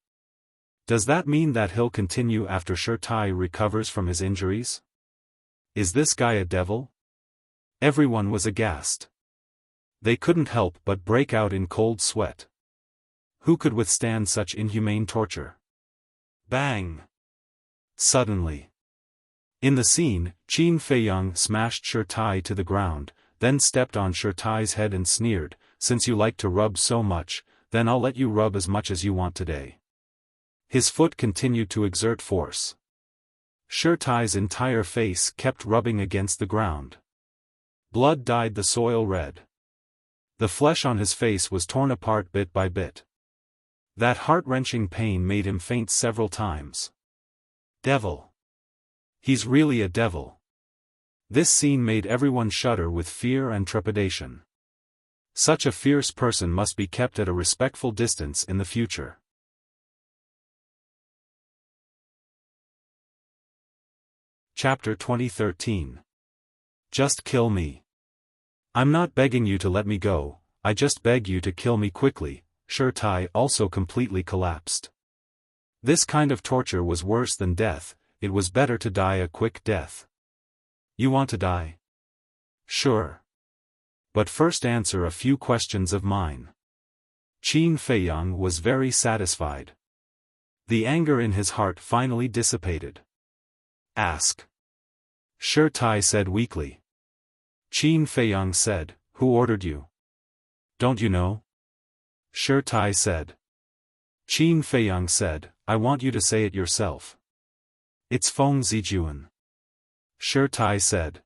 Does that mean that he'll continue after Shi Tai recovers from his injuries? Is this guy a devil? Everyone was aghast. They couldn't help but break out in cold sweat. Who could withstand such inhumane torture? Bang! Suddenly. In the scene, Qin Feiyang smashed Shi Tai to the ground, then stepped on Shi Tai's head and sneered, "Since you like to rub so much, then I'll let you rub as much as you want today." His foot continued to exert force. Shi Tai's entire face kept rubbing against the ground. Blood dyed the soil red. The flesh on his face was torn apart bit by bit. That heart-wrenching pain made him faint several times. Devil. He's really a devil. This scene made everyone shudder with fear and trepidation. Such a fierce person must be kept at a respectful distance in the future. Chapter 2013. Just kill me. I'm not begging you to let me go, I just beg you to kill me quickly. Shi Tai also completely collapsed. This kind of torture was worse than death, it was better to die a quick death. You want to die? Sure. But first answer a few questions of mine. Qin Feiyang was very satisfied. The anger in his heart finally dissipated. Ask. Shi Tai said weakly. Qin Feiyang said, "Who ordered you? Don't you know?" Shi Tai said. Qin Feiyang said, "I want you to say it yourself." "It's Feng Zijuan." Shi Tai said.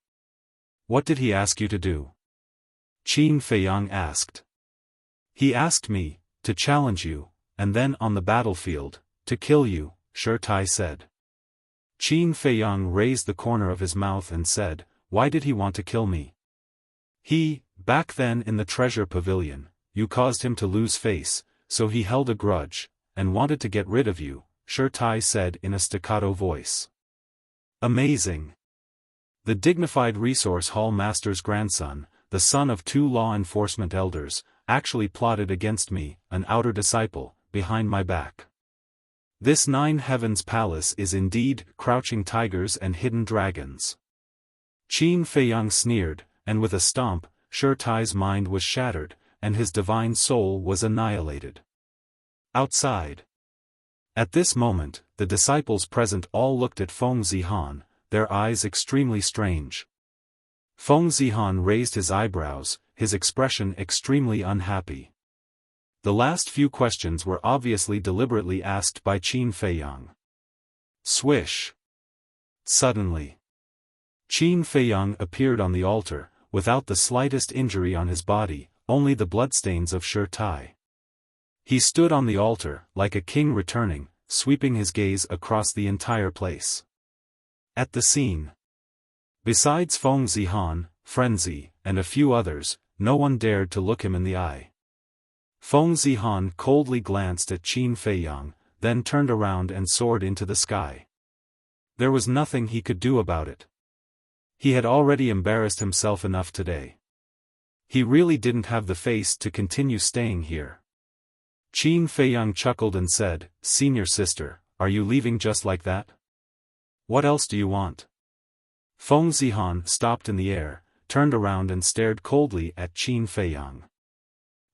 "What did he ask you to do?" Qin Feiyang asked. "He asked me to challenge you, and then on the battlefield, To kill you, Tai said. Qin Feiyang raised the corner of his mouth and said, why did he want to kill me? Back then in the treasure pavilion, you caused him to lose face, so he held a grudge, and wanted to get rid of you, Tai said in a staccato voice. Amazing. The dignified resource hall master's grandson, the son of 2 law enforcement elders, actually plotted against me, an outer disciple, behind my back. This 9 heavens palace is indeed crouching tigers and hidden dragons. Qin Feiyang sneered, and with a stomp, Tai's mind was shattered, and his divine soul was annihilated. Outside. At this moment, the disciples present all looked at Feng Zihan, their eyes extremely strange. Feng Zihan raised his eyebrows, his expression extremely unhappy. The last few questions were obviously deliberately asked by Qin Feiyang. Swish. Suddenly, Qin Feiyang appeared on the altar, without the slightest injury on his body, only the bloodstains of Tai. He stood on the altar, like a king returning, sweeping his gaze across the entire place. At the scene, besides Feng Zihan, Frenzy, and a few others, no one dared to look him in the eye. Feng Zihan coldly glanced at Qin Feiyang, then turned around and soared into the sky. There was nothing he could do about it. He had already embarrassed himself enough today. He really didn't have the face to continue staying here. Qin Feiyang chuckled and said, Senior sister, are you leaving just like that? What else do you want? Feng Zihan stopped in the air, turned around and stared coldly at Qin Feiyang.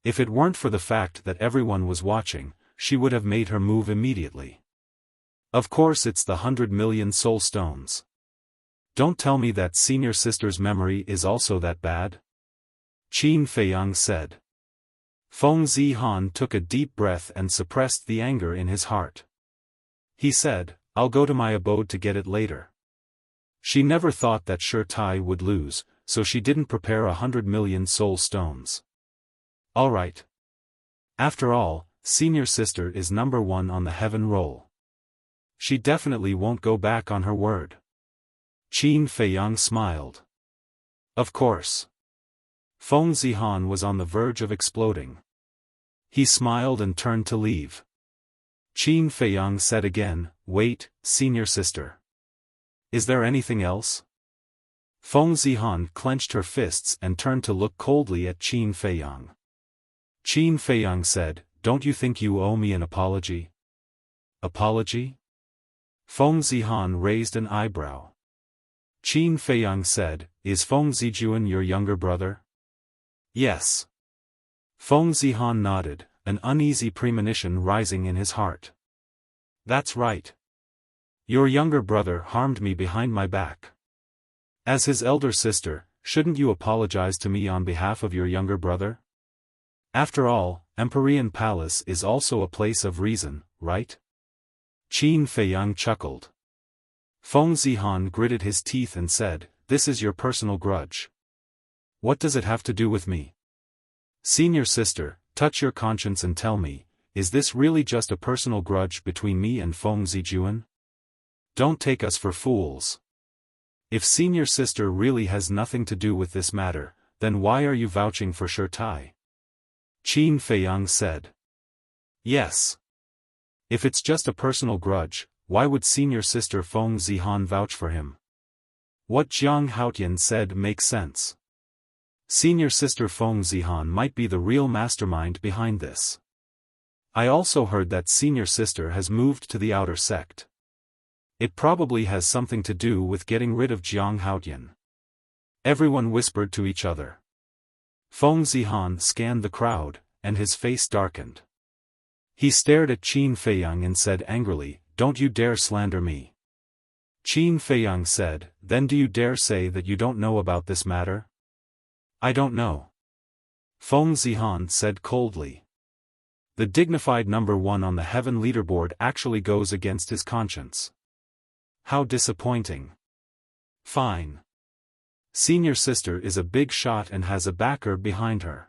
If it weren't for the fact that everyone was watching, she would have made her move immediately. Of course it's the 100 million soul stones. Don't tell me that senior sister's memory is also that bad? Qin Feiyang said. Feng Zihan took a deep breath and suppressed the anger in his heart. He said, I'll go to my abode to get it later. She never thought that Tai would lose, so she didn't prepare 100 million soul stones. Alright. After all, senior sister is number 1 on the heaven roll. She definitely won't go back on her word. Qin Feiyang smiled. Of course. Feng Zihan was on the verge of exploding. He smiled and turned to leave. Qin Feiyang said again, wait, senior sister. Is there anything else? Feng Zihan clenched her fists and turned to look coldly at Qin Feiyang. Qin Feiyang said, don't you think you owe me an apology? Apology? Feng Zihan raised an eyebrow. Qin Feiyang said, is Feng Zijuan your younger brother? Yes. Feng Zihan nodded, an uneasy premonition rising in his heart. That's right. Your younger brother harmed me behind my back. As his elder sister, shouldn't you apologize to me on behalf of your younger brother? After all, Empyrean Palace is also a place of reason, right? Qin Feiyang chuckled. Feng Zihan gritted his teeth and said, this is your personal grudge. What does it have to do with me? Senior sister, touch your conscience and tell me, is this really just a personal grudge between me and Feng Zijuan? Don't take us for fools. If senior sister really has nothing to do with this matter, then why are you vouching for Tai? Qin Feiyang said. Yes. If it's just a personal grudge, why would senior sister Feng Zihan vouch for him? What Jiang Haotian said makes sense. Senior sister Feng Zihan might be the real mastermind behind this. I also heard that senior sister has moved to the outer sect. It probably has something to do with getting rid of Jiang Haotian. Everyone whispered to each other. Feng Zihan scanned the crowd, and his face darkened. He stared at Qin Feiyang and said angrily, don't you dare slander me. Qin Feiyang said, then do you dare say that you don't know about this matter? I don't know. Feng Zihan said coldly. The dignified number 1 on the heaven leaderboard actually goes against his conscience. How disappointing. Fine. Senior sister is a big shot and has a backer behind her.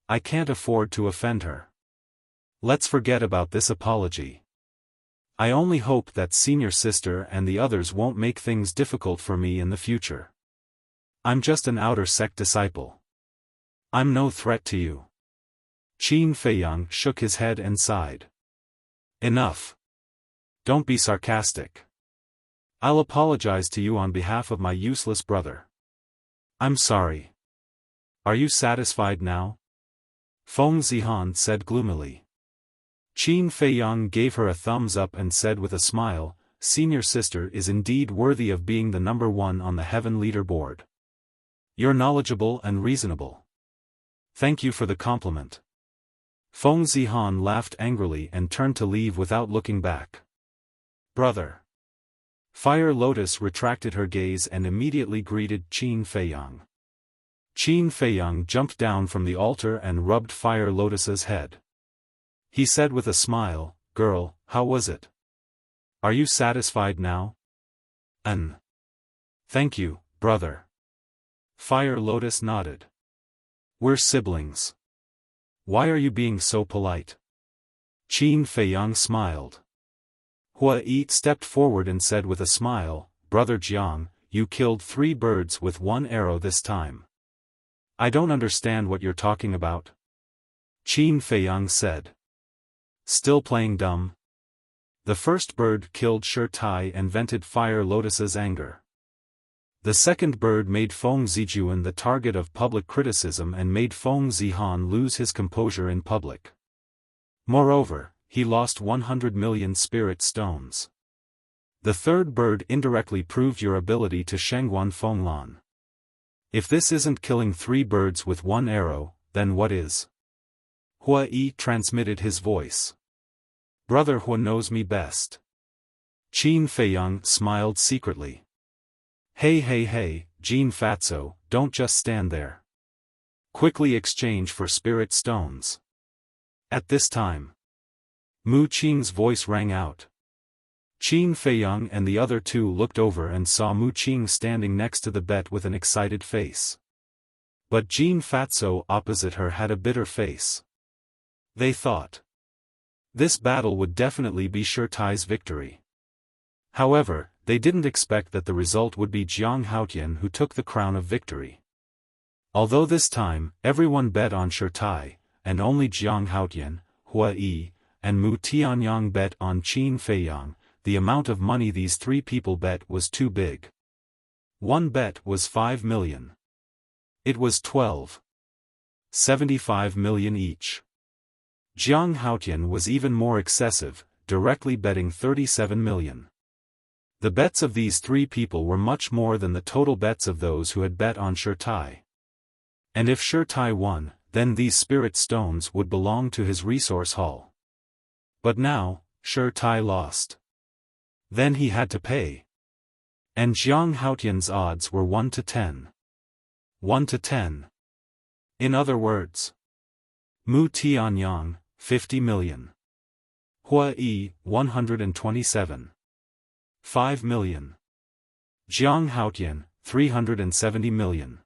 I can't afford to offend her. Let's forget about this apology. I only hope that senior sister and the others won't make things difficult for me in the future. I'm just an outer sect disciple. I'm no threat to you. Qin Feiyang shook his head and sighed. Enough. Don't be sarcastic. I'll apologize to you on behalf of my useless brother. I'm sorry. Are you satisfied now? Feng Zihan said gloomily. Qin Feiyang gave her a thumbs up and said with a smile, Senior sister is indeed worthy of being the number one on the heaven leaderboard. You're knowledgeable and reasonable. Thank you for the compliment. Feng Zihan laughed angrily and turned to leave without looking back. Brother. Fire Lotus retracted her gaze and immediately greeted Qin Feiyang. Qin Feiyang jumped down from the altar and rubbed Fire Lotus's head. He said with a smile, Girl, how was it? Are you satisfied now? Thank you, brother. Fire Lotus nodded. We're siblings. Why are you being so polite? Qin Feiyang smiled. Hua Yi stepped forward and said with a smile, Brother Jiang, you killed 3 birds with 1 arrow this time. I don't understand what you're talking about. Qin Feiyang said. Still playing dumb? The first bird killed Shi Tai and vented Fire Lotus's anger. The second bird made Feng Zijuan the target of public criticism and made Feng Zihan lose his composure in public. Moreover, he lost 100 million spirit stones. The third bird indirectly proved your ability to Shengguan Fenglan. If this isn't killing 3 birds with 1 arrow, then what is? Hua Yi transmitted his voice. Brother Hua knows me best. Qin Feiyang smiled secretly. Hey, Jin Fatso, don't just stand there. Quickly exchange for spirit stones. At this time, Mu Qing's voice rang out. Qin Feiyang and the other 2 looked over and saw Mu Qing standing next to the bet with an excited face. But Jin Fatso opposite her had a bitter face. They thought this battle would definitely be Shi Tai's victory. However, they didn't expect that the result would be Jiang Haotian who took the crown of victory. Although this time, everyone bet on Shi Tai, and only Jiang Haotian, Hua Yi, and Mu Tianyang bet on Qin Feiyang, the amount of money these 3 people bet was too big. One bet was 5 million. It was 75 million each. Jiang Haotian was even more excessive, directly betting 37 million. The bets of these 3 people were much more than the total bets of those who had bet on Shi Tai. And if Shi Tai won, then these spirit stones would belong to his resource hall. But now, Shi Tai lost. Then he had to pay. And Jiang Haotian's odds were 1 to 10. 1 to 10. In other words, Mu Tianyang, 50 million. Hua Yi, 127. 5 million. Jiang Haotian, 370 million.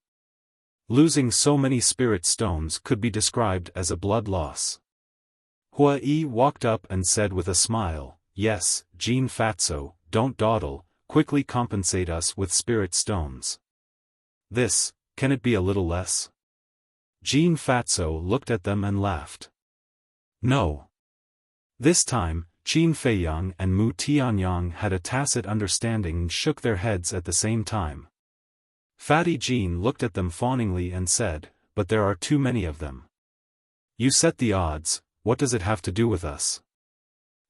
Losing so many spirit stones could be described as a blood loss. Hua Yi walked up and said with a smile, Yes, Jin Fatso, don't dawdle, quickly compensate us with spirit stones. Can it be a little less? Jin Fatso looked at them and laughed. No. This time, Qin Feiyang and Mu Tianyang had a tacit understanding and shook their heads at the same time. Fatty Jin looked at them fawningly and said, But there are too many of them. You set the odds, what does it have to do with us?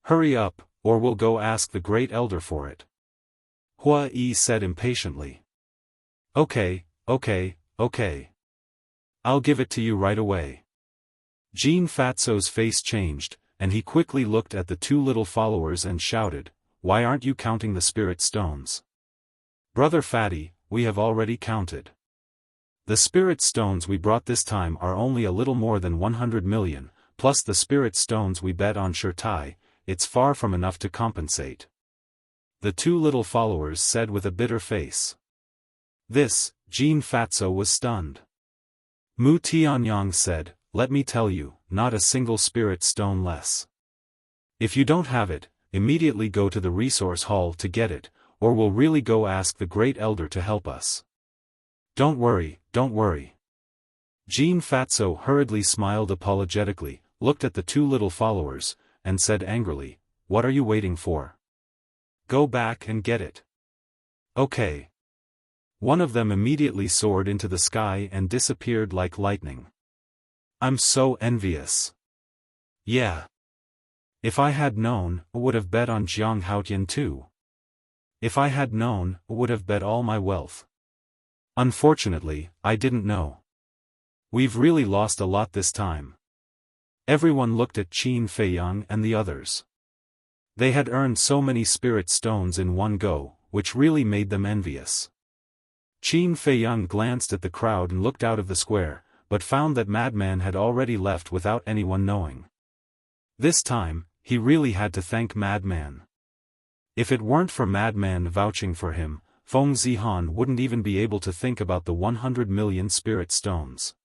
Hurry up, or we'll go ask the Great Elder for it. Hua Yi said impatiently. Okay. I'll give it to you right away. Jin Fatso's face changed, and he quickly looked at the 2 little followers and shouted, Why aren't you counting the spirit stones? Brother Fatty, we have already counted. The spirit stones we brought this time are only a little more than 100 million, plus the spirit stones we bet on Shi Tai, it's far from enough to compensate. The 2 little followers said with a bitter face. Jin Fatso was stunned. Mu Tianyang said, Let me tell you, not a single spirit stone less. If you don't have it, immediately go to the resource hall to get it, or we'll really go ask the Great Elder to help us. Don't worry, don't worry. Jean Fatso hurriedly smiled apologetically, looked at the two little followers, and said angrily, "What are you waiting for? Go back and get it." Okay. One of them immediately soared into the sky and disappeared like lightning. I'm so envious. Yeah. If I had known, I would have bet on Jiang Haotian too. If I had known, I would have bet all my wealth. Unfortunately, I didn't know. We've really lost a lot this time. Everyone looked at Qin Feiyang and the others. They had earned so many spirit stones in one go, which really made them envious. Qin Feiyang glanced at the crowd and looked out of the square, but found that Madman had already left without anyone knowing. This time, he really had to thank Madman. If it weren't for Madman vouching for him, Feng Zihan wouldn't even be able to think about the 100 million spirit stones.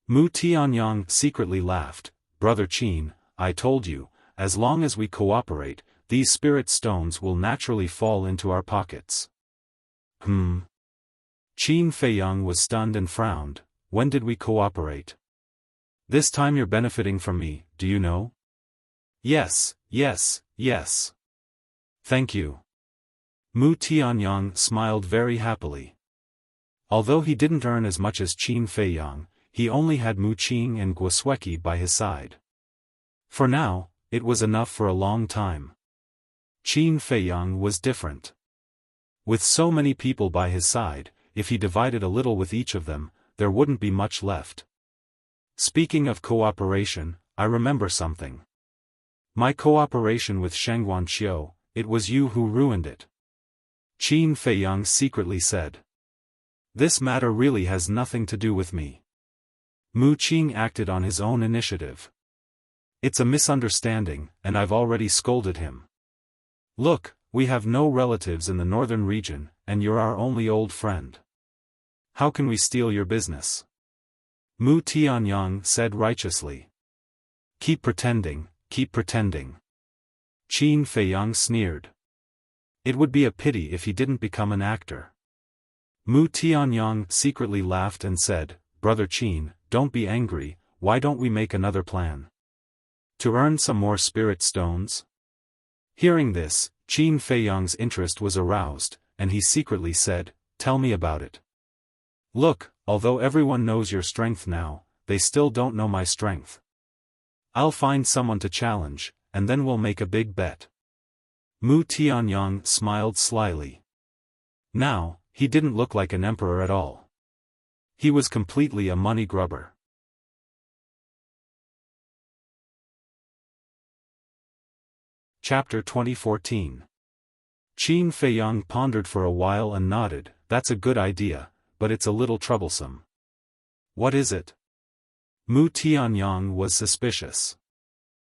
Mu Tianyang secretly laughed. Brother Qin, I told you, as long as we cooperate, these spirit stones will naturally fall into our pockets. Qin Feiyang was stunned and frowned. When did we cooperate? This time you're benefiting from me, do you know? Yes, yes, yes. Thank you. Mu Tianyang smiled very happily. Although he didn't earn as much as Qin Feiyang, he only had Mu Qing and Guosweki by his side. For now, it was enough for a long time. Qin Feiyang was different. With so many people by his side, if he divided a little with each of them, there wouldn't be much left. Speaking of cooperation, I remember something. My cooperation with Shengguan Qiu, it was you who ruined it. Qin Feiyang secretly said. This matter really has nothing to do with me. Mu Qing acted on his own initiative. It's a misunderstanding, and I've already scolded him. Look, we have no relatives in the northern region, and you're our only old friend. How can we steal your business? Mu Tianyang said righteously. Keep pretending, keep pretending. Qin Feiyang sneered. It would be a pity if he didn't become an actor. Mu Tianyang secretly laughed and said, Brother Qin, don't be angry, why don't we make another plan? To earn some more spirit stones? Hearing this, Qin Feiyang's interest was aroused, and he secretly said, Tell me about it. Look, although everyone knows your strength now, they still don't know my strength. I'll find someone to challenge, and then we'll make a big bet. Mu Tianyang smiled slyly. Now, he didn't look like an emperor at all. He was completely a money grubber. Chapter 2014. Qin Feiyang pondered for a while and nodded, That's a good idea, but it's a little troublesome. What is it? Mu Tianyang was suspicious.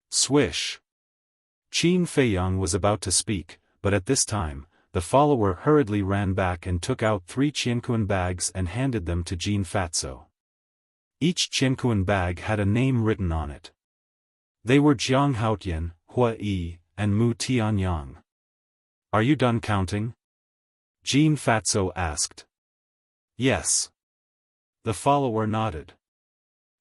Swish. Qin Feiyang was about to speak, but at this time, the follower hurriedly ran back and took out 3 Qianquan bags and handed them to Jean Fatso. Each Qianquan bag had a name written on it. They were Jiang Haotian, Hua Yi, and Mu Tianyang. Are you done counting? Jean Fatso asked. Yes. The follower nodded.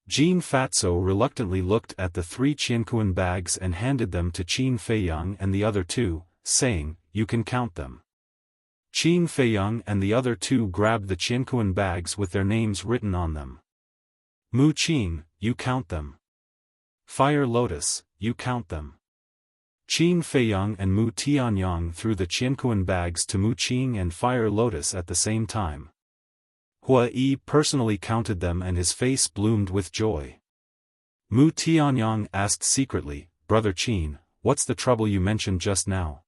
Jean Fatso reluctantly looked at the 3 Qianquan bags and handed them to Qin Feiyang and the other 2, saying, You can count them. Qin Feiyang and the other 2 grabbed the Qianquan bags with their names written on them. Mu Qing, you count them. Fire Lotus, you count them. Qin Feiyang and Mu Tianyang threw the Qianquan bags to Mu Qing and Fire Lotus at the same time. Hua Yi personally counted them and his face bloomed with joy. Mu Tianyang asked secretly, Brother Qin, what's the trouble you mentioned just now?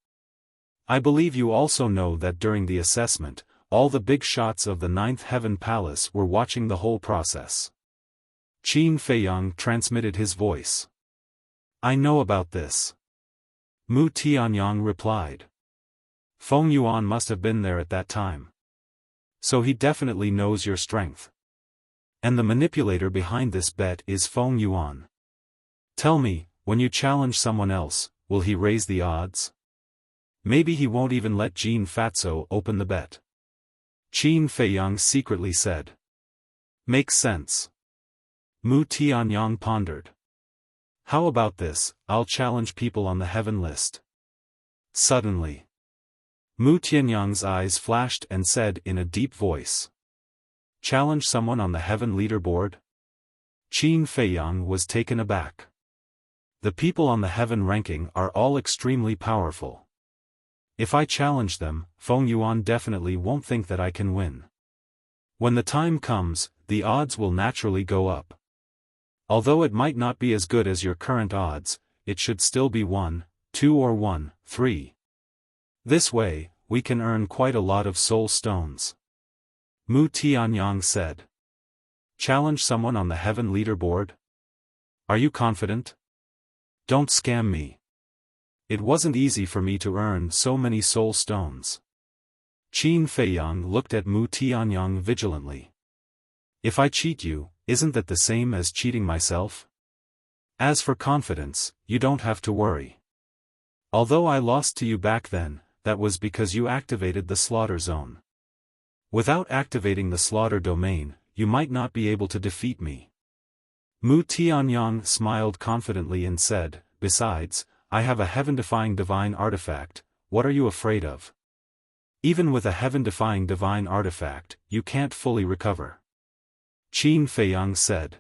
I believe you also know that during the assessment, all the big shots of the 9th Heaven Palace were watching the whole process. Qin Feiyang transmitted his voice. I know about this. Mu Tianyang replied. Feng Yuan must have been there at that time. So he definitely knows your strength. And the manipulator behind this bet is Feng Yuan. Tell me, when you challenge someone else, will he raise the odds? Maybe he won't even let Jin Fatso open the bet. Qin Feiyang secretly said. Makes sense. Mu Tianyang pondered. How about this, I'll challenge people on the heaven list. Suddenly, Mu Tianyang's eyes flashed and said in a deep voice. Challenge someone on the heaven leaderboard? Qin Feiyang was taken aback. The people on the heaven ranking are all extremely powerful. If I challenge them, Feng Yuan definitely won't think that I can win. When the time comes, the odds will naturally go up. Although it might not be as good as your current odds, it should still be 1, 2 or 1, 3. This way, we can earn quite a lot of soul stones. Mu Tianyang said. Challenge someone on the heaven leaderboard? Are you confident? Don't scam me. It wasn't easy for me to earn so many soul stones. Qin Feiyang looked at Mu Tianyang vigilantly. If I cheat you, isn't that the same as cheating myself? As for confidence, you don't have to worry. Although I lost to you back then, that was because you activated the slaughter zone. Without activating the slaughter domain, you might not be able to defeat me. Mu Tianyang smiled confidently and said, besides, I have a heaven-defying divine artifact, what are you afraid of? Even with a heaven-defying divine artifact, you can't fully recover. Qin Feiyang said.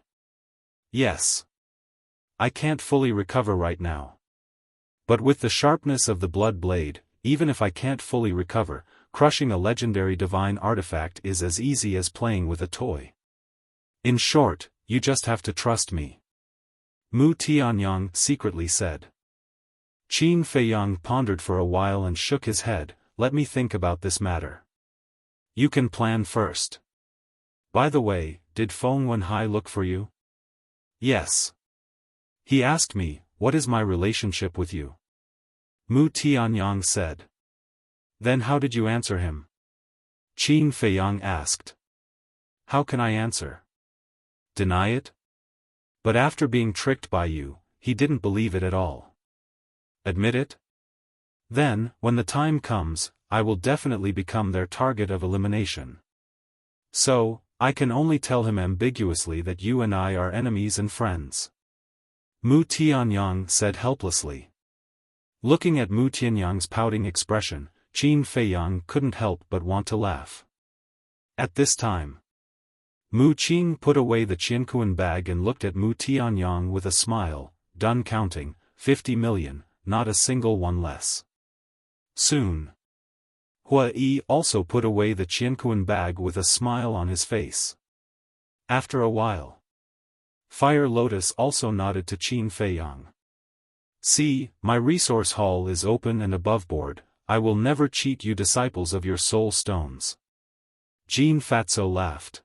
Yes. I can't fully recover right now. But with the sharpness of the blood blade, even if I can't fully recover, crushing a legendary divine artifact is as easy as playing with a toy. In short, you just have to trust me. Mu Tianyang secretly said. Qin Feiyang pondered for a while and shook his head, let me think about this matter. You can plan first. By the way, did Feng Wenhai look for you? Yes. He asked me, what is my relationship with you? Mu Tianyang said. Then how did you answer him? Qin Feiyang asked. How can I answer? Deny it? But after being tricked by you, he didn't believe it at all. Admit it? Then, when the time comes, I will definitely become their target of elimination. So, I can only tell him ambiguously that you and I are enemies and friends. Mu Tianyang said helplessly. Looking at Mu Tianyang's pouting expression, Qin Feiyang couldn't help but want to laugh. At this time, Mu Qing put away the Qiankuan bag and looked at Mu Tianyang with a smile, done counting, 50 million, not a single one less. Soon. Hua Yi also put away the Qiankuan bag with a smile on his face. After a while, Fire Lotus also nodded to Qin Feiyang. See, my resource hall is open and above board, I will never cheat you disciples of your soul stones. Jin Fatso laughed.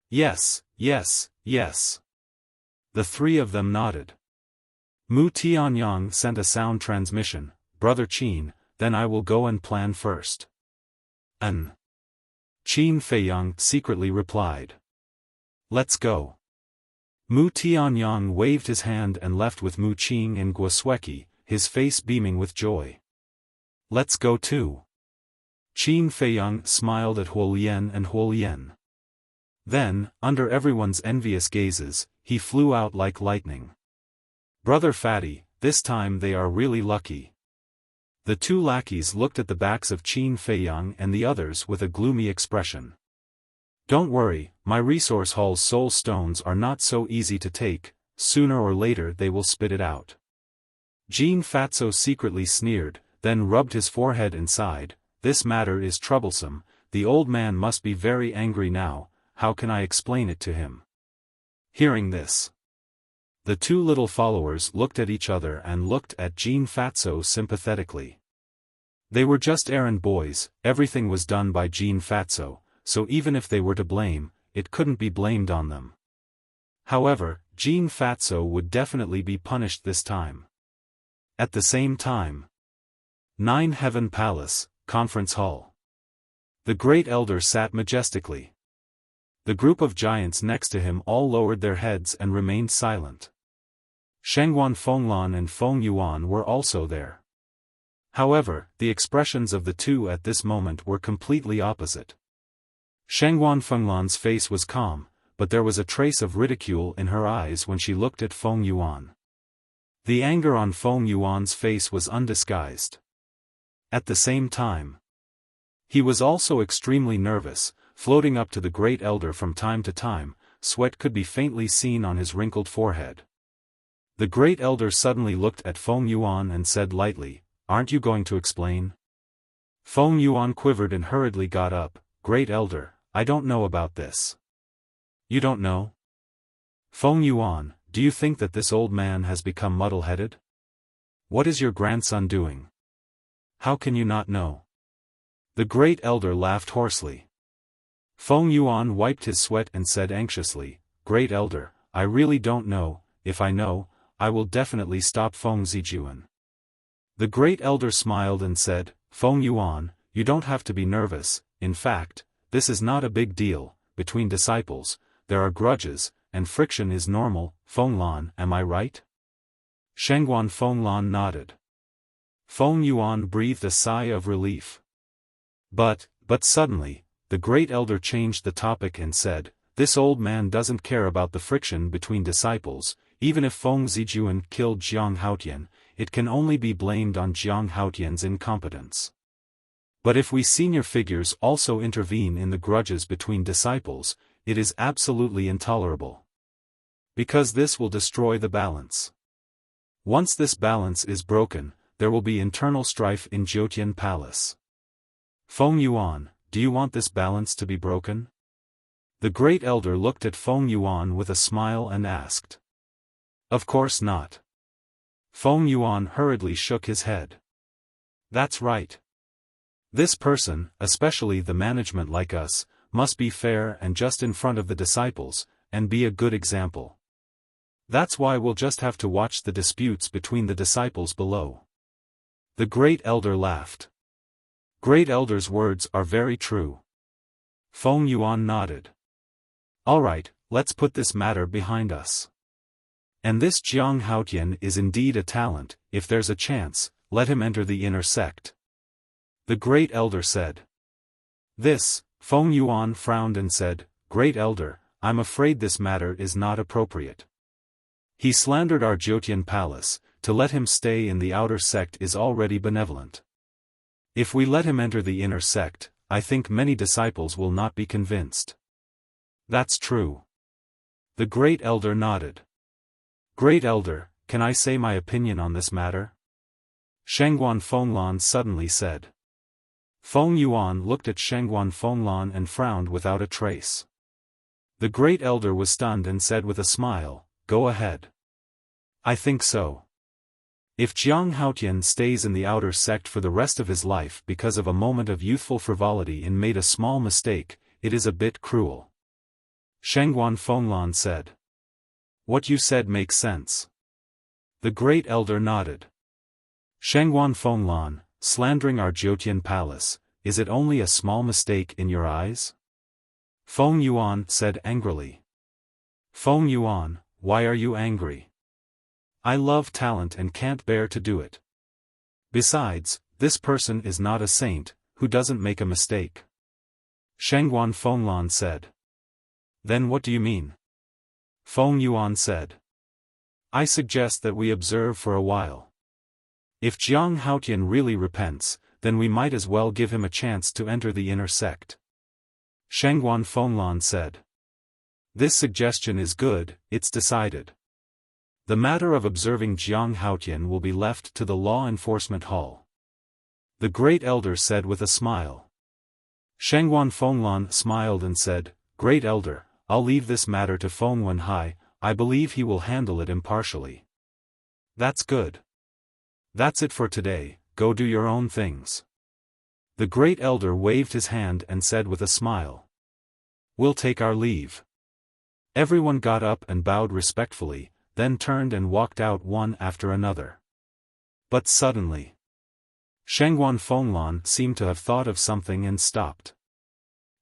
Yes, yes, yes. The three of them nodded. Mu Tianyang sent a sound transmission, Brother Qin, then I will go and plan first. Qin Feiyang secretly replied. Let's go. Mu Tianyang waved his hand and left with Mu Qing and Guosweki, his face beaming with joy. Let's go too. Qin Feiyang smiled at Huolian and Huolian. Then, under everyone's envious gazes, he flew out like lightning. Brother Fatty, this time they are really lucky. The two lackeys looked at the backs of Qin Feiyang and the others with a gloomy expression. Don't worry, my resource hall's soul stones are not so easy to take, sooner or later they will spit it out. Jin Fatso secretly sneered, then rubbed his forehead and sighed, this matter is troublesome, the old man must be very angry now, how can I explain it to him? Hearing this, the two little followers looked at each other and looked at Jin Fatso sympathetically. They were just errand boys, everything was done by Jin Fatso, so even if they were to blame, it couldn't be blamed on them. However, Jin Fatso would definitely be punished this time. At the same time, 9 Heaven Palace, Conference Hall. The Great Elder sat majestically. The group of giants next to him all lowered their heads and remained silent. Shangguan Fenglan and Feng Yuan were also there. However, the expressions of the two at this moment were completely opposite. Shangguan Fenglan's face was calm, but there was a trace of ridicule in her eyes when she looked at Feng Yuan. The anger on Feng Yuan's face was undisguised. At the same time, he was also extremely nervous, floating up to the great elder from time to time. Sweat could be faintly seen on his wrinkled forehead. The great elder suddenly looked at Feng Yuan and said lightly, "Aren't you going to explain?" Feng Yuan quivered and hurriedly got up. "Great elder, I don't know about this." "You don't know?" "Feng Yuan, do you think that this old man has become muddle-headed? What is your grandson doing? How can you not know?" The great elder laughed hoarsely. Feng Yuan wiped his sweat and said anxiously, "Great elder, I really don't know. If I know, I will definitely stop Feng Zijuan." The great elder smiled and said, "Feng Yuan, you don't have to be nervous. In fact, this is not a big deal. Between disciples, there are grudges, and friction is normal. Fenglan, am I right?" Shangguan Fenglan nodded. Feng Yuan breathed a sigh of relief. But suddenly, the great elder changed the topic and said, "This old man doesn't care about the friction between disciples. Even if Feng Zijuan killed Jiang Haotian, it can only be blamed on Jiang Haotian's incompetence. But if we senior figures also intervene in the grudges between disciples, it is absolutely intolerable. Because this will destroy the balance. Once this balance is broken, there will be internal strife in Jiutian Palace. Feng Yuan, do you want this balance to be broken?" The great elder looked at Feng Yuan with a smile and asked. "Of course not." Feng Yuan hurriedly shook his head. "That's right. This person, especially the management like us, must be fair and just in front of the disciples, and be a good example. That's why we'll just have to watch the disputes between the disciples below." The great elder laughed. Great elder's words are very true. Feng Yuan nodded. "All right, let's put this matter behind us. And this Jiang Haotian is indeed a talent. If there's a chance, let him enter the inner sect," the great elder said. This, Feng Yuan frowned and said, "Great elder, I'm afraid this matter is not appropriate. He slandered our Jiutian palace. To let him stay in the outer sect is already benevolent. If we let him enter the inner sect, I think many disciples will not be convinced." "That's true." The great elder nodded. "Great elder, can I say my opinion on this matter?" Shangguan Fenglan suddenly said. Feng Yuan looked at Shangguan Fenglan and frowned without a trace. The great elder was stunned and said with a smile, "Go ahead." "I think so. If Jiang Haotian stays in the outer sect for the rest of his life because of a moment of youthful frivolity and made a small mistake, it is a bit cruel." Shangguan Fenglan said. "What you said makes sense." The great elder nodded. Shangguan Fenglan, slandering our Jiutian palace, is it only a small mistake in your eyes? Feng Yuan said angrily. Feng Yuan, why are you angry? I love talent and can't bear to do it. Besides, this person is not a saint, who doesn't make a mistake. Shangguan Fenglan said. Then what do you mean? Feng Yuan said. I suggest that we observe for a while. If Jiang Haotian really repents, then we might as well give him a chance to enter the inner sect. Shangguan Fenglan said. This suggestion is good, it's decided. The matter of observing Jiang Haotian will be left to the Law Enforcement Hall. The Great Elder said with a smile. Shangguan Fenglan smiled and said, Great Elder, I'll leave this matter to Feng Wenhai, I believe he will handle it impartially. That's good. That's it for today, go do your own things. The Great Elder waved his hand and said with a smile. We'll take our leave. Everyone got up and bowed respectfully, then turned and walked out one after another. But suddenly, Shangguan Fenglan seemed to have thought of something and stopped.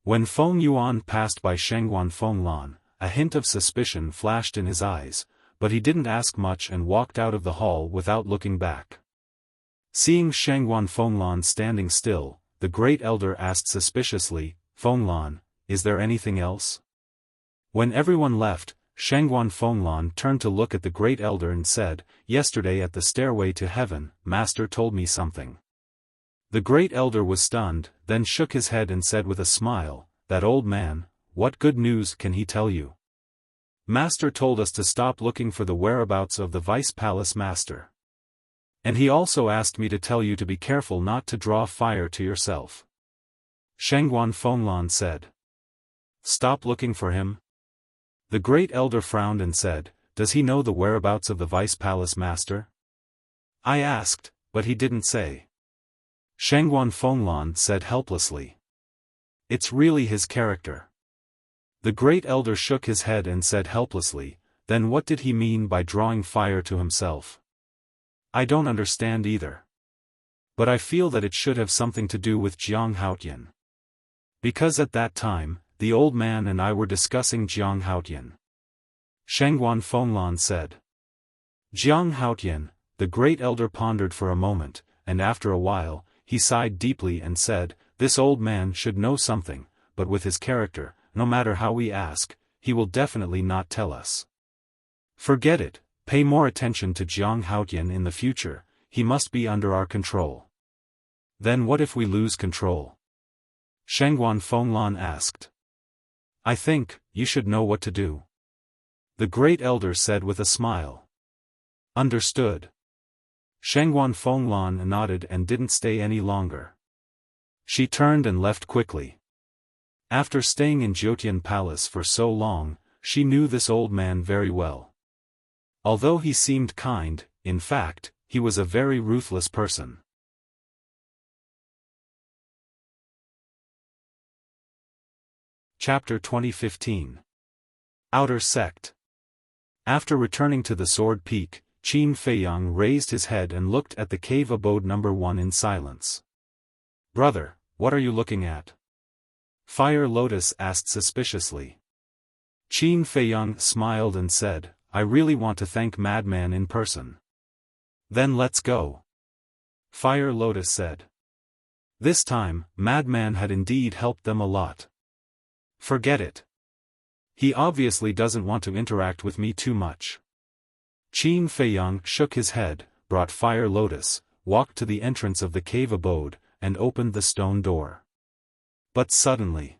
When Feng Yuan passed by Shangguan Fenglan, a hint of suspicion flashed in his eyes, but he didn't ask much and walked out of the hall without looking back. Seeing Shangguan Fenglan standing still, the great elder asked suspiciously, "Fenglan, is there anything else?" When everyone left, Shangguan Fenglan turned to look at the great elder and said, "Yesterday at the stairway to heaven, Master told me something." The great elder was stunned, then shook his head and said with a smile, "That old man, what good news can he tell you?" "Master told us to stop looking for the whereabouts of the Vice Palace Master. And he also asked me to tell you to be careful not to draw fire to yourself." Shangguan Fenglan said. "Stop looking for him?" The great elder frowned and said, "Does he know the whereabouts of the Vice Palace Master?" "I asked, but he didn't say." Shangguan Fenglan said helplessly. "It's really his character." The great elder shook his head and said helplessly, "Then what did he mean by drawing fire to himself?" "I don't understand either. But I feel that it should have something to do with Jiang Haotian. Because at that time, the old man and I were discussing Jiang Haotian." Shangguan Fenglan said. Jiang Haotian, the great elder pondered for a moment, and after a while, he sighed deeply and said, "This old man should know something, but with his character, no matter how we ask, he will definitely not tell us. Forget it, pay more attention to Jiang Haotian in the future, he must be under our control." "Then what if we lose control?" Shangguan Fenglan asked. "I think, you should know what to do." The great elder said with a smile. "Understood." Shangguan Fenglan nodded and didn't stay any longer. She turned and left quickly. After staying in Jyotian Palace for so long, she knew this old man very well. Although he seemed kind, in fact, he was a very ruthless person. Chapter 2015. Outer Sect. After returning to the Sword Peak, Qin Feiyang raised his head and looked at the cave abode number 1 in silence. "Brother, what are you looking at?" Fire Lotus asked suspiciously. Qin Feiyang smiled and said, "I really want to thank Madman in person." "Then let's go." Fire Lotus said. This time, Madman had indeed helped them a lot. "Forget it. He obviously doesn't want to interact with me too much." Qin Feiyang shook his head, brought Fire Lotus, walked to the entrance of the cave abode, and opened the stone door. But suddenly,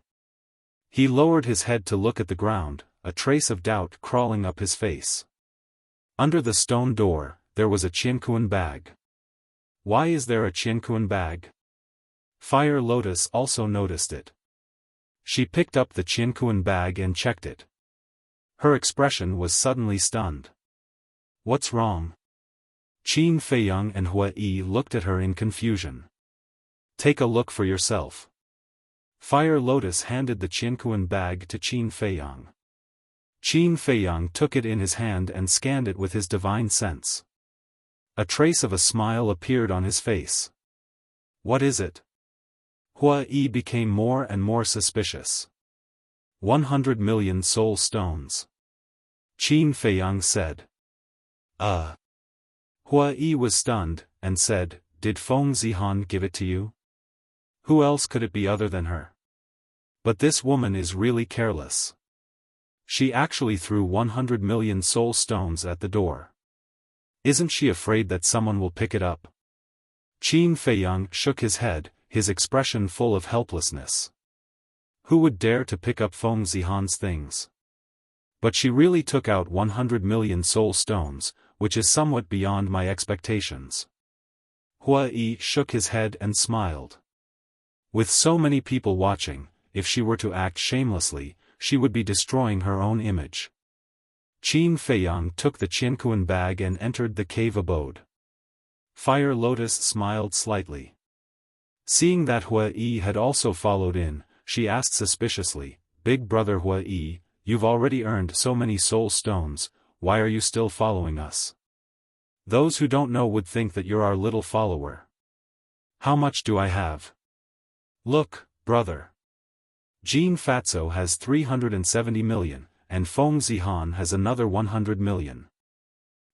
he lowered his head to look at the ground, a trace of doubt crawling up his face. Under the stone door, there was a Qiankuan bag. Why is there a Qiankuan bag? Fire Lotus also noticed it. She picked up the Qiankuan bag and checked it. Her expression was suddenly stunned. "What's wrong?" Qin Feiyang and Hua Yi looked at her in confusion. "Take a look for yourself." Fire Lotus handed the Qiankuan bag to Qin Feiyang. Qin Feiyang took it in his hand and scanned it with his divine sense. A trace of a smile appeared on his face. "What is it?" Hua Yi became more and more suspicious. 100 million soul stones. Qin Feiyang said. Hua Yi was stunned, and said, "Did Feng Zihan give it to you? Who else could it be other than her? But this woman is really careless. She actually threw 100 million soul stones at the door. Isn't she afraid that someone will pick it up?" Qin Feiyang shook his head, his expression full of helplessness. Who would dare to pick up Feng Zihan's things? But she really took out 100 million soul stones, which is somewhat beyond my expectations. Hua Yi shook his head and smiled. With so many people watching, if she were to act shamelessly, she would be destroying her own image. Qin Feiyang took the Qiankuan bag and entered the cave abode. Fire Lotus smiled slightly. Seeing that Hua Yi had also followed in, she asked suspiciously, "Big brother Hua Yi, you've already earned so many soul stones, why are you still following us? Those who don't know would think that you're our little follower." "How much do I have?" "Look, brother. Jean Fatso has 370 million, and Feng Zihan has another 100 million.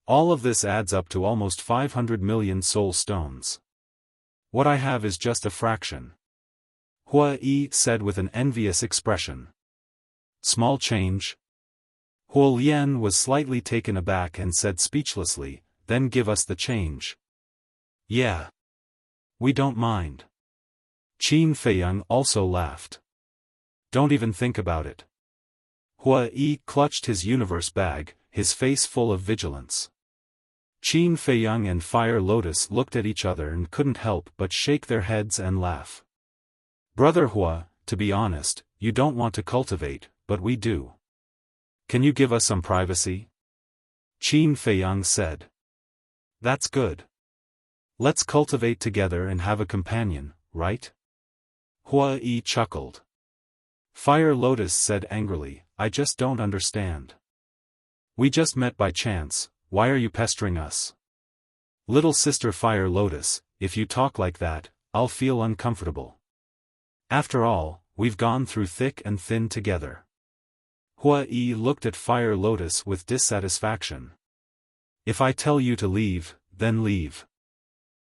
All of this adds up to almost 500 million soul stones. What I have is just a fraction. Hua Yi said with an envious expression. Small change? Huo Lian was slightly taken aback and said speechlessly, then give us the change. Yeah. We don't mind. Qin Feiyang also laughed. Don't even think about it. Hua Yi clutched his universe bag, his face full of vigilance. Qin Feiyang and Fire Lotus looked at each other and couldn't help but shake their heads and laugh. Brother Hua, to be honest, you don't want to cultivate, but we do. Can you give us some privacy? Qin Feiyang said. That's good. Let's cultivate together and have a companion, right? Hua Yi chuckled. Fire Lotus said angrily, I just don't understand. We just met by chance, why are you pestering us? Little sister Fire Lotus, if you talk like that, I'll feel uncomfortable. After all, we've gone through thick and thin together. Hua Yi looked at Fire Lotus with dissatisfaction. If I tell you to leave, then leave.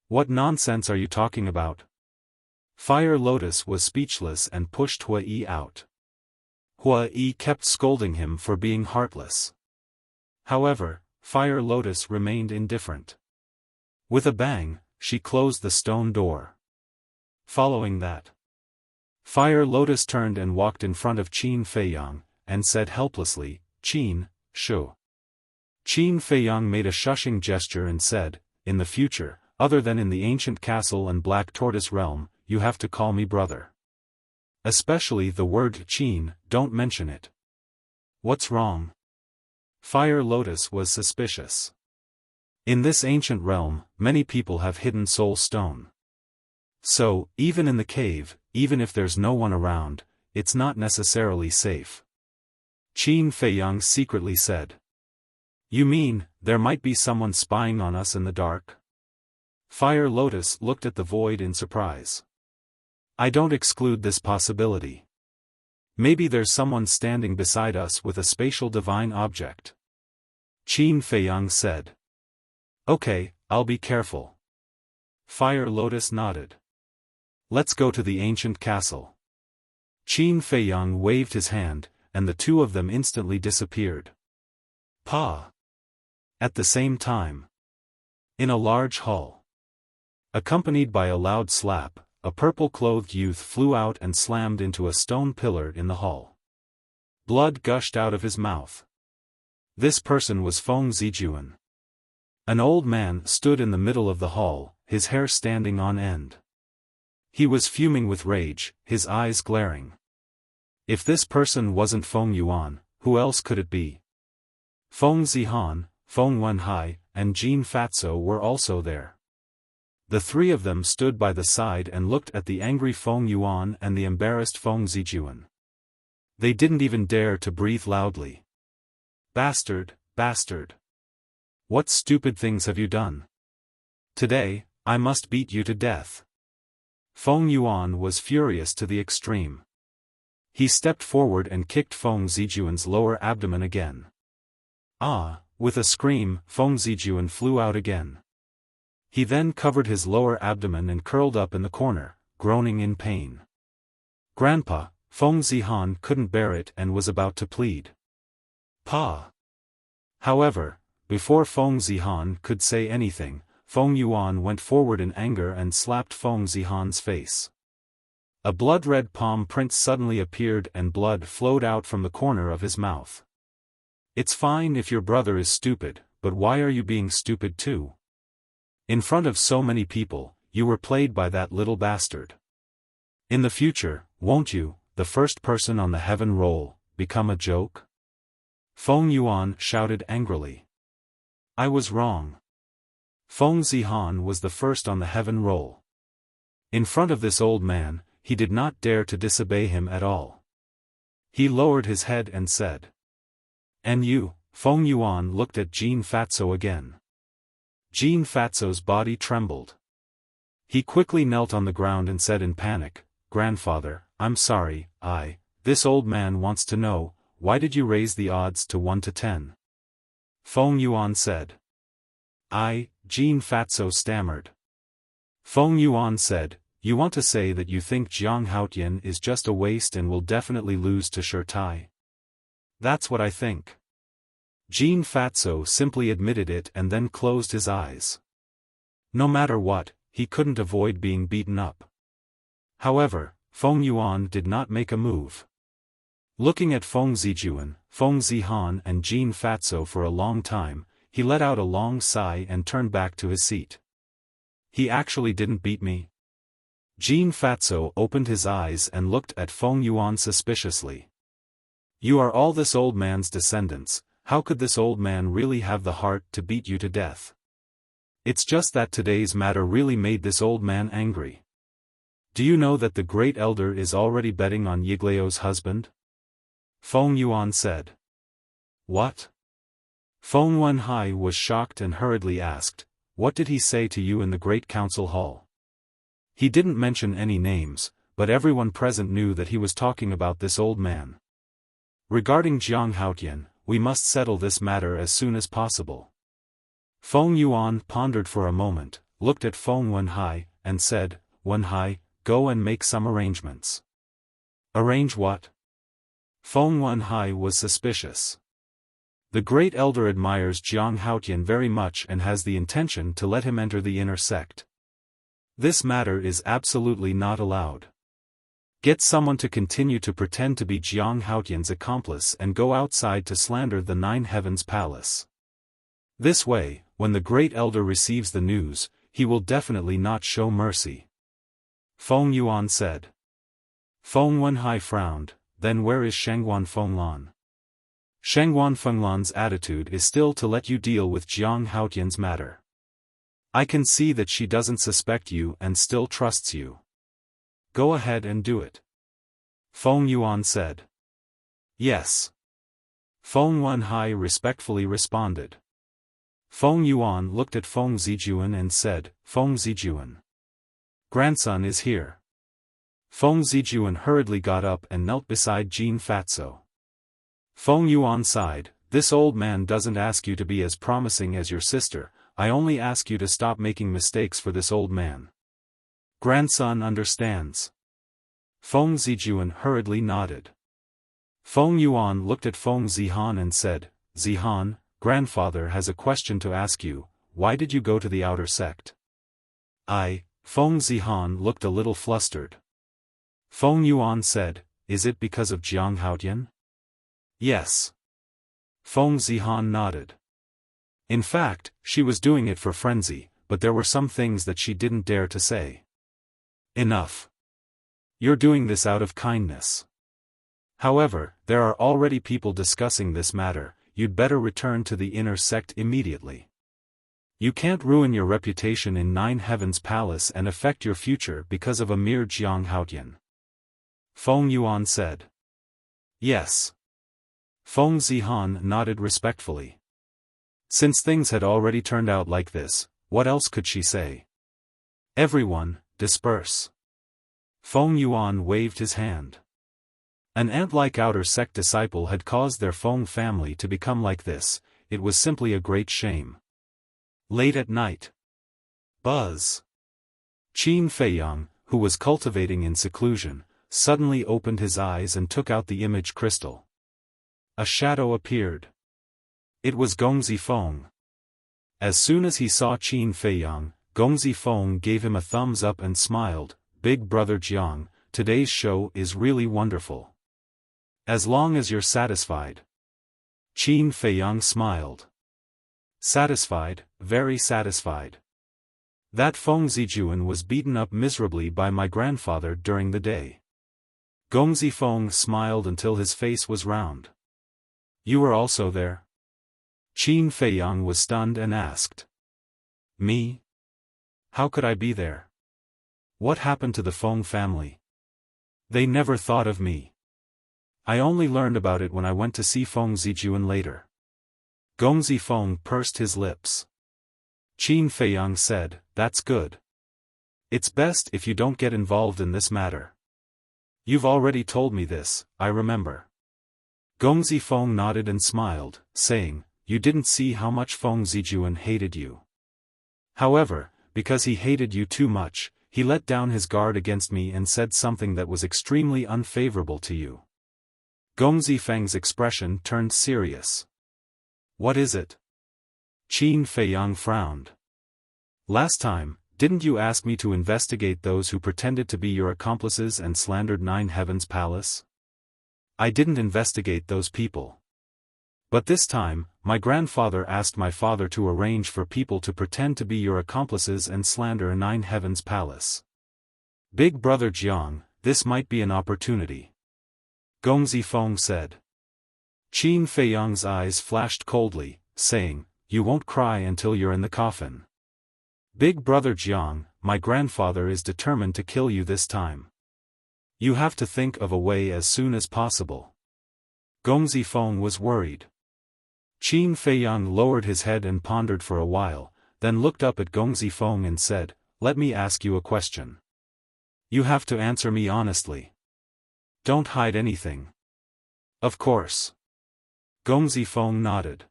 What nonsense are you talking about? Fire Lotus was speechless and pushed Hua Yi out. Hua Yi kept scolding him for being heartless. However, Fire Lotus remained indifferent. With a bang, she closed the stone door. Following that, Fire Lotus turned and walked in front of Qin Feiyang, and said helplessly, Qin, shu. Qin Feiyang made a shushing gesture and said, in the future, other than in the ancient castle and Black Tortoise realm, you have to call me brother. Especially the word Qin, don't mention it. What's wrong? Fire Lotus was suspicious. In this ancient realm, many people have hidden soul stone. So, even in the cave, even if there's no one around, it's not necessarily safe. Qin Feiyang secretly said. You mean, there might be someone spying on us in the dark? Fire Lotus looked at the void in surprise. I don't exclude this possibility. Maybe there's someone standing beside us with a spatial divine object. Qin Feiyang said. Okay, I'll be careful. Fire Lotus nodded. Let's go to the ancient castle. Qin Feiyang waved his hand, and the two of them instantly disappeared. Pa! At the same time. In a large hall. Accompanied by a loud slap, a purple-clothed youth flew out and slammed into a stone pillar in the hall. Blood gushed out of his mouth. This person was Feng Zijuan. An old man stood in the middle of the hall, his hair standing on end. He was fuming with rage, his eyes glaring. If this person wasn't Feng Yuan, who else could it be? Feng Zihan, Feng Wenhai, and Jin Fatso were also there. The three of them stood by the side and looked at the angry Feng Yuan and the embarrassed Feng Zijuan. They didn't even dare to breathe loudly. Bastard, bastard. What stupid things have you done? Today, I must beat you to death. Feng Yuan was furious to the extreme. He stepped forward and kicked Feng Zijuan's lower abdomen again. Ah, with a scream, Feng Zijuan flew out again. He then covered his lower abdomen and curled up in the corner, groaning in pain. Grandpa, Feng Zihan couldn't bear it and was about to plead. Pa! However, before Feng Zihan could say anything, Feng Yuan went forward in anger and slapped Feng Zihan's face. A blood-red palm print suddenly appeared and blood flowed out from the corner of his mouth. It's fine if your brother is stupid, but why are you being stupid too? In front of so many people, you were played by that little bastard. In the future, won't you, the first person on the heaven roll, become a joke? Feng Yuan shouted angrily. I was wrong. Feng Zihan was the first on the heaven roll. In front of this old man, he did not dare to disobey him at all. He lowered his head and said. And you, Feng Yuan looked at Jin Fatso again. Jin Fatso's body trembled. He quickly knelt on the ground and said in panic, Grandfather, I'm sorry, this old man wants to know, why did you raise the odds to 1 to 10? Feng Yuan said. Jean Fatso stammered. Feng Yuan said, "You want to say that you think Jiang Haotian is just a waste and will definitely lose to Shirtai?" "That's what I think." Jean Fatso simply admitted it and then closed his eyes. No matter what, he couldn't avoid being beaten up. However, Feng Yuan did not make a move. Looking at Feng Zijuan, Feng Zihan and Jean Fatso for a long time, he let out a long sigh and turned back to his seat. "He actually didn't beat me?" Jean Fatso opened his eyes and looked at Feng Yuan suspiciously. "You are all this old man's descendants, how could this old man really have the heart to beat you to death? It's just that today's matter really made this old man angry. Do you know that the great elder is already betting on Yigleo's husband?" Feng Yuan said. "What?" Feng Wenhai was shocked and hurriedly asked, "What did he say to you in the Great Council Hall?" He didn't mention any names, but everyone present knew that he was talking about this old man. "Regarding Jiang Haotian, we must settle this matter as soon as possible." Feng Yuan pondered for a moment, looked at Feng Wenhai, and said, "Wenhai, go and make some arrangements." "Arrange what?" Feng Wenhai was suspicious. "The great elder admires Jiang Haotian very much and has the intention to let him enter the inner sect. This matter is absolutely not allowed. Get someone to continue to pretend to be Jiang Haotian's accomplice and go outside to slander the Nine Heavens Palace. This way, when the great elder receives the news, he will definitely not show mercy." Feng Yuan said. Feng Wenhai frowned, "Then where is Shangguan Fenglan?" "Shangguan Fenglan's attitude is still to let you deal with Jiang Haotian's matter. I can see that she doesn't suspect you and still trusts you. Go ahead and do it." Feng Yuan said. "Yes." Feng Wenhai respectfully responded. Feng Yuan looked at Feng Zijuan and said, "Feng Zijuan, grandson is here." Feng Zijuan hurriedly got up and knelt beside Jean Fatso. Feng Yuan sighed, "This old man doesn't ask you to be as promising as your sister, I only ask you to stop making mistakes for this old man. Grandson understands." Feng Zijuan hurriedly nodded. Feng Yuan looked at Feng Zihan and said, "Zihan, grandfather has a question to ask you, why did you go to the outer sect?" Feng Zihan looked a little flustered. Feng Yuan said, "Is it because of Jiang Haotian?" "Yes." Feng Zihan nodded. In fact, she was doing it for frenzy, but there were some things that she didn't dare to say. "Enough. You're doing this out of kindness. However, there are already people discussing this matter, you'd better return to the inner sect immediately. You can't ruin your reputation in Nine Heavens Palace and affect your future because of a mere Jiang Haotian." Feng Yuan said. "Yes." Feng Zihan nodded respectfully. Since things had already turned out like this, what else could she say? "Everyone, disperse." Feng Yuan waved his hand. An ant-like outer sect disciple had caused their Feng family to become like this, it was simply a great shame. Late at night. Buzz. Qin Feiyang, who was cultivating in seclusion, suddenly opened his eyes and took out the image crystal. A shadow appeared. It was Gongzi Feng. As soon as he saw Qin Feiyang, Gongzi Feng gave him a thumbs up and smiled, "Big brother Jiang, today's show is really wonderful. As long as you're satisfied." Qin Feiyang smiled. "Satisfied, very satisfied. That Feng Zijuan was beaten up miserably by my grandfather during the day." Gongzi Feng smiled until his face was round. "You were also there?" Qin Feiyang was stunned and asked. "Me? How could I be there? What happened to the Feng family? They never thought of me. I only learned about it when I went to see Feng Zijuan later." Gongzi Feng pursed his lips. Qin Feiyang said, "That's good. It's best if you don't get involved in this matter. You've already told me this, I remember." Gongzi Feng nodded and smiled, saying, "You didn't see how much Feng Zijuan hated you. However, because he hated you too much, he let down his guard against me and said something that was extremely unfavorable to you. Gong Zifeng's expression turned serious. What is it? Qin Feiyang frowned. Last time, didn't you ask me to investigate those who pretended to be your accomplices and slandered Nine Heavens Palace? I didn't investigate those people. But this time, my grandfather asked my father to arrange for people to pretend to be your accomplices and slander Nine Heavens Palace. Big Brother Jiang, this might be an opportunity. Gong Zifeng said. Qin Feiyang's eyes flashed coldly, saying, You won't cry until you're in the coffin. Big Brother Jiang, my grandfather is determined to kill you this time. You have to think of a way as soon as possible. Gong Zifeng was worried. Qin Feiyang lowered his head and pondered for a while, then looked up at Gong Zifeng and said, Let me ask you a question. You have to answer me honestly. Don't hide anything. Of course. Gong Zifeng nodded.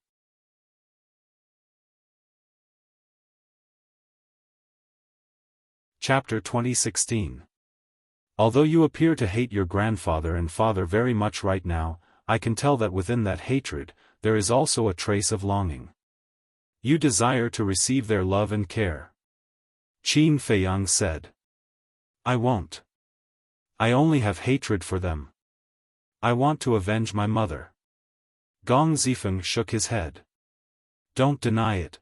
Chapter 2016. Although you appear to hate your grandfather and father very much right now, I can tell that within that hatred, there is also a trace of longing. You desire to receive their love and care. Qin Feiyang said. I won't. I only have hatred for them. I want to avenge my mother. Gong Zifeng shook his head. Don't deny it.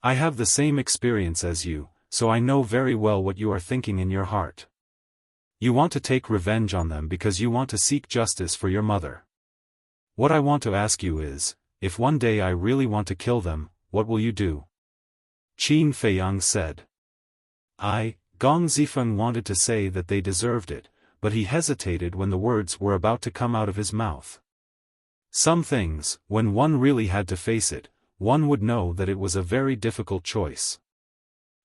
I have the same experience as you, so I know very well what you are thinking in your heart. You want to take revenge on them because you want to seek justice for your mother. What I want to ask you is, if one day I really want to kill them, what will you do? Qin Feiyang said. Gong Zifeng wanted to say that they deserved it, but he hesitated when the words were about to come out of his mouth. Some things, when one really had to face it, one would know that it was a very difficult choice.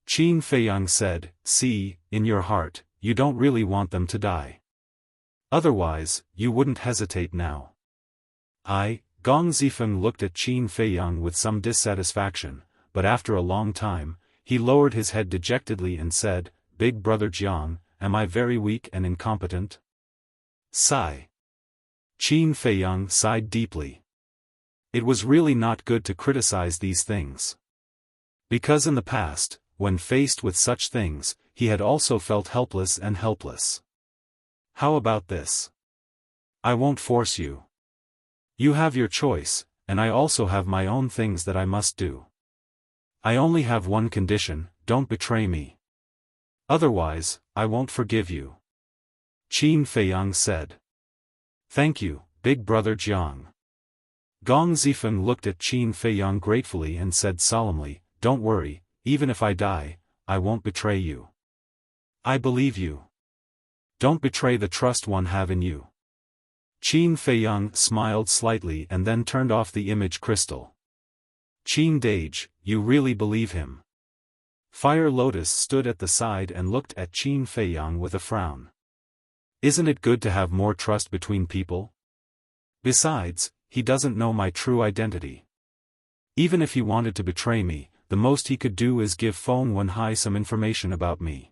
Qin Feiyang said, See, in your heart, you don't really want them to die. Otherwise, you wouldn't hesitate now. Gong Zifeng looked at Qin Feiyang with some dissatisfaction, but after a long time, he lowered his head dejectedly and said, Big Brother Jiang, am I very weak and incompetent? Sigh. Qin Feiyang sighed deeply. It was really not good to criticize these things. Because in the past, when faced with such things, he had also felt helpless and helpless. How about this? I won't force you. You have your choice, and I also have my own things that I must do. I only have one condition, don't betray me. Otherwise, I won't forgive you. Qin Feiyang said. Thank you, Big Brother Jiang. Gong Zifeng looked at Qin Feiyang gratefully and said solemnly, Don't worry, even if I die, I won't betray you. I believe you. Don't betray the trust one have in you. Qin Feiyang smiled slightly and then turned off the image crystal. Qin Dage, you really believe him? Fire Lotus stood at the side and looked at Qin Feiyang with a frown. Isn't it good to have more trust between people? Besides, he doesn't know my true identity. Even if he wanted to betray me, the most he could do is give Feng Wenhai some information about me.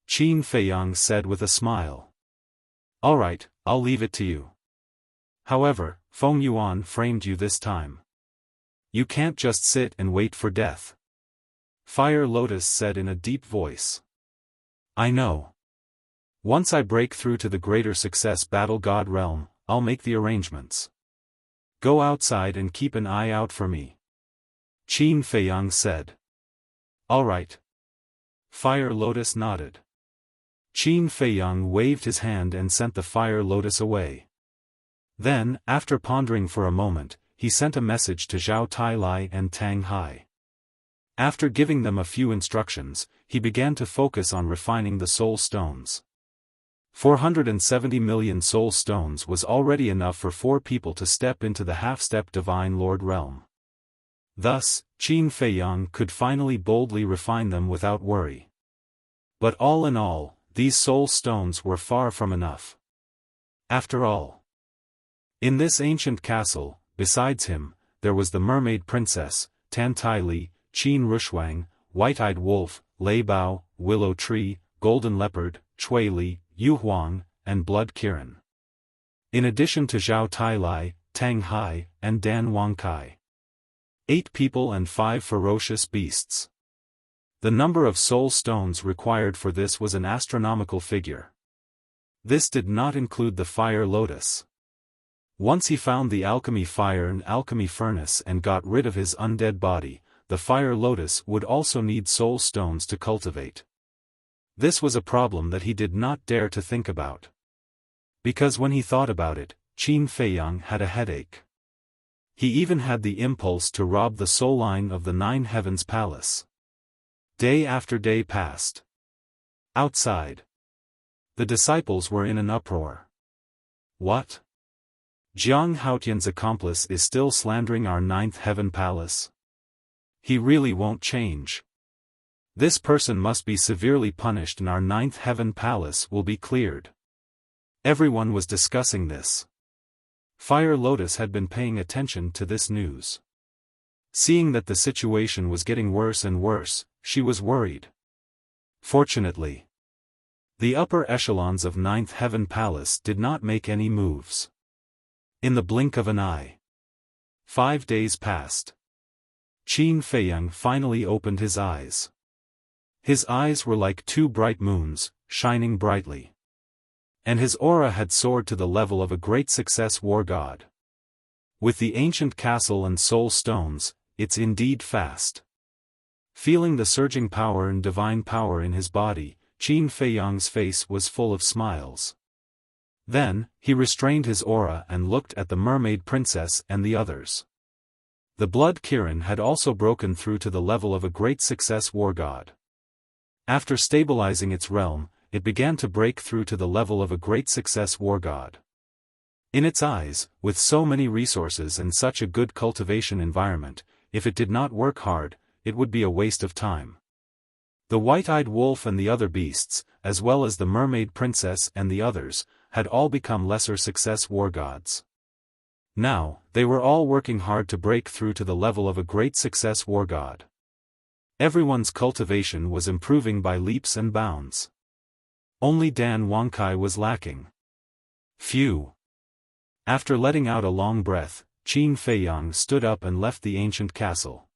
Qin Feiyang said with a smile. All right, I'll leave it to you. However, Feng Yuan framed you this time. You can't just sit and wait for death. Fire Lotus said in a deep voice. I know. Once I break through to the greater success Battle God realm, I'll make the arrangements. Go outside and keep an eye out for me. Qin Feiyang said. All right. Fire Lotus nodded. Qin Feiyang waved his hand and sent the Fire Lotus away. Then, after pondering for a moment, he sent a message to Zhao Tailai and Tang Hai. After giving them a few instructions, he began to focus on refining the soul stones. 470 million soul stones was already enough for 4 people to step into the half-step Divine Lord realm. Thus, Qin Feiyang could finally boldly refine them without worry. But all in all, these soul stones were far from enough. After all, in this ancient castle, besides him, there was the mermaid princess, Tan Tai Li, Qin Rushuang, white-eyed wolf, lei bao, willow tree, golden leopard, chui li, yu huang, and blood kirin. In addition to Zhao Tai Lai, Tang Hai, and Dan Wang Kai. 8 people and 5 ferocious beasts. The number of soul stones required for this was an astronomical figure. This did not include the fire lotus. Once he found the alchemy fire and alchemy furnace and got rid of his undead body, the fire lotus would also need soul stones to cultivate. This was a problem that he did not dare to think about. Because when he thought about it, Qin Feiyang had a headache. He even had the impulse to rob the soul line of the 9 Heavens Palace. Day after day passed. Outside, the disciples were in an uproar. What? Jiang Haotian's accomplice is still slandering our 9th Heaven Palace. He really won't change. This person must be severely punished and our 9th Heaven Palace will be cleared. Everyone was discussing this. Fire Lotus had been paying attention to this news. Seeing that the situation was getting worse and worse, she was worried. Fortunately, the upper echelons of 9th Heaven Palace did not make any moves. In the blink of an eye, 5 days passed. Qin Feiyang finally opened his eyes. His eyes were like 2 bright moons, shining brightly. And his aura had soared to the level of a great success war god. With the ancient castle and soul stones, it's indeed fast. Feeling the surging power and divine power in his body, Qin Feiyang's face was full of smiles. Then, he restrained his aura and looked at the mermaid princess and the others. The blood kirin had also broken through to the level of a great success war god. After stabilizing its realm, it began to break through to the level of a great success war god. In its eyes, with so many resources and such a good cultivation environment, if it did not work hard, it would be a waste of time. The white-eyed wolf and the other beasts, as well as the mermaid princess and the others, had all become lesser success war gods. Now, they were all working hard to break through to the level of a great success war god. Everyone's cultivation was improving by leaps and bounds. Only Dan Wangkai was lacking. Phew. After letting out a long breath, Qin Feiyang stood up and left the ancient castle.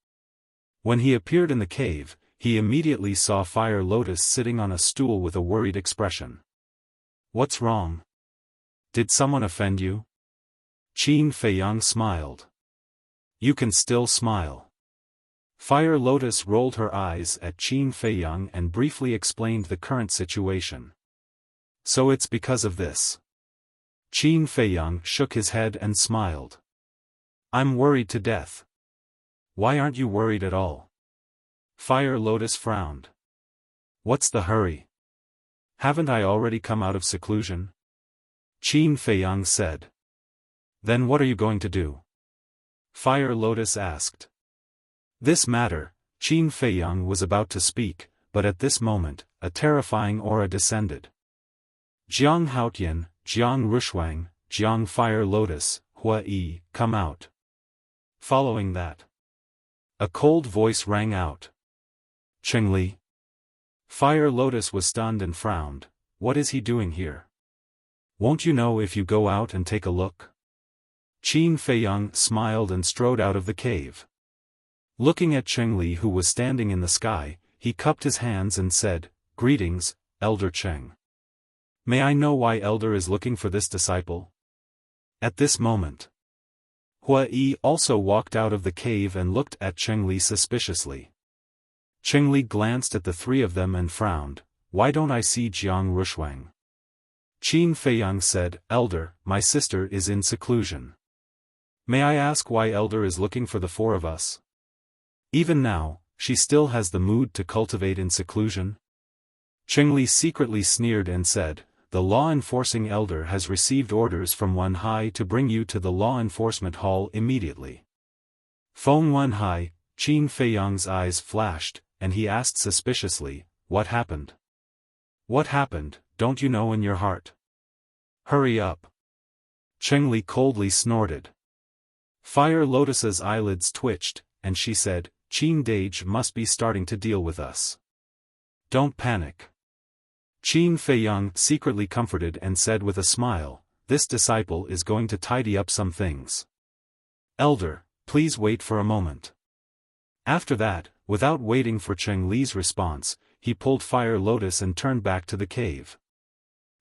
When he appeared in the cave, he immediately saw Fire Lotus sitting on a stool with a worried expression. What's wrong? Did someone offend you? Qin Feiyang smiled. You can still smile. Fire Lotus rolled her eyes at Qin Feiyang and briefly explained the current situation. So it's because of this. Qin Feiyang shook his head and smiled. I'm worried to death. Why aren't you worried at all? Fire Lotus frowned. What's the hurry? Haven't I already come out of seclusion? Qin Feiyang said. Then what are you going to do? Fire Lotus asked. This matter, Qin Feiyang was about to speak, but at this moment, a terrifying aura descended. Jiang Haotian, Jiang Rushuang, Jiang Fire Lotus, Hua Yi, come out. Following that, a cold voice rang out. Chengli. Fire Lotus was stunned and frowned. What is he doing here? Won't you know if you go out and take a look? Qin Feiyang smiled and strode out of the cave. Looking at Chengli who was standing in the sky, he cupped his hands and said, Greetings, Elder Cheng. May I know why Elder is looking for this disciple? At this moment, Hua Yi also walked out of the cave and looked at Chengli suspiciously. Chengli glanced at the 3 of them and frowned. Why don't I see Jiang Rushuang? Qin Feiyang said, Elder, my sister is in seclusion. May I ask why Elder is looking for the 4 of us? Even now, she still has the mood to cultivate in seclusion? Chengli secretly sneered and said, The law-enforcing elder has received orders from Wen Hai to bring you to the law enforcement hall immediately. Feng Wen Hai, Qin Feiyang's eyes flashed, and he asked suspiciously, What happened? What happened, don't you know in your heart? Hurry up. Chengli coldly snorted. Fire Lotus's eyelids twitched, and she said, Qin Dage must be starting to deal with us. Don't panic. Qin Feiyang secretly comforted and said with a smile, this disciple is going to tidy up some things. Elder, please wait for a moment. After that, without waiting for Cheng Li's response, he pulled Fire Lotus and turned back to the cave.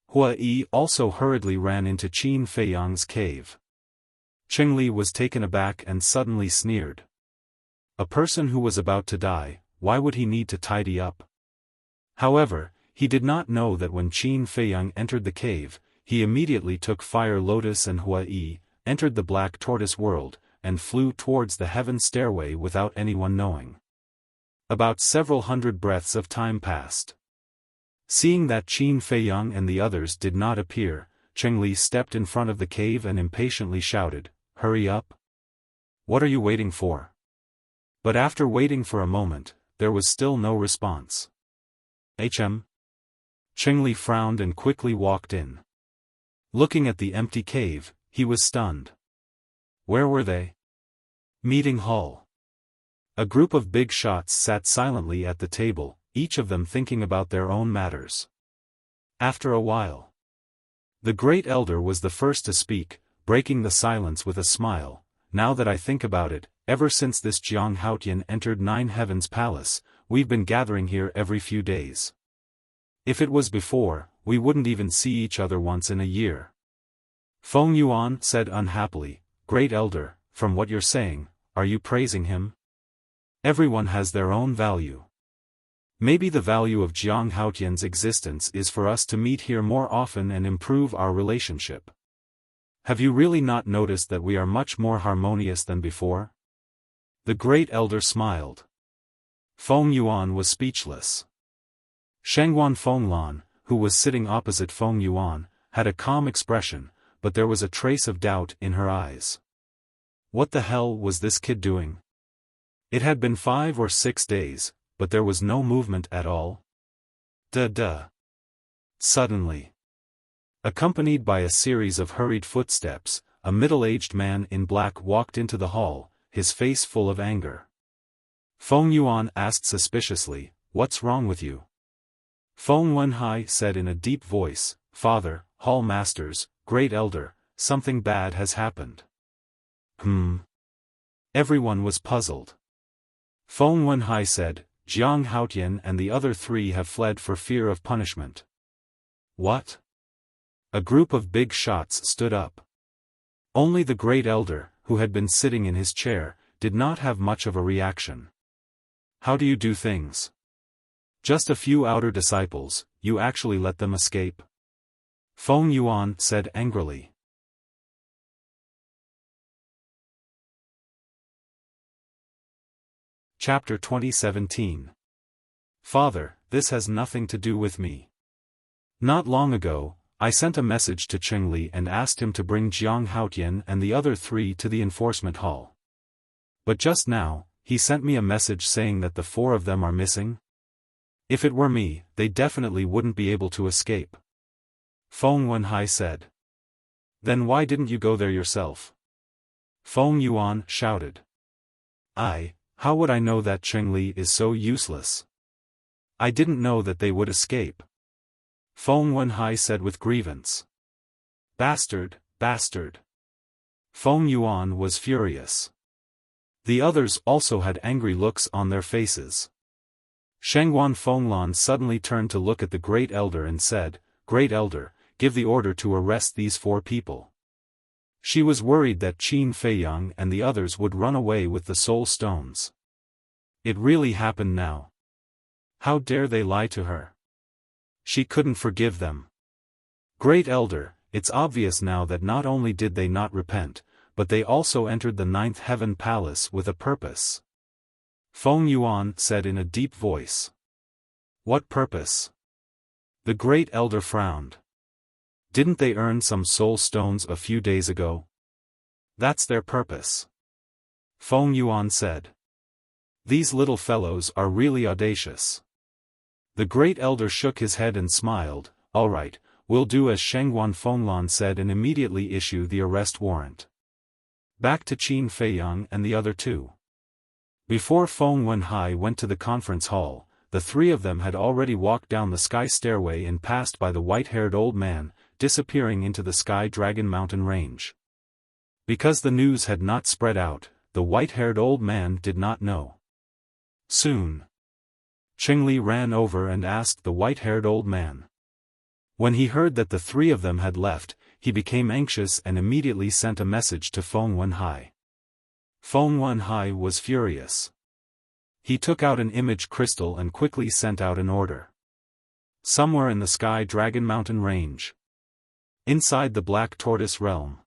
Hua Yi also hurriedly ran into Qin Feiyang's cave. Cheng Li was taken aback and suddenly sneered. A person who was about to die, why would he need to tidy up? However, he did not know that when Qin Feiyang entered the cave, he immediately took Fire Lotus and Hua Yi, entered the Black Tortoise world, and flew towards the heaven stairway without anyone knowing. About several hundred breaths of time passed. Seeing that Qin Feiyang and the others did not appear, Cheng Li stepped in front of the cave and impatiently shouted, "Hurry up! What are you waiting for?" But after waiting for a moment, there was still no response. Cheng Li frowned and quickly walked in. Looking at the empty cave, he was stunned. Where were they? Meeting hall. A group of big shots sat silently at the table, each of them thinking about their own matters. After a while, the great elder was the first to speak, breaking the silence with a smile. Now that I think about it, ever since this Jiang Haotian entered Nine Heavens Palace, we've been gathering here every few days. If it was before, we wouldn't even see each other once in a year. Feng Yuan said unhappily, Great Elder, from what you're saying, are you praising him? Everyone has their own value. Maybe the value of Jiang Haotian's existence is for us to meet here more often and improve our relationship. Have you really not noticed that we are much more harmonious than before? The great elder smiled. Feng Yuan was speechless. Shangguan Fenglan, who was sitting opposite Feng Yuan, had a calm expression, but there was a trace of doubt in her eyes. What the hell was this kid doing? It had been 5 or 6 days, but there was no movement at all. Duh. Suddenly, accompanied by a series of hurried footsteps, a middle-aged man in black walked into the hall, his face full of anger. Feng Yuan asked suspiciously, "What's wrong with you?" Feng Wenhai said in a deep voice, "Father, Hall Masters, Great Elder, something bad has happened." Everyone was puzzled. Feng Wenhai said, "Jiang Haotian and the other 3 have fled for fear of punishment." What? A group of big shots stood up. Only the great elder, who had been sitting in his chair, did not have much of a reaction. How do you do things? Just a few outer disciples, you actually let them escape? Feng Yuan said angrily. Chapter 2017. Father, this has nothing to do with me. Not long ago, I sent a message to Cheng Li and asked him to bring Jiang Haotian and the other 3 to the enforcement hall. But just now, he sent me a message saying that the 4 of them are missing. If it were me, they definitely wouldn't be able to escape. Feng Wenhai said. Then why didn't you go there yourself? Feng Yuan shouted. How would I know that Cheng Li is so useless? I didn't know that they would escape. Feng Wenhai said with grievance. Bastard. Feng Yuan was furious. The others also had angry looks on their faces. Shangguan Fenglan suddenly turned to look at the Great Elder and said, Great Elder, give the order to arrest these 4 people. She was worried that Qin Feiyang and the others would run away with the soul stones. It really happened now. How dare they lie to her? She couldn't forgive them. Great Elder, it's obvious now that not only did they not repent, but they also entered the 9th Heaven Palace with a purpose. Feng Yuan said in a deep voice. What purpose? The Great Elder frowned. Didn't they earn some soul stones a few days ago? That's their purpose. Feng Yuan said. These little fellows are really audacious. The Great Elder shook his head and smiled. All right, we'll do as Shangguan Fenglan said and immediately issue the arrest warrant. Back to Qin Feiyang and the other 2. Before Feng Wenhai went to the conference hall, the three of them had already walked down the sky stairway and passed by the white-haired old man, disappearing into the Sky Dragon Mountain range. Because the news had not spread out, the white-haired old man did not know. Soon, Qingli ran over and asked the white-haired old man. When he heard that the three of them had left, he became anxious and immediately sent a message to Feng Wenhai. Feng Wenhai was furious. He took out an image crystal and quickly sent out an order. Somewhere in the Sky Dragon Mountain range, inside the Black Tortoise realm,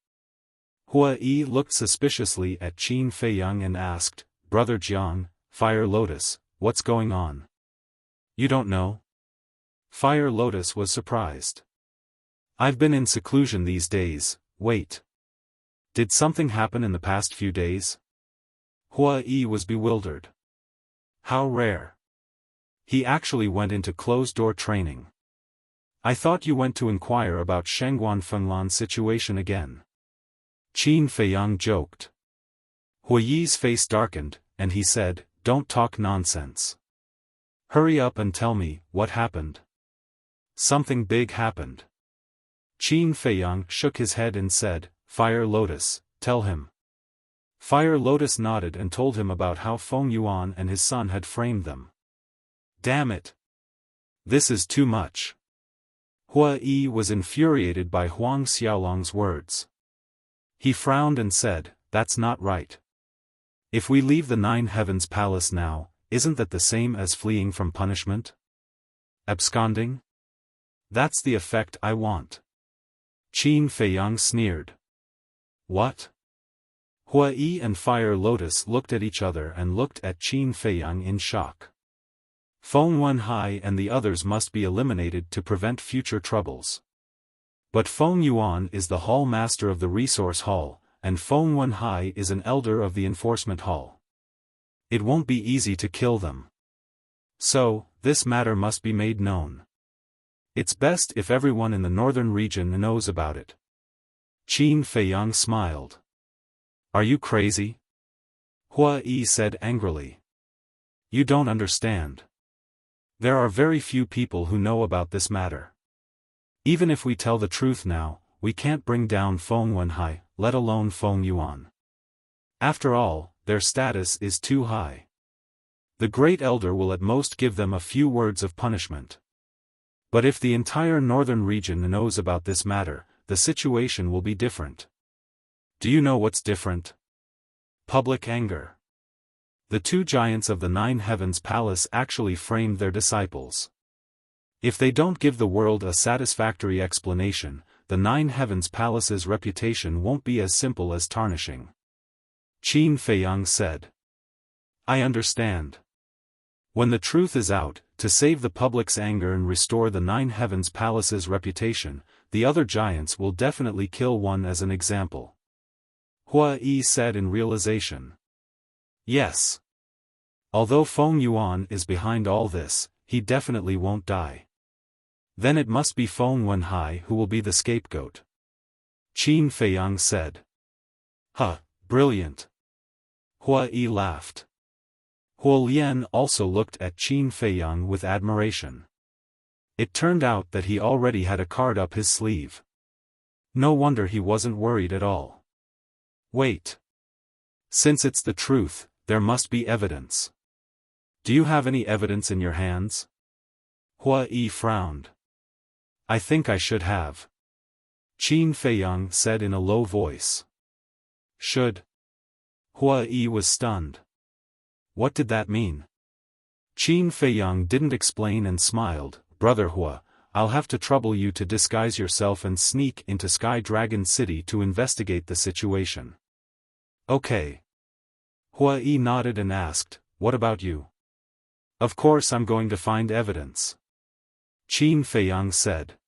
Hua Yi looked suspiciously at Qin Feiyang and asked, "Brother Jiang, Fire Lotus, what's going on?" "You don't know?" Fire Lotus was surprised. "I've been in seclusion these days." "Wait. Did something happen in the past few days?" Hua Yi was bewildered. "How rare. He actually went into closed-door training. I thought you went to inquire about Shangguan Fenglan's situation again." Qin Feiyang joked. Hua Yi's face darkened, and he said, "Don't talk nonsense. Hurry up and tell me, what happened?" "Something big happened." Qin Feiyang shook his head and said, "Fire Lotus, tell him." Fire Lotus nodded and told him about how Feng Yuan and his son had framed them. "Damn it! This is too much." Hua Yi was infuriated by Huang Xiaolong's words. He frowned and said, "That's not right. If we leave the Nine Heavens Palace now, isn't that the same as fleeing from punishment? Absconding? That's the effect I want." Qin Feiyang sneered. "What?" Hua Yi and Fire Lotus looked at each other and looked at Qin Feiyang in shock. Feng Wenhai and the others must be eliminated to prevent future troubles. But Feng Yuan is the hall master of the resource hall, and Feng Wenhai is an elder of the enforcement hall. It won't be easy to kill them. So, this matter must be made known. It's best if everyone in the northern region knows about it. Qin Feiyang smiled. "Are you crazy?" Hua Yi said angrily. "You don't understand. There are very few people who know about this matter. Even if we tell the truth now, we can't bring down Feng Wenhai, let alone Feng Yuan. After all, their status is too high. The Great Elder will at most give them a few words of punishment. But if the entire northern region knows about this matter, the situation will be different. Do you know what's different? Public anger. The two giants of the Nine Heavens Palace actually framed their disciples. If they don't give the world a satisfactory explanation, the Nine Heavens Palace's reputation won't be as simple as tarnishing." Qin Feiyang said. "I understand. When the truth is out, to save the public's anger and restore the Nine Heavens Palace's reputation, the other giants will definitely kill one as an example." Hua Yi said in realization. "Yes. Although Feng Yuan is behind all this, he definitely won't die. Then it must be Feng Wenhai who will be the scapegoat." Qin Feiyang said. "Huh, brilliant." Hua Yi laughed. Huo Lian also looked at Qin Feiyang with admiration. It turned out that he already had a card up his sleeve. No wonder he wasn't worried at all. "Wait. Since it's the truth, there must be evidence. Do you have any evidence in your hands?" Hua Yi frowned. "I think I should have." Qin Feiyang said in a low voice. "Should?" Hua Yi was stunned. What did that mean? Qin Feiyang didn't explain and smiled. "Brother Hua, I'll have to trouble you to disguise yourself and sneak into Sky Dragon City to investigate the situation." "Okay." Hua Yi nodded and asked, "What about you?" "Of course I'm going to find evidence," Qin Feiyang said.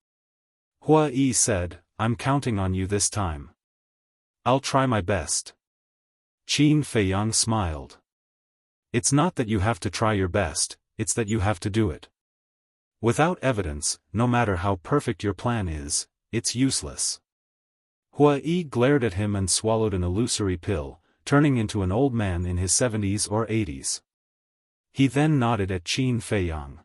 Hua Yi said, "I'm counting on you this time." "I'll try my best." Qin Feiyang smiled. "It's not that you have to try your best, it's that you have to do it. Without evidence, no matter how perfect your plan is, it's useless." Hua Yi glared at him and swallowed an illusory pill. turning into an old man in his 70s or 80s. He then nodded at Qin Feiyang.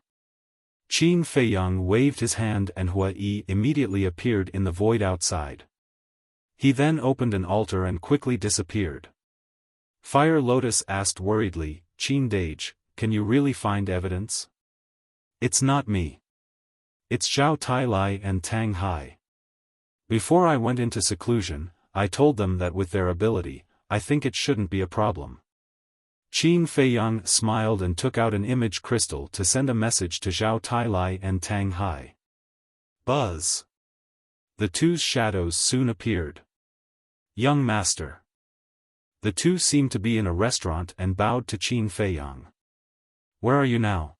Qin Feiyang waved his hand and Hua Yi immediately appeared in the void outside. He then opened an altar and quickly disappeared. Fire Lotus asked worriedly, Qin Dage, can you really find evidence? It's not me. It's Zhao Tailai and Tang Hai. Before I went into seclusion, I told them that with their ability, I think it shouldn't be a problem. Qin Feiyang smiled and took out an image crystal to send a message to Zhao Tailai and Tang Hai. Buzz. The two's shadows soon appeared. Young master. The two seemed to be in a restaurant and bowed to Qin Feiyang. Where are you now?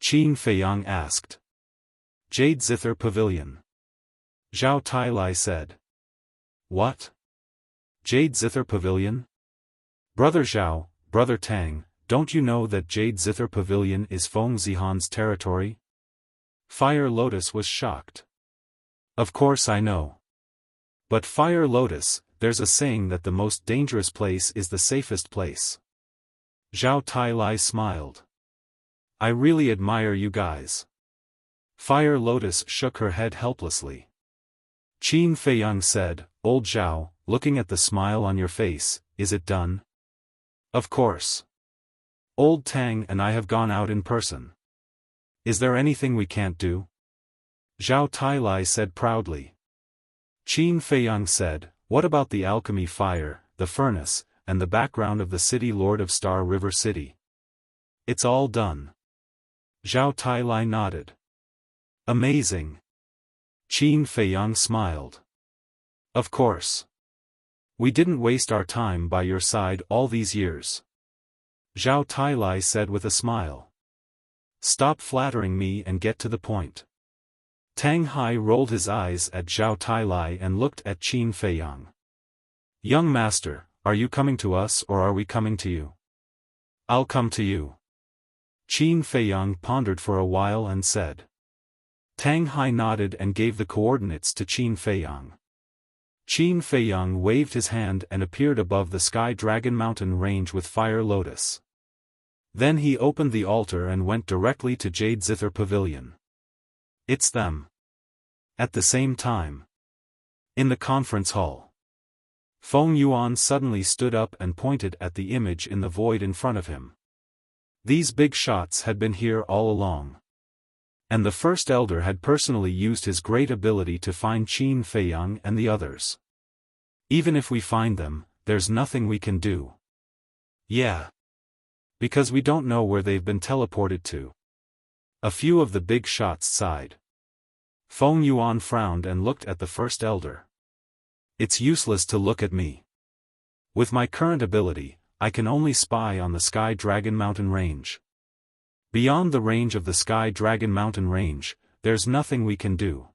Qin Feiyang asked. Jade Zither Pavilion. Zhao Tailai said. What? Jade Zither Pavilion? Brother Zhao, Brother Tang, don't you know that Jade Zither Pavilion is Feng Zihan's territory? Fire Lotus was shocked. Of course I know. But Fire Lotus, there's a saying that the most dangerous place is the safest place. Zhao Tailai smiled. I really admire you guys. Fire Lotus shook her head helplessly. Qin Feiyang said, Old Zhao, looking at the smile on your face, is it done? Of course. Old Tang and I have gone out in person. Is there anything we can't do? Zhao Tailai said proudly. Qin Feiyang said, what about the alchemy fire, the furnace, and the background of the city lord of Star River City? It's all done. Zhao Tailai nodded. Amazing. Qin Feiyang smiled. Of course. We didn't waste our time by your side all these years. Zhao Tailai said with a smile. Stop flattering me and get to the point. Tang Hai rolled his eyes at Zhao Tailai and looked at Qin Feiyang. Young master, are you coming to us or are we coming to you? I'll come to you. Qin Feiyang pondered for a while and said. Tang Hai nodded and gave the coordinates to Qin Feiyang. Qin Feiyang waved his hand and appeared above the Sky Dragon Mountain range with Fire Lotus. Then he opened the altar and went directly to Jade Zither Pavilion. It's them. At the same time. In the conference hall. Feng Yuan suddenly stood up and pointed at the image in the void in front of him. These big shots had been here all along. And the first elder had personally used his great ability to find Qin Feiyang and the others. Even if we find them, there's nothing we can do. Yeah. Because we don't know where they've been teleported to. A few of the big shots sighed. Feng Yuan frowned and looked at the first elder. It's useless to look at me. With my current ability, I can only spy on the Sky Dragon Mountain range. Beyond the range of the Sky Dragon Mountain range, there's nothing we can do.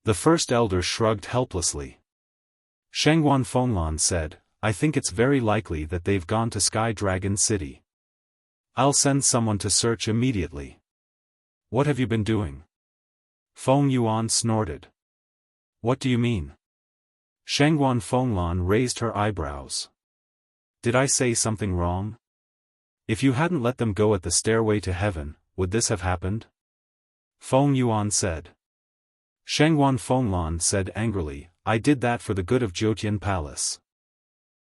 The first elder shrugged helplessly. Shengguan Fenglan said, I think it's very likely that they've gone to Sky Dragon City. I'll send someone to search immediately. What have you been doing? Feng Yuan snorted. What do you mean? Shengguan Fenglan raised her eyebrows. Did I say something wrong? If you hadn't let them go at the stairway to heaven, would this have happened? Feng Yuan said. Shengguan Fenglan said angrily, I did that for the good of Jiutian Palace.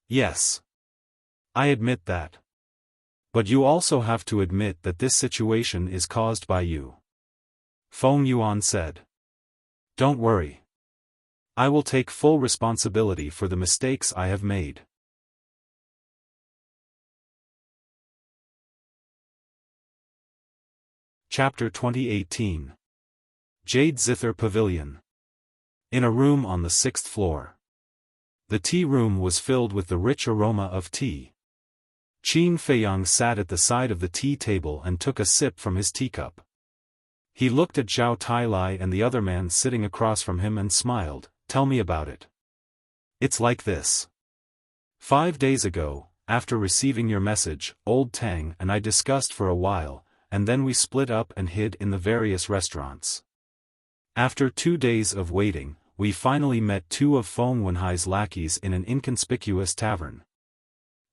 Yes. I admit that. But you also have to admit that this situation is caused by you. Feng Yuan said. Don't worry. I will take full responsibility for the mistakes I have made. Chapter 2018. Jade Zither Pavilion. In a room on the 6th floor. The tea room was filled with the rich aroma of tea. Qin Feiyang sat at the side of the tea table and took a sip from his teacup. He looked at Zhao Tailai and the other man sitting across from him and smiled, Tell me about it. It's like this. 5 days ago, after receiving your message, Old Tang and I discussed for a while, and then we split up and hid in the various restaurants. After 2 days of waiting, we finally met 2 of Feng Wenhai's lackeys in an inconspicuous tavern.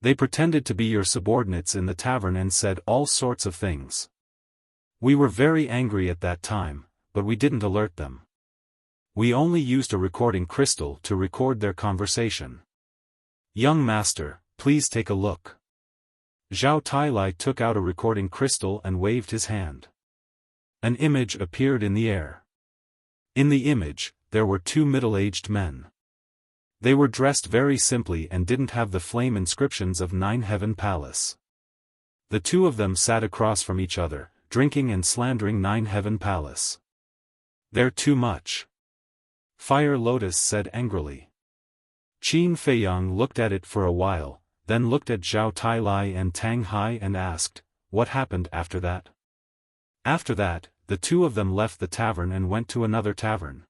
They pretended to be your subordinates in the tavern and said all sorts of things. We were very angry at that time, but we didn't alert them. We only used a recording crystal to record their conversation. Young master, please take a look. Zhao Tailai took out a recording crystal and waved his hand. An image appeared in the air. In the image, there were two middle-aged men. They were dressed very simply and didn't have the flame inscriptions of Nine Heaven Palace. The two of them sat across from each other, drinking and slandering Nine Heaven Palace. They're too much. Fire Lotus said angrily. Qin Feiyang looked at it for a while, then looked at Zhao Tailai and Tang Hai and asked, what happened after that? After that, the two of them left the tavern and went to another tavern.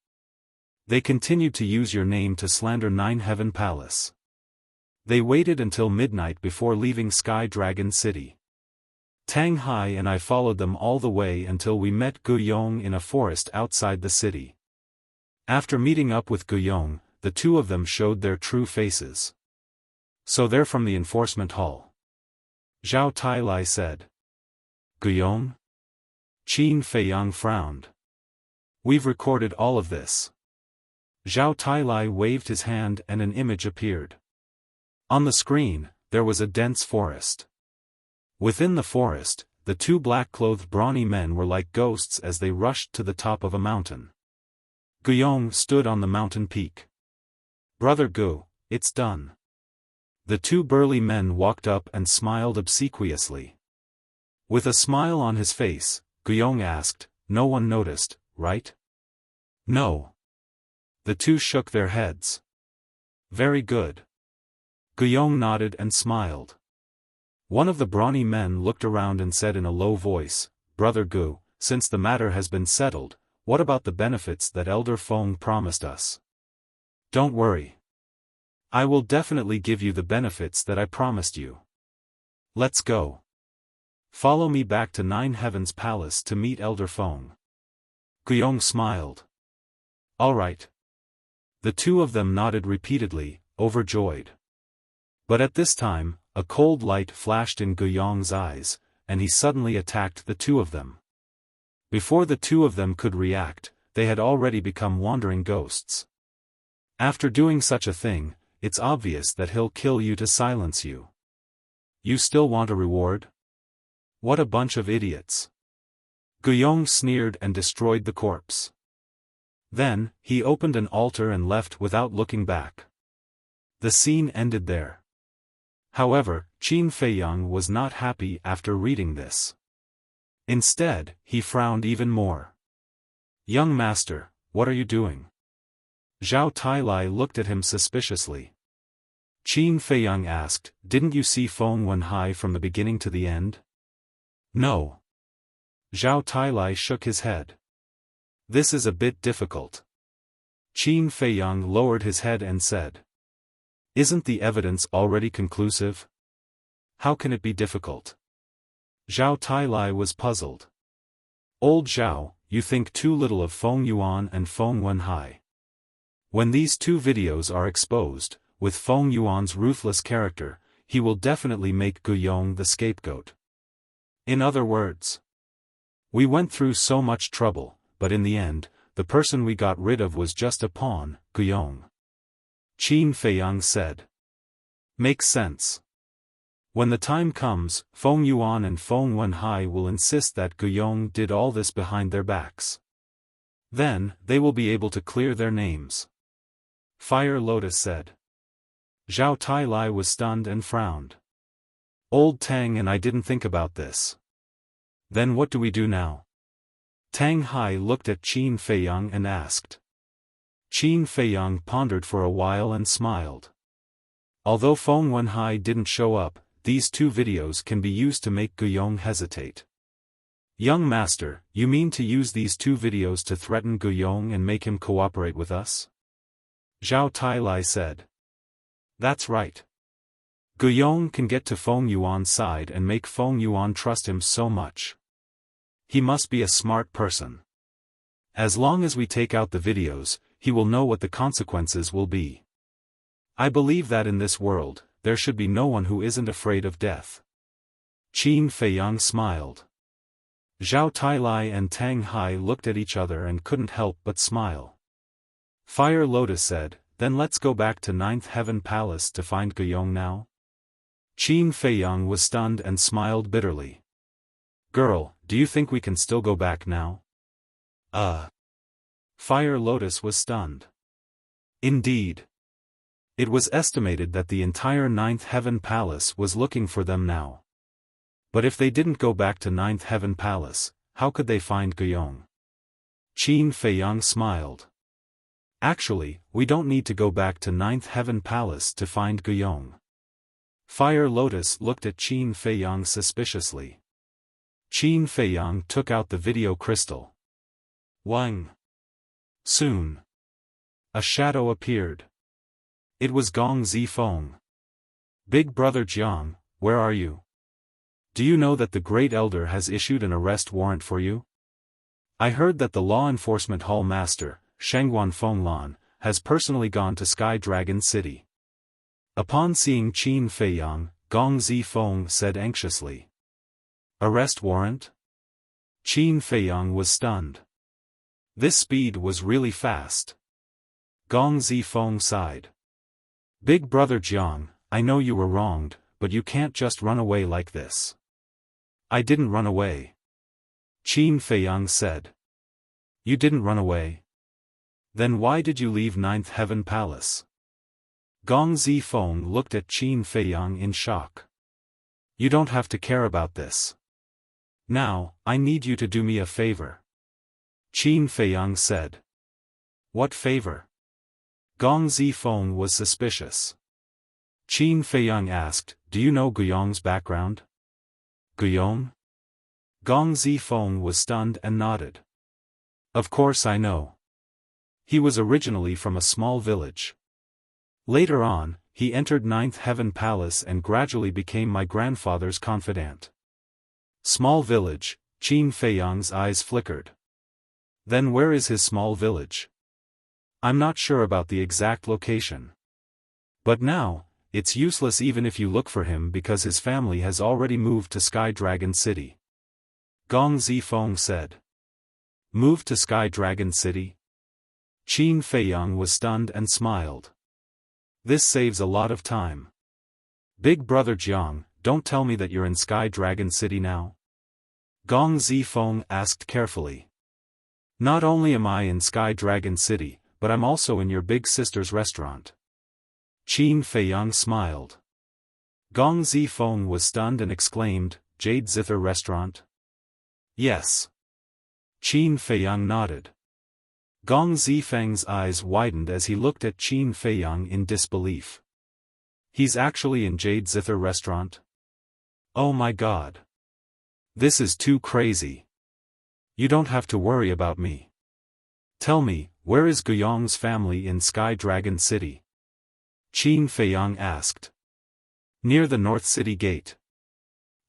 They continued to use your name to slander Nine Heaven Palace. They waited until midnight before leaving Sky Dragon City. Tang Hai and I followed them all the way until we met Guyong in a forest outside the city. After meeting up with Guyong, the two of them showed their true faces. So they're from the enforcement hall. Zhao Tailai said. Guyong? Qin Feiyang frowned. We've recorded all of this. Zhao Tailai waved his hand and an image appeared. On the screen, there was a dense forest. Within the forest, the two black-clothed brawny men were like ghosts as they rushed to the top of a mountain. Guyong stood on the mountain peak. Brother Gu, it's done. The two burly men walked up and smiled obsequiously. With a smile on his face, Guyong asked, no one noticed, right? No. The two shook their heads. Very good. Guyong nodded and smiled. One of the brawny men looked around and said in a low voice, Brother Gu, since the matter has been settled, what about the benefits that Elder Feng promised us? Don't worry. I will definitely give you the benefits that I promised you. Let's go. Follow me back to Nine Heavens Palace to meet Elder Feng. Guyong smiled. All right. The two of them nodded repeatedly, overjoyed. But at this time, a cold light flashed in Guyong's eyes, and he suddenly attacked the two of them. Before the two of them could react, they had already become wandering ghosts. After doing such a thing, it's obvious that he'll kill you to silence you. You still want a reward? What a bunch of idiots. Guyong sneered and destroyed the corpse. Then, he opened an altar and left without looking back. The scene ended there. However, Qin Feiyang was not happy after reading this. Instead, he frowned even more. Young master, what are you doing? Zhao Tailai looked at him suspiciously. Qin Feiyang asked, didn't you see Feng Wenhai from the beginning to the end? No. Zhao Tailai shook his head. This is a bit difficult. Qin Feiyang lowered his head and said. Isn't the evidence already conclusive? How can it be difficult? Zhao Tailai was puzzled. Old Zhao, you think too little of Feng Yuan and Feng Wenhai. When these two videos are exposed, with Feng Yuan's ruthless character, he will definitely make Guyong the scapegoat. In other words, we went through so much trouble, but in the end, the person we got rid of was just a pawn, Guyong. Qin Feiyang said. Makes sense. When the time comes, Feng Yuan and Feng Wenhai will insist that Guyong did all this behind their backs. Then, they will be able to clear their names. Fire Lotus said. Zhao Tailai was stunned and frowned. Old Tang and I didn't think about this. Then what do we do now? Tang Hai looked at Qin Feiyang and asked. Qin Feiyang pondered for a while and smiled. Although Feng Wenhai didn't show up, these two videos can be used to make Guyong hesitate. Young master, you mean to use these two videos to threaten Guyong and make him cooperate with us? Zhao Tailai said. That's right. Guyong can get to Feng Yuan's side and make Feng Yuan trust him so much. He must be a smart person. As long as we take out the videos, he will know what the consequences will be. I believe that in this world, there should be no one who isn't afraid of death. Qin Feiyang smiled. Zhao Tailai and Tang Hai looked at each other and couldn't help but smile. Fire Lotus said, then let's go back to Ninth Heaven Palace to find Guiyong now. Qin Feiyang was stunned and smiled bitterly. Girl, do you think we can still go back now? Fire Lotus was stunned. Indeed. It was estimated that the entire Ninth Heaven Palace was looking for them now. But if they didn't go back to Ninth Heaven Palace, how could they find Guiyong? Qin Feiyang smiled. Actually, we don't need to go back to Ninth Heaven Palace to find Guiyong. Fire Lotus looked at Qin Feiyang suspiciously. Qin Feiyang took out the video crystal. Wang. Soon. A shadow appeared. It was Gong Zifeng. Big brother Jiang, where are you? Do you know that the Great Elder has issued an arrest warrant for you? I heard that the Law Enforcement Hall Master, Shengguan Fenglan, has personally gone to Sky Dragon City. Upon seeing Qin Feiyang, Gong Zifeng said anxiously. Arrest warrant? Qin Feiyang was stunned. This speed was really fast. Gong Zifeng sighed. Big brother Jiang, I know you were wronged, but you can't just run away like this. I didn't run away. Qin Feiyang said. You didn't run away? Then why did you leave Ninth Heaven Palace? Gong Zifeng looked at Qin Feiyang in shock. You don't have to care about this. Now, I need you to do me a favor. Qin Feiyang said. What favor? Gong Zifeng was suspicious. Qin Feiyang asked, do you know Guiyong's background? Guiyong? Gong Zifeng was stunned and nodded. Of course I know. He was originally from a small village. Later on, he entered Ninth Heaven Palace and gradually became my grandfather's confidant. Small village, Qin Feiyang's eyes flickered. Then where is his small village? I'm not sure about the exact location. But now, it's useless even if you look for him because his family has already moved to Sky Dragon City. Gong Zifeng said. Moved to Sky Dragon City? Qin Feiyang was stunned and smiled. This saves a lot of time. Big brother Jiang, don't tell me that you're in Sky Dragon City now? Gong Zifeng asked carefully. Not only am I in Sky Dragon City, but I'm also in your big sister's restaurant. Qin Feiyang smiled. Gong Zifeng was stunned and exclaimed, Jade Zither Restaurant? Yes. Qin Feiyang nodded. Gong Zifeng's eyes widened as he looked at Qin Feiyang in disbelief. He's actually in Jade Zither Restaurant? Oh my god. This is too crazy. You don't have to worry about me. Tell me, where is Guiyong's family in Sky Dragon City? Qin Feiyang asked. Near the North City Gate.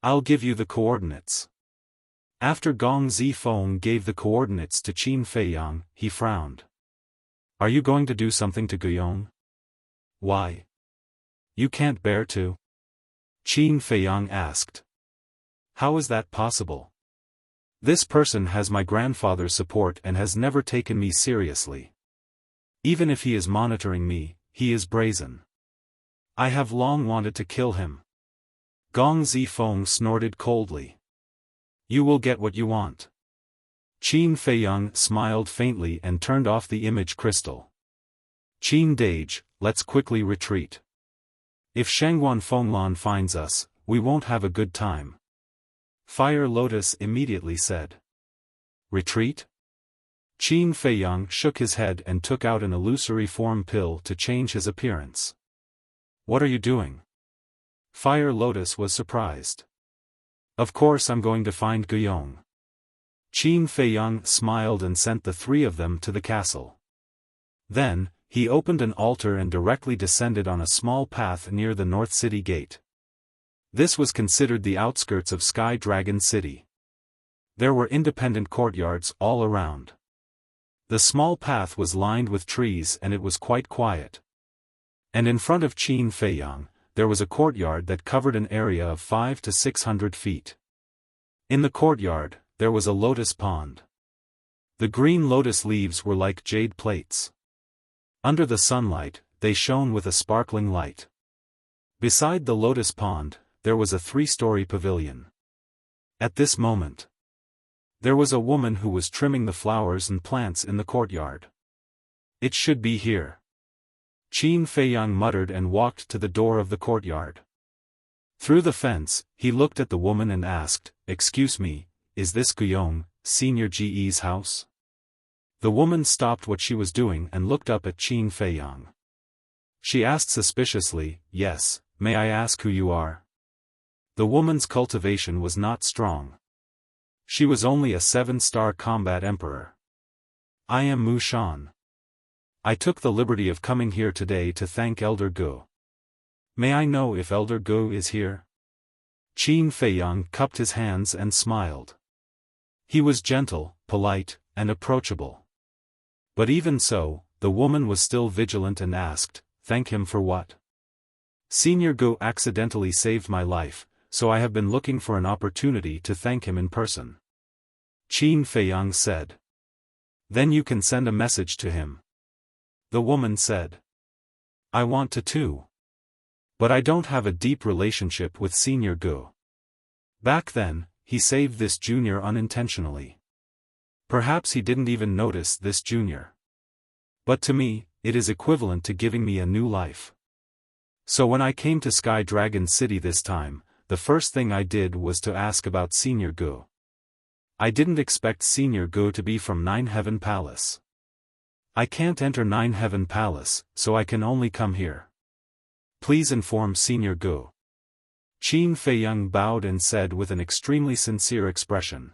I'll give you the coordinates. After Gong Zifeng gave the coordinates to Qin Feiyang, he frowned. Are you going to do something to Guiyong? Why? You can't bear to? Qin Feiyang asked. How is that possible? This person has my grandfather's support and has never taken me seriously. Even if he is monitoring me, he is brazen. I have long wanted to kill him. Gong Zifeng snorted coldly. You will get what you want. Qin Feiyang smiled faintly and turned off the image crystal. Qin Dage, let's quickly retreat. If Shengguan Fenglan finds us, we won't have a good time. Fire Lotus immediately said. Retreat? Qin Feiyang shook his head and took out an illusory form pill to change his appearance. What are you doing? Fire Lotus was surprised. Of course I'm going to find Guiyong. Qin Feiyang smiled and sent the three of them to the castle. Then, he opened an altar and directly descended on a small path near the North City Gate. This was considered the outskirts of Sky Dragon City. There were independent courtyards all around. The small path was lined with trees and it was quite quiet. And in front of Qin Feiyang, there was a courtyard that covered an area of 500 to 600 feet. In the courtyard, there was a lotus pond. The green lotus leaves were like jade plates. Under the sunlight, they shone with a sparkling light. Beside the lotus pond, there was a 3-story pavilion. At this moment, there was a woman who was trimming the flowers and plants in the courtyard. It should be here. Qin Feiyang muttered and walked to the door of the courtyard. Through the fence, he looked at the woman and asked, "Excuse me, is this Guyong, Senior GE's house?" The woman stopped what she was doing and looked up at Qin Feiyang. She asked suspiciously, "Yes, may I ask who you are?" The woman's cultivation was not strong. She was only a 7-star combat emperor. "I am Mu Shan. I took the liberty of coming here today to thank Elder Gu. May I know if Elder Gu is here?" Qin Feiyang cupped his hands and smiled. He was gentle, polite, and approachable. But even so, the woman was still vigilant and asked, "Thank him for what?" "Senior Gu accidentally saved my life, so I have been looking for an opportunity to thank him in person," Qin Feiyang said. "Then you can send a message to him," the woman said. "I want to too. But I don't have a deep relationship with Senior Gu. Back then, he saved this junior unintentionally. Perhaps he didn't even notice this junior. But to me, it is equivalent to giving me a new life. So when I came to Sky Dragon City this time, the first thing I did was to ask about Senior Gu. I didn't expect Senior Gu to be from Nine Heaven Palace. I can't enter Nine Heaven Palace, so I can only come here. Please inform Senior Gu." Qin Feiyang bowed and said with an extremely sincere expression.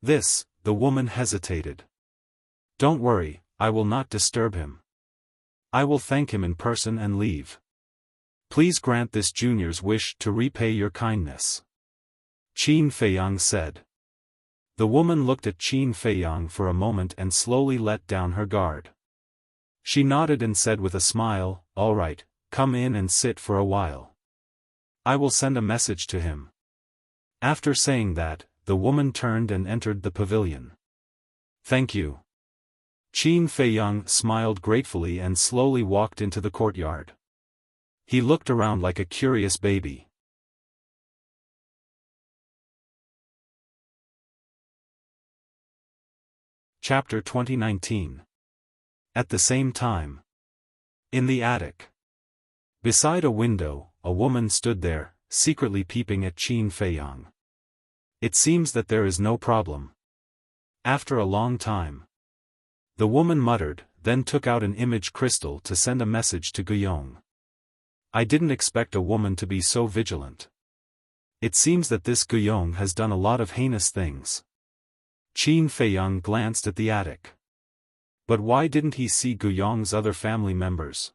"This," the woman hesitated. "Don't worry, I will not disturb him. I will thank him in person and leave. Please grant this junior's wish to repay your kindness," Qin Feiyang said. The woman looked at Qin Feiyang for a moment and slowly let down her guard. She nodded and said with a smile, "All right, come in and sit for a while. I will send a message to him." After saying that, the woman turned and entered the pavilion. "Thank you." Qin Feiyang smiled gratefully and slowly walked into the courtyard. He looked around like a curious baby. Chapter 2019. At the same time. In the attic. Beside a window, a woman stood there, secretly peeping at Qin Feiyang. It seems that there is no problem. After a long time. The woman muttered, then took out an image crystal to send a message to Guyong. I didn't expect a woman to be so vigilant. It seems that this Guyong has done a lot of heinous things. Qin Feiyang glanced at the attic. But why didn't he see Guyong's other family members?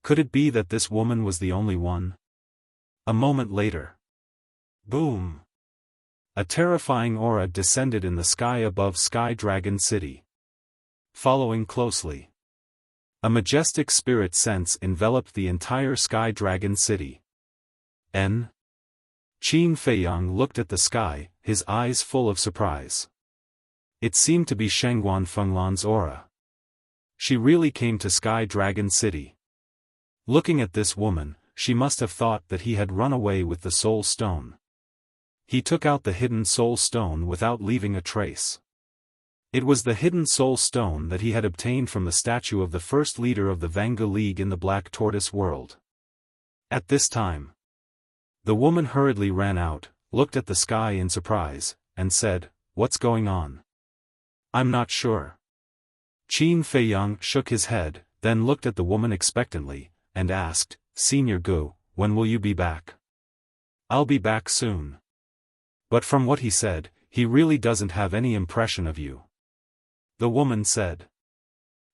Could it be that this woman was the only one? A moment later. Boom! A terrifying aura descended in the sky above Sky Dragon City. Following closely. A majestic spirit sense enveloped the entire Sky Dragon City. Qin Feiyang looked at the sky, his eyes full of surprise. It seemed to be Shengguan Fenglan's aura. She really came to Sky Dragon City. Looking at this woman, she must have thought that he had run away with the Soul Stone. He took out the hidden Soul Stone without leaving a trace. It was the hidden Soul Stone that he had obtained from the statue of the first leader of the Vanga League in the Black Tortoise world. At this time, the woman hurriedly ran out, looked at the sky in surprise, and said, "What's going on?" "I'm not sure." Qin Feiyang shook his head, then looked at the woman expectantly, and asked, "Senior Gu, when will you be back?" "I'll be back soon. But from what he said, he really doesn't have any impression of you," the woman said.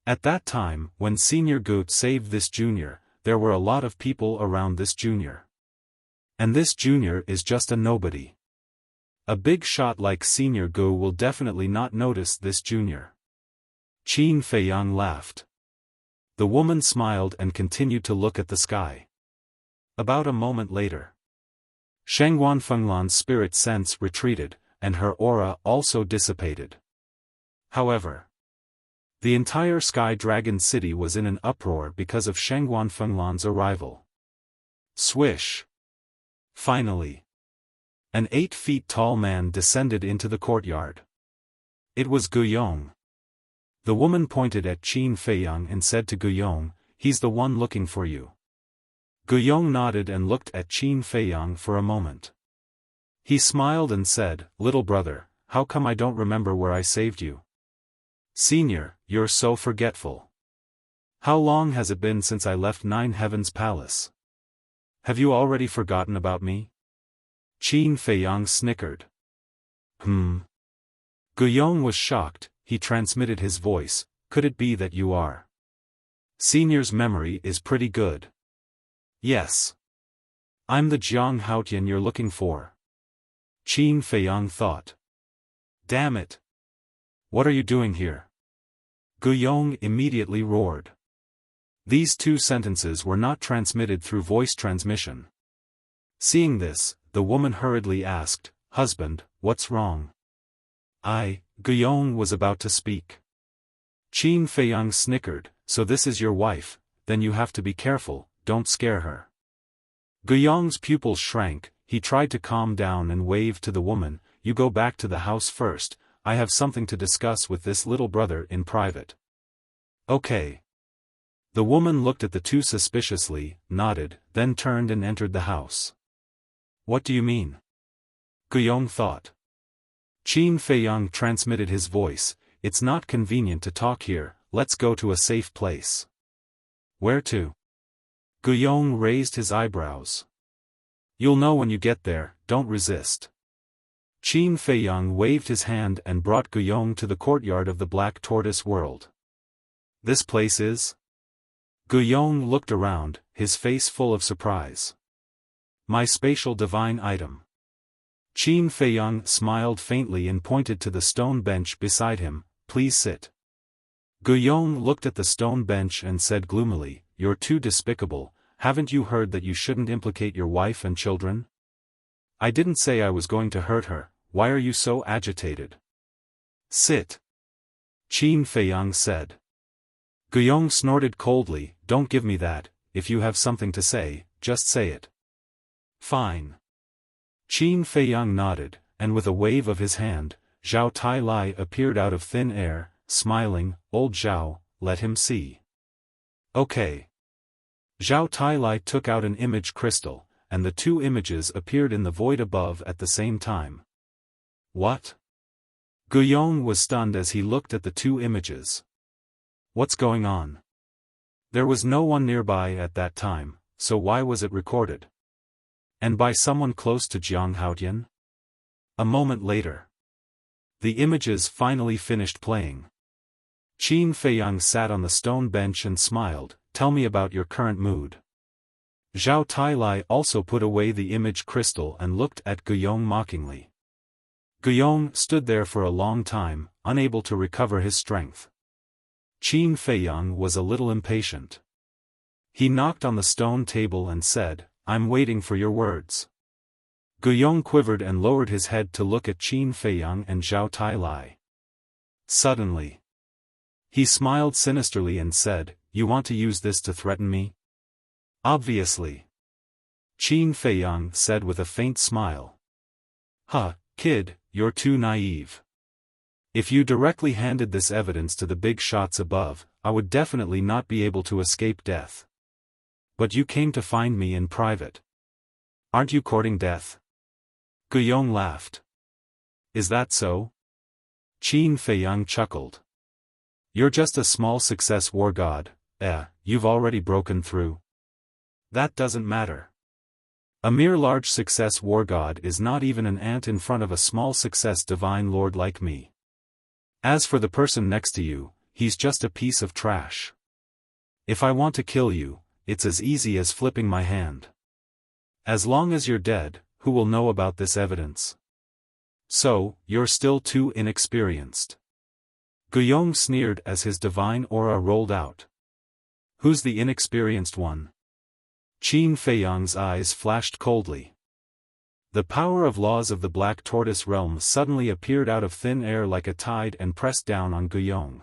At that time, when Senior Gu saved this junior, there were a lot of people around this junior. And this junior is just a nobody. A big shot like Senior Gu will definitely not notice this junior. Qin Feiyang laughed. The woman smiled and continued to look at the sky. About a moment later, Shengguan Fenglan's spirit sense retreated, and her aura also dissipated. However, the entire Sky Dragon City was in an uproar because of Shengguan Fenglan's arrival. Swish! Finally, an 8 feet tall man descended into the courtyard. It was Guyong. The woman pointed at Qin Feiyang and said to Guyong, "He's the one looking for you." Guyong nodded and looked at Qin Feiyang for a moment. He smiled and said, "Little brother, how come I don't remember where I saved you?" "Senior, you're so forgetful. How long has it been since I left Nine Heavens Palace? Have you already forgotten about me?" Qin Feiyang snickered. Guyong was shocked. He transmitted his voice, "Could it be that you are? Senior's memory is pretty good." "Yes. I'm the Jiang Haotian you're looking for." Qin Feiyang thought. "Damn it. What are you doing here?" Guyong immediately roared. These 2 sentences were not transmitted through voice transmission. Seeing this, the woman hurriedly asked, "Husband, what's wrong?" Guyong was about to speak. Qin Feiyang snickered, "So this is your wife, then you have to be careful, don't scare her." Guyong's pupils shrank. He tried to calm down and waved to the woman, "You go back to the house first, I have something to discuss with this little brother in private." "Okay." The woman looked at the 2 suspiciously, nodded, then turned and entered the house. "What do you mean?" Guyong thought. Qin Feiyang transmitted his voice, "It's not convenient to talk here, let's go to a safe place." "Where to?" Guyong raised his eyebrows. "You'll know when you get there, don't resist." Qin Feiyang waved his hand and brought Guyong to the courtyard of the Black Tortoise World. "This place is?" Guyong looked around, his face full of surprise. "My spatial divine item." Qin Feiyang smiled faintly and pointed to the stone bench beside him, "Please sit." Guyong looked at the stone bench and said gloomily, "You're too despicable, haven't you heard that you shouldn't implicate your wife and children?" "I didn't say I was going to hurt her, why are you so agitated?" "Sit." Qin Feiyang said. Guyong snorted coldly, "Don't give me that, if you have something to say, just say it." "Fine." Qin Feiyang nodded, and with a wave of his hand, Zhao Tai appeared out of thin air, smiling, "Old Zhao, let him see." "Okay." Zhao Tai took out an image crystal, and the 2 images appeared in the void above at the same time. "What?" Guyong was stunned as he looked at the 2 images. "What's going on?" There was no one nearby at that time, so why was it recorded? And by someone close to Jiang Haotian? A moment later, the images finally finished playing. Qin Feiyang sat on the stone bench and smiled, "Tell me about your current mood." Zhao Tai also put away the image crystal and looked at Guyong mockingly. Guyong stood there for a long time, unable to recover his strength. Qin Feiyang was a little impatient. He knocked on the stone table and said, "I'm waiting for your words." Guyong quivered and lowered his head to look at Qin Feiyang and Zhao Tai. Suddenly, he smiled sinisterly and said, "You want to use this to threaten me?" "Obviously." Qin Feiyang said with a faint smile. "Huh, kid, you're too naive. If you directly handed this evidence to the big shots above, I would definitely not be able to escape death. But you came to find me in private. Aren't you courting death?" Guyong laughed. "Is that so?" Qin Feiyang chuckled. "You're just a small success war god, you've already broken through. That doesn't matter. A mere large success war god is not even an ant in front of a small success divine lord like me. As for the person next to you, he's just a piece of trash. If I want to kill you, it's as easy as flipping my hand. As long as you're dead, who will know about this evidence? So, you're still too inexperienced." Guyong sneered as his divine aura rolled out. "Who's the inexperienced one?" Qin Feiyang's eyes flashed coldly. The power of laws of the Black Tortoise realm suddenly appeared out of thin air like a tide and pressed down on Guiyong.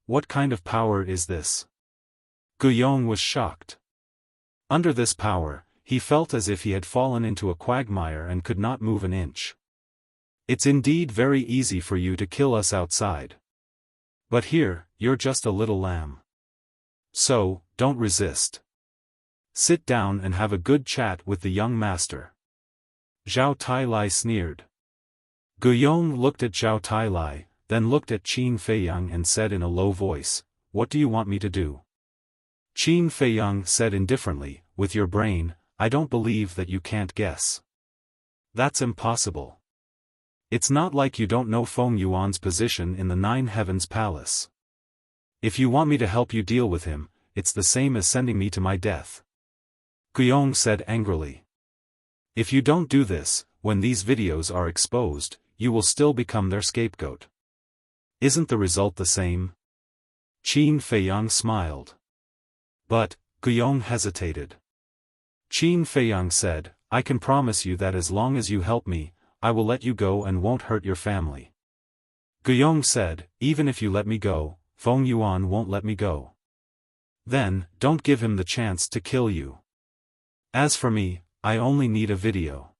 What kind of power is this? Guiyong was shocked. Under this power, he felt as if he had fallen into a quagmire and could not move an inch. It's indeed very easy for you to kill us outside. But here, you're just a little lamb. So, don't resist. Sit down and have a good chat with the young master. Zhao Tailai sneered. Guiyong looked at Zhao Tailai, then looked at Qin Feiyang and said in a low voice, "What do you want me to do?" Qin Feiyang said indifferently, "With your brain, I don't believe that you can't guess. That's impossible. It's not like you don't know Feng Yuan's position in the Nine Heavens Palace. If you want me to help you deal with him, it's the same as sending me to my death." Guiyong said angrily. "If you don't do this, when these videos are exposed, you will still become their scapegoat. Isn't the result the same?" Qin Feiyang smiled. But, Guiyong hesitated. Qin Feiyang said, "I can promise you that as long as you help me, I will let you go and won't hurt your family." Guiyong said, "Even if you let me go, Feng Yuan won't let me go. Then, don't give him the chance to kill you. As for me, I only need a video.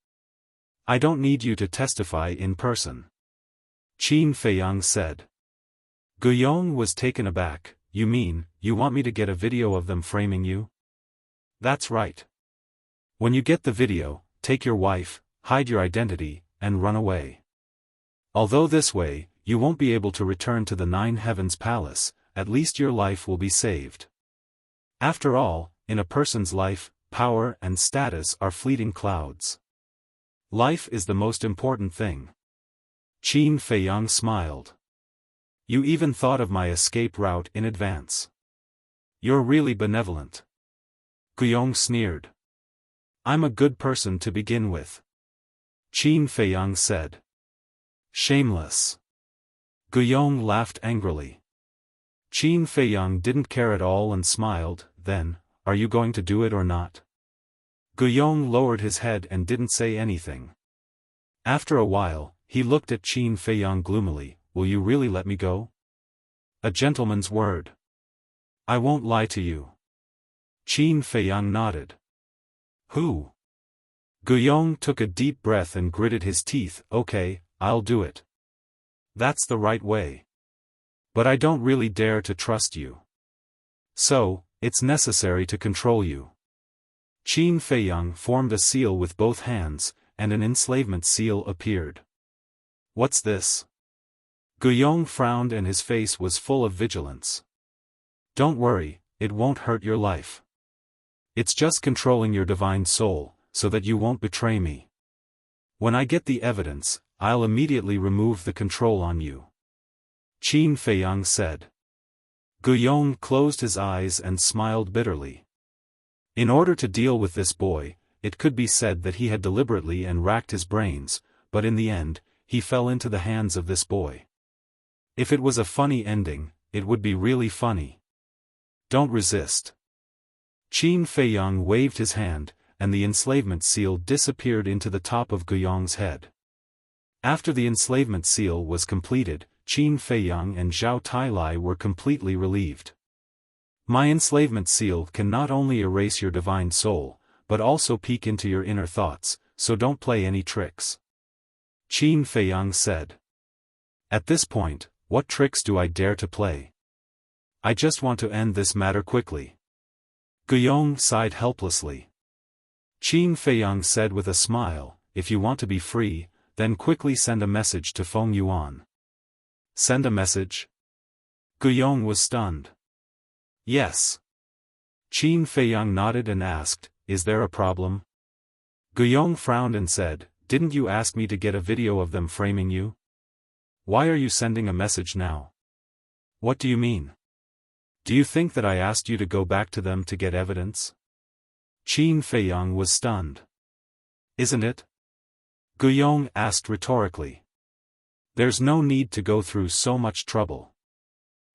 I don't need you to testify in person." Qin Feiyang said. Guiyong was taken aback. "You mean, you want me to get a video of them framing you?" "That's right. When you get the video, take your wife, hide your identity, and run away. Although this way, you won't be able to return to the Nine Heavens Palace, at least your life will be saved. After all, in a person's life, power and status are fleeting clouds. Life is the most important thing." Qin Feiyang smiled. "You even thought of my escape route in advance. You're really benevolent." Guiyong sneered. "I'm a good person to begin with." Qin Feiyang said. "Shameless." Guiyong laughed angrily. Qin Feiyang didn't care at all and smiled. "Then, are you going to do it or not?" Guiyong lowered his head and didn't say anything. After a while, he looked at Qin Feiyang gloomily. "Will you really let me go?" "A gentleman's word." "I won't lie to you." Qin Feiyang nodded. "Who?" Guiyong took a deep breath and gritted his teeth. "Okay, I'll do it. That's the right way. But I don't really dare to trust you. So, it's necessary to control you." Qin Feiyang formed a seal with both hands, and an enslavement seal appeared. "What's this?" Guiyong frowned and his face was full of vigilance. "Don't worry, it won't hurt your life. It's just controlling your divine soul, so that you won't betray me. When I get the evidence, I'll immediately remove the control on you." Qin Feiyang said. Guiyong closed his eyes and smiled bitterly. In order to deal with this boy, it could be said that he had deliberately and racked his brains, but in the end, he fell into the hands of this boy. If it was a funny ending, it would be really funny. "Don't resist." Qin Feiyang waved his hand, and the enslavement seal disappeared into the top of Guiyong's head. After the enslavement seal was completed, Qin Feiyang and Zhao Tailai were completely relieved. "My enslavement seal can not only erase your divine soul, but also peek into your inner thoughts, so don't play any tricks," Qin Feiyang said. "At this point, what tricks do I dare to play? I just want to end this matter quickly." Guiyong sighed helplessly. Qin Feiyang said with a smile, "If you want to be free, then quickly send a message to Feng Yuan." "Send a message?" Guiyong was stunned. "Yes." Qin Feiyang nodded and asked, "Is there a problem?" Guiyong frowned and said, "Didn't you ask me to get a video of them framing you? Why are you sending a message now? What do you mean? Do you think that I asked you to go back to them to get evidence?" Qin Feiyang was stunned. "Isn't it?" Guiyong asked rhetorically. "There's no need to go through so much trouble.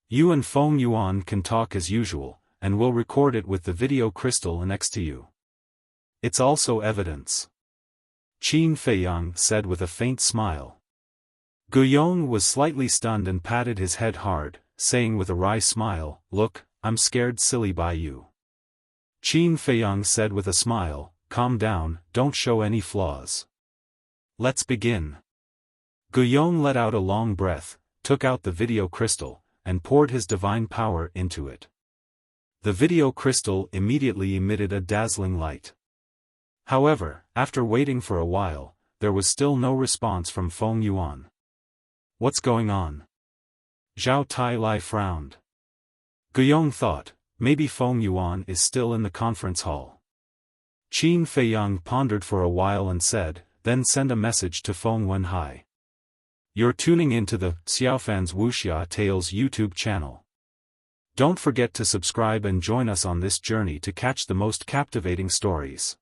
You and Feng Yuan can talk as usual, and we'll record it with the video crystal next to you. It's also evidence. Qin Feiyang said with a faint smile. Guiyong was slightly stunned and patted his head hard, saying with a wry smile, "Look, I'm scared silly by you." Qin Feiyang said with a smile, "Calm down, don't show any flaws. Let's begin." Guiyong let out a long breath, took out the video crystal, and poured his divine power into it. The video crystal immediately emitted a dazzling light. However, after waiting for a while, there was still no response from Feng Yuan. "What's going on?" Zhao Tai frowned. Guiyong thought, maybe Feng Yuan is still in the conference hall. Qin Feiyang pondered for a while and said, "Then send a message to Feng Wenhai. You're tuning into the Xiaofan's Wuxia Tales YouTube channel. Don't forget to subscribe and join us on this journey to catch the most captivating stories."